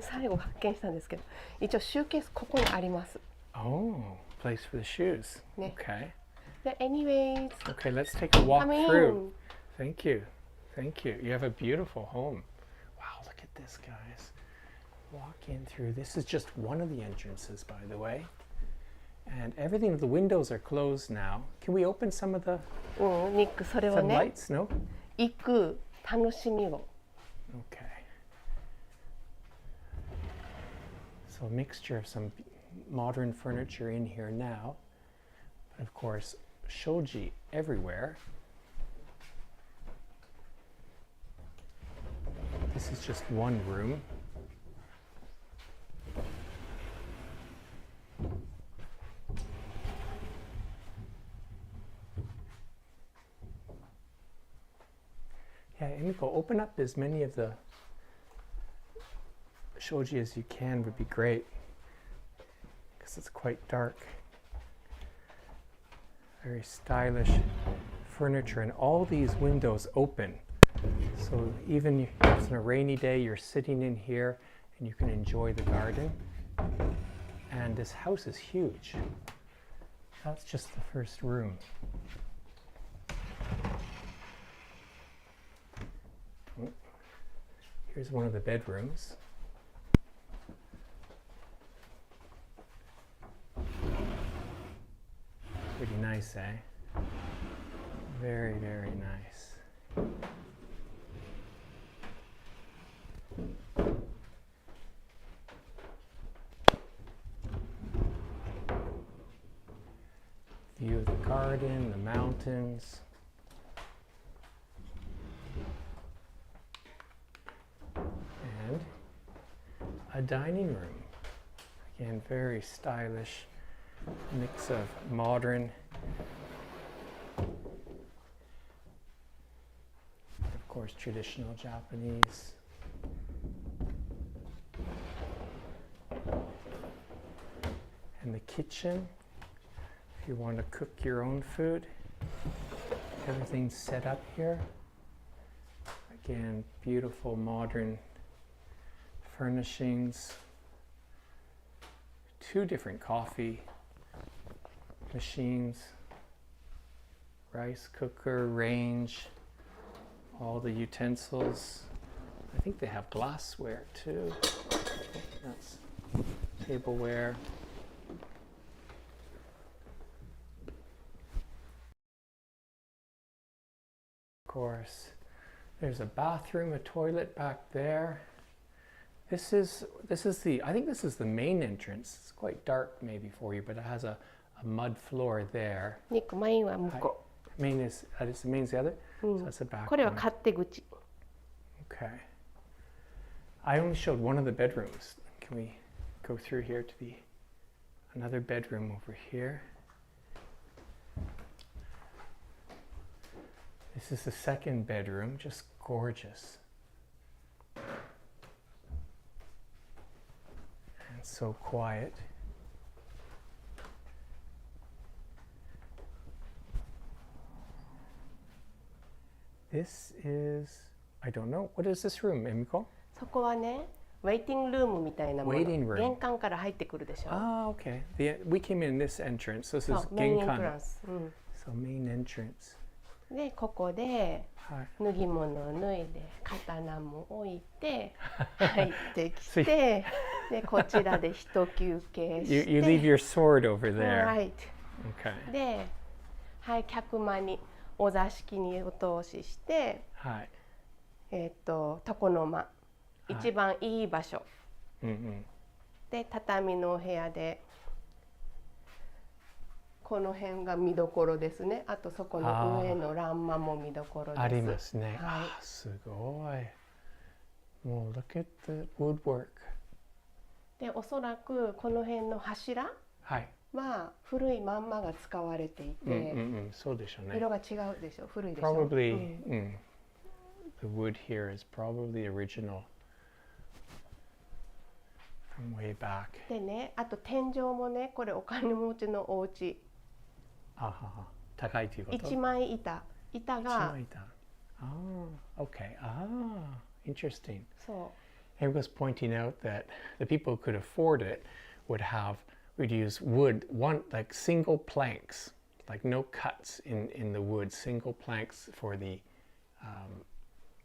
最後発見したんですけど、一応シューケースここにあります。Oh, place for the shoes. ね。Okay. Anyways. Okay, let's take a walk through. Thank you. Thank you. You have a beautiful home. Wow, look at this, guys. Walk in through. This is just one of the entrances, by the way. And everything, the windows are closed now. Can we open some of the ニック、それを some ね、 lights? No? 行く楽しみを。Okay. So a mixture of some modern furniture in here now. But of course, shoji everywhere. This is just one room. Yeah, Emiko, open up as many of the shoji as you can would be great, because it's quite dark. Very stylish furniture, and all these windows open. So even if it's on a rainy day, you're sitting in here and you can enjoy the garden. And this house is huge. That's just the first room. Here's one of the bedrooms. Pretty nice, eh? Very, very nice. View of the garden, the mountains. And a dining room. Again, very stylish mix of modern, of course, traditional Japanese. And the kitchen, if you want to cook your own food, everything's set up here. Again, beautiful modern furnishings. 2 different coffee machines, rice cooker, range, all the utensils. I think they have glassware too. That's tableware. Of course, there's a bathroom, a toilet back there. This is the, I think this is the main entrance. It's quite dark maybe for you, but it has a mud floor there. ニック、マインは向こう。Main is, the main is the other? So that's the back これは one. 勝手口。Okay. I only showed one of the bedrooms. Can we go through here to the another bedroom over here? This is the second bedroom, just gorgeous. And so quiet. This is, I don't know, what is this room, Emiko? そこはね、ウェイティングルームみたいなもの。 Waiting room. 玄関から入ってくるでしょ。Ah, okay. We came in this entrance. So this そ is う、メインエント Genkan. ランス。うん。 So main entrance. で、ここではい。脱ぎ物を脱いで、刀も置いて、入ってきて、で、こちらで一休憩して。You leave your sword over there. Right. Okay. で、はい、客間にお座敷にお通しして、はい。床の間、一番いい場所。で、畳のお部屋で、この辺が見どころですね。あとそこの上の欄間も見どころです。ありますね。はい。あ、すごい。もう look at the woodwork. で、おそらくこの辺の柱は古いまんまが使われていて、そうでしょうね。色が違うでしょ。古いでしょ。Probably, the wood here is probably original from way back. でね、あと天井もね、これお金持ちのお家。高いということ。一枚板が。Okay. Interesting. そう。Eric was pointing out that the people who could afford it would use wood, like single planks, like no cuts in the wood, single planks for the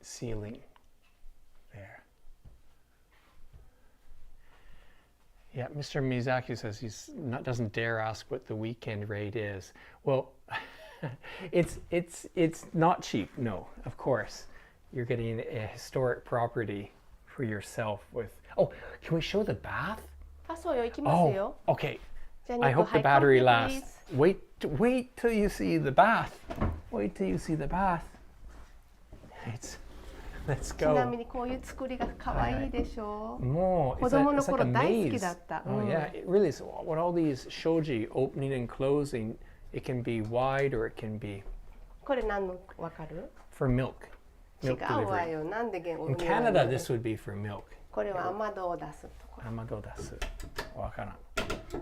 ceiling there. Yeah, Mr. Miyazaki says doesn't dare ask what the weekend rate is. Well, it's not cheap. No, of course, you're getting a historic property for yourself with. Oh, can we show the bath? あ、そうよ、行きますよ。Okay. じゃあ I ニコ、 hope the はい、 battery カンペ lasts. プリーズ。 Wait till you see the bath. Wait till you see the bath. Let's ちな go. みにこういう作りが可愛いでしょ。More. 子供の It's like 頃 a 大好き maze. だった。Oh yeah, it really is. What all these shoji opening and closing, it can be wide or it can be これ何のわかる？ for milk. 違 Milk うわ delivery. よ。なんで In Canada, this would be for milk. これは雨戸を出すところ。雨戸出す。わからん。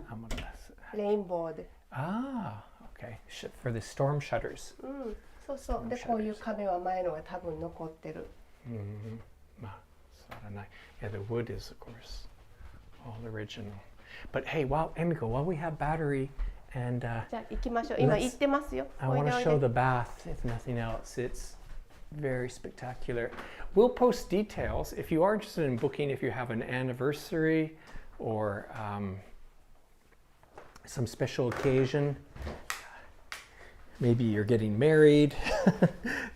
雨戸出す。レインボーで。Ah, okay. For the storm shutters. うん、そうそう。で、こういう壁は前のが多分残ってる。Yeah, the wood is, of course, all original. But hey, Emiko, while we have battery and じゃあ行きましょう。今行ってますよ。 I want to show the bath, if nothing else. It's very spectacular. We'll post details if you are interested in booking, if you have an anniversary or some special occasion. Maybe you're getting married.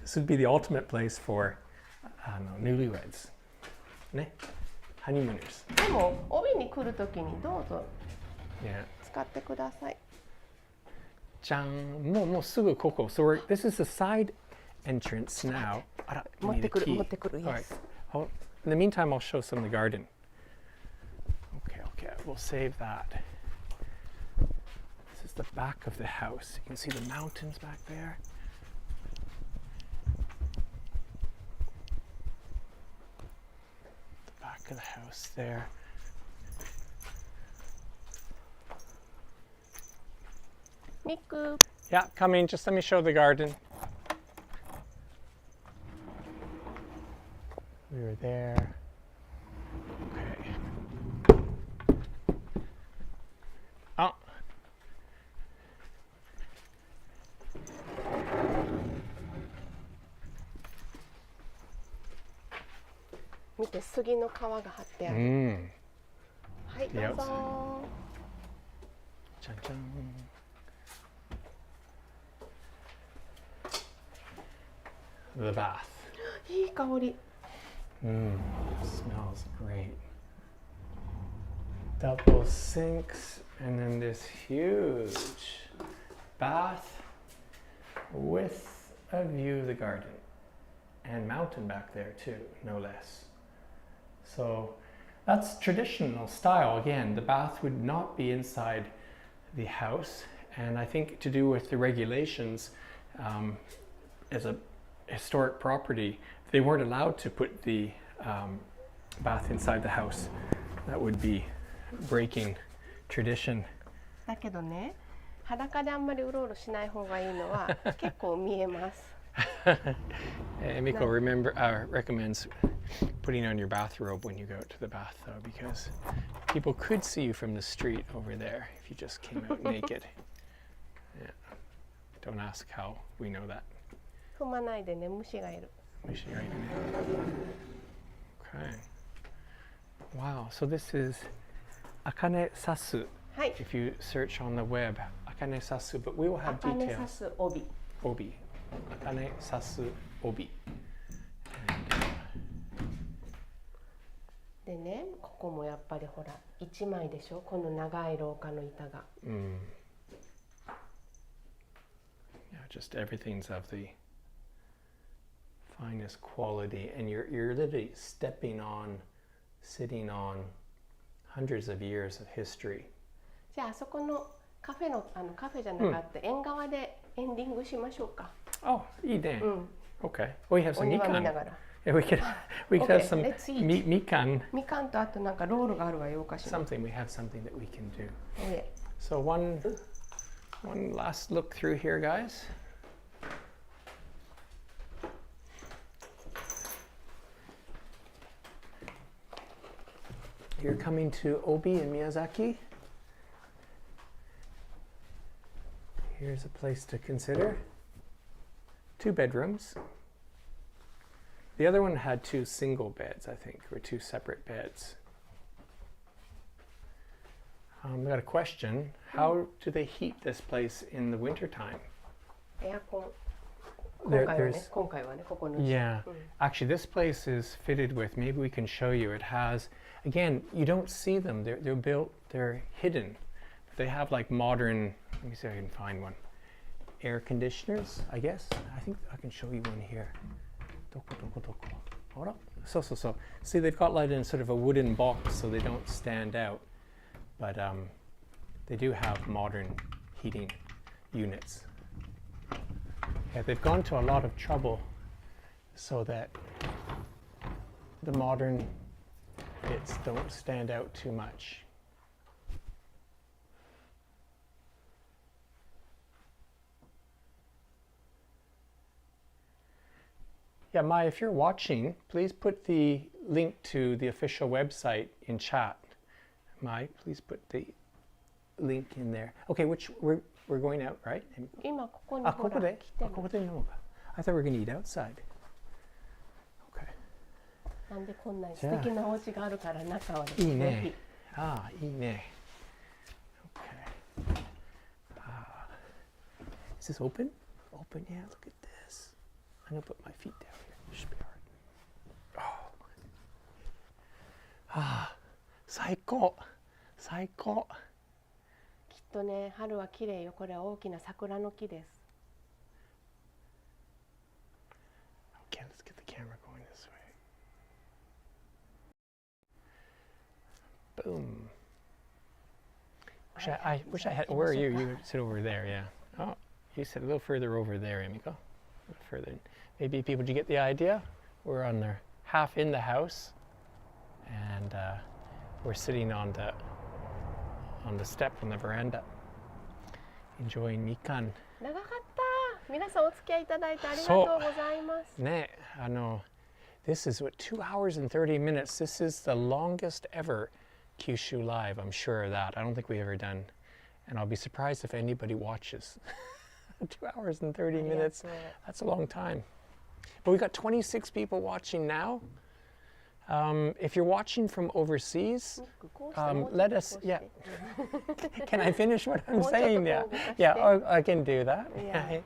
This would be the ultimate place for newlyweds. ね、honeymooners. でも帯に来るときにどうぞ Yeah. 使ってください。じゃん、もうすぐここ。So this is the side entrance now. あら、持ってくる you need a key. 持ってくる。All right. Yes. In the meantime, I'll show some of the garden. we'll save that. This is the back of the house. You can see the mountains back there. The back of the house there. Nick. Yeah, coming. Just let me show the garden. We were there. Okay. Oh.見て、杉の皮が張ってある。はい、どうぞ。じゃんじゃん。The bath. いい香り。Smells great. Double sinks, and then this huge bath with a view of the garden and mountain back there too, no less. So that's traditional style. Again, the bath would not be inside the house, and I think to do with the regulations, as a historic property, they weren't allowed to put the bath inside the house. That would be breaking tradition. だけどね、裸であんまりうろうろしない方がいいのは結構見えます。Miko recommends putting on your bathrobe when you go out to the bath, though, because people could see you from the street over there if you just came out naked. Yeah. Don't ask how we know that. 踏まないでね、虫がいる。虫がいるね。Okay. Wow. So this is Akane Sasu. はい。If you search on the web, Akane Sasu, but we will have details. Akane Sasu Obi. Obi. Akane Sasu Obi. でね、ここもやっぱりほら一枚でしょ、この長い廊下の板が。Yeah, just everything's of the finest quality, and you're literally stepping on, sitting on hundreds of years of history. じゃああそこのカフェのカフェじゃなかった、縁側でエンディングしましょうか。Oh, いいね。Okay. We have some お庭見 mikan. ながら。Yeah, we could Okay, have some let's eat. mikan. みかんとあとなんかロールがあるわよ、お菓子の。Something we have something that we can do. Okay. So one last look through here, guys. You're coming to Obi in Miyazaki. Here's a place to consider. 2 bedrooms. The other one had 2 single beds, I think, or 2 separate beds. I got a question. How do they heat this place in the wintertime? エアコン。 今回はね、ここの。Yeah. Actually, this place is fitted with, maybe we can show you, it has, again, you don't see them. They're built, they're hidden. They have like modern, let me see if I can find one. Air conditioners, I guess. I think I can show you one here. So. See, they've got like in sort of a wooden box so they don't stand out. But they do have modern heating units. Yeah, they've gone to a lot of trouble so that the modern bits don't stand out too much. Yeah, Mai, if you're watching, please put the link to the official website in chat. Mai, please put the link in there. Okay, we're going out, right? 今ここにほらここで来てる。ここで飲むか。I thought we were going to eat outside. Okay. なんでこんなに素敵なお家があるから中はね。いいね。ああ、いいね。Okay. Is this open? Open, yeah, look at this. I'm going to put my feet down here. It should be all right. 最高。最高。きっとね、春は綺麗よ。これは大きな桜の木です。Okay, let's get the camera going this way. Boom. wish I had. Where are you? You sit over there. Yeah. Oh, you sit a little further over there, Emiko. A little further. Maybe people, did you get the idea? We're on the half in the house, and we're sitting on the step on the veranda, enjoying mikan. 長かった。皆さんお付き合いいただいてありがとうございます。ね、this is what 2 hours and 30 minutes. This is the longest ever Kyushu live. I'm sure of that. I don't think we've ever done, and I'll be surprised if anybody watches. 2 hours and 30 minutes. That's a long time. But we got 26 people watching now. If you're watching from overseas, let us. Yeah. Can I finish what I'm saying? Yeah. Yeah. I can do that. Yeah.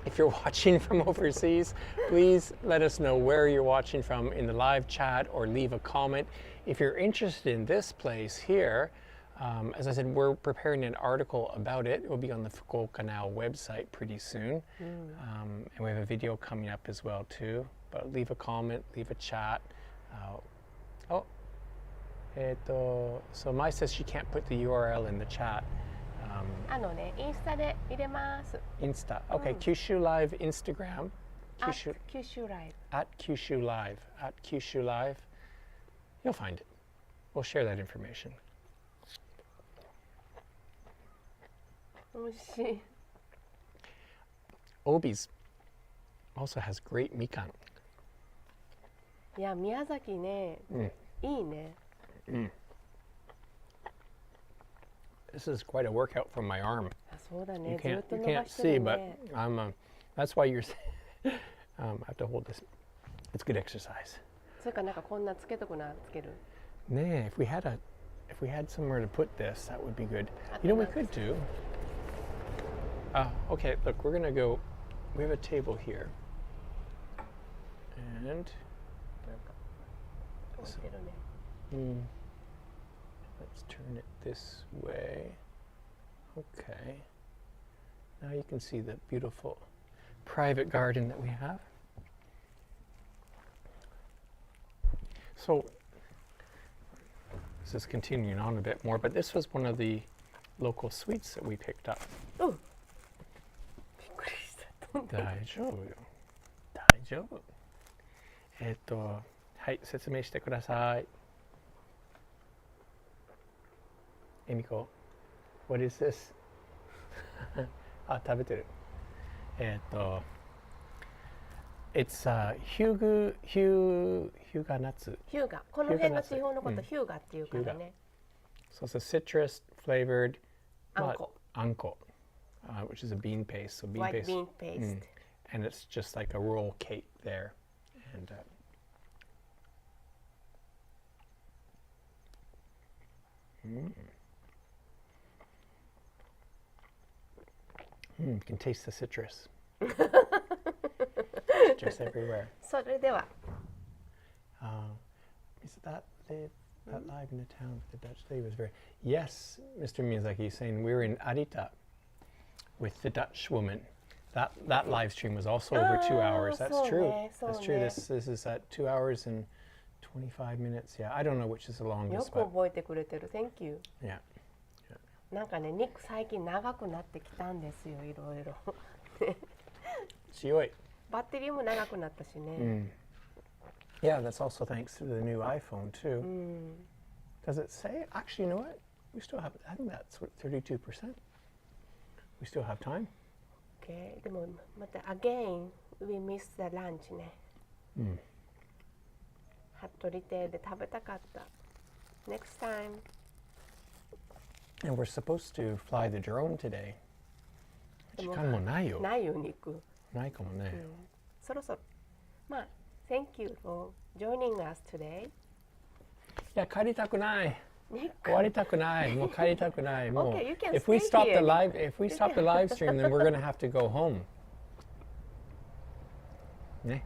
If you're watching from overseas, please let us know where you're watching from in the live chat or leave a comment. If you're interested in this place here, as I said, we're preparing an article about it. It will be on the Fukuoka Now website pretty soon. And we have a video coming up as well too. But leave a comment, leave a chat. So Mai says she can't put the URL in the chat. インスタで入れます。Insta. Okay, Kyushu Live Instagram. Kyushu Live. At Kyushu Live. At Kyushu Live. You'll find it. We'll share that information. 美味しい。Obi's also has great mikan. いや、宮崎ね、いいね。This is quite a workout for my arm. そうだね。 You ずっ can't, と you 伸 can't ばして see, る but ね。 that's why you're. I have to hold this. It's good exercise. それかなんかこんなつけとくなつける。Nah, if we had somewhere to put this, that would be good. You know, we could do. Okay, look, we're gonna go. We have a table here, and so, let's turn it this way. Okay. Now you can see the beautiful private garden that we have. So this is continuing on a bit more, but this was one of the local sweets that we picked up. Oh. 大丈夫よ。大丈夫。はい、説明してください。エミコ、what is this? あ、食べてる。It's ヒューガナッツ。ヒューガ。この辺の地方のことヒューガっていうからね。So it's a citrus flavored あんこ。あんこ。Which is a bean paste. So bean White paste. bean paste. And it's just like a roll cake there. And you can taste the citrus. It's just everywhere. それでは。Is that live in the town? The Dutch lady was very. Yes, Mr. Miyazaki is saying we're in Arita with the Dutch woman. That live stream was also over 2 hours. That's true. That's true. This is at 2 hours and 25 minutes. Yeah, I don't know which is the よ longest. く But 覚えてくれてる。Thank you. yeah. なんかね、ニック最近長くなってきたんですよ。いろいろ。強い。バッテリーも長くなったしね。Yeah, that's also thanks to the new iPhone too. Does it say? Actually, you know what? We still have. I think that's what 32%. We still have time. Okay. でもまた again we missed the lunch ね。服部亭で食べたかった。Next time. And we're supposed to fly the drone today. 時間もないよ。ないよ、肉。ないかもね。そろそろ。まあ、Thank you for joining us today. いや、帰りたくない。終わりたくない。もう帰りたくない。もう。Okay, you can If we stay stop the here. live stream, then we're going to have to go home. ね。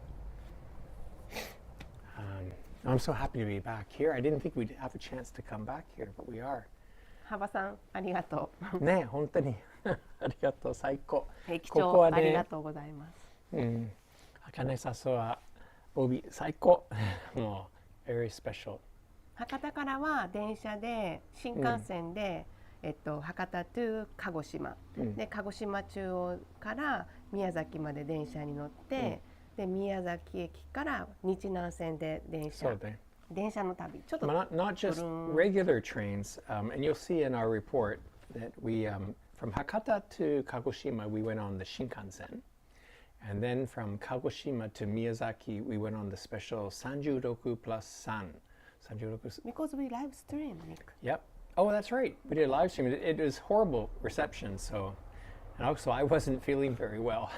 I'm so happy to be back here. I didn't think we'd have a chance to come back here, but we are. 幅さん、ありがとう。ね、本当にありがとう、最高。駅ここ長、はね、ありがとうございます。Akane Sasu Obi 最高。もう very special 博多からは電車で新幹線で、博多 to 鹿児島、で鹿児島中央から宮崎まで電車に乗って、で宮崎駅から日南線で電車の旅。ちょっと not just regular trains, and you'll see in our report that we from Hakata to Kagoshima we went on the Shinkansen, and then from Kagoshima to Miyazaki we went on the special 36 plus San. Because we live stream, Nick. Yep. Oh, that's right. We did a live stream. It was horrible reception, so, and also I wasn't feeling very well.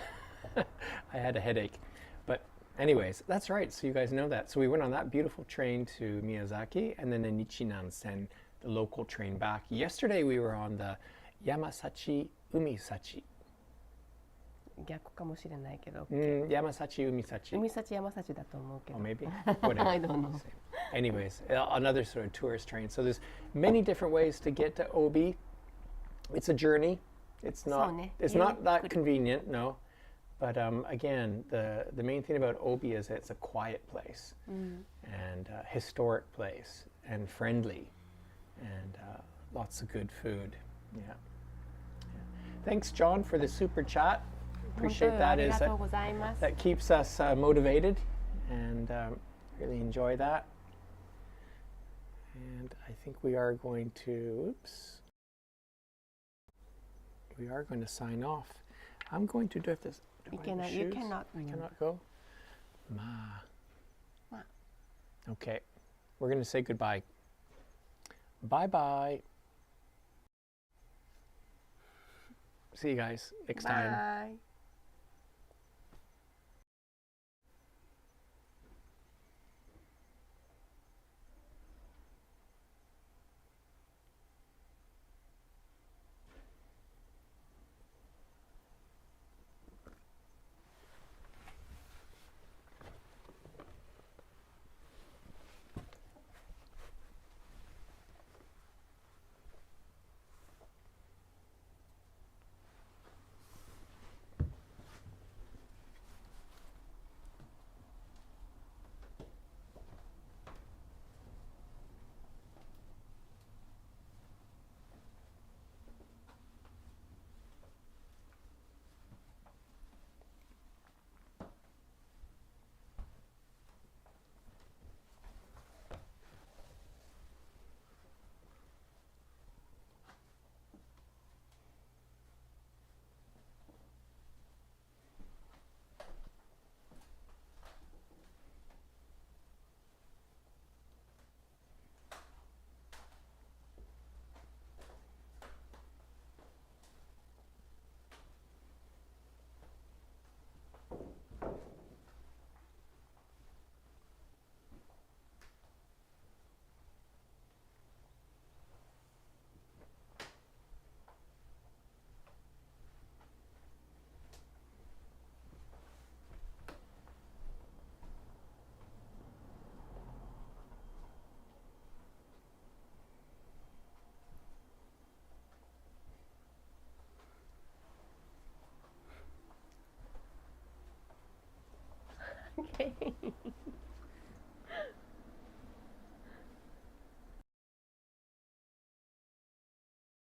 I had a headache. But anyways, that's right. So you guys know that. So we went on that beautiful train to Miyazaki, and then the Nichinan-sen, the local train back. Yesterday we were on the Yamasachi Umisachi. 逆かもしれないけど。Yamasachi Umisachi. 海幸山幸だと思うけど。Or maybe. Whatever. I don't know. Anyways, another sort of tourist train. So there's many different ways to get to Obi. It's a journey. It's not. It's not that convenient, no. But again, the main thing about Obi is it's a quiet place and a historic place and friendly and lots of good food. Yeah. Thanks, John, for the super chat. Appreciate that. That keeps us motivated and really enjoy that. And I think we are going to, we are going to sign off. I'm going to do this. You cannot. I cannot go. Okay, we're going to say goodbye. Bye-bye. See you guys next time. Bye.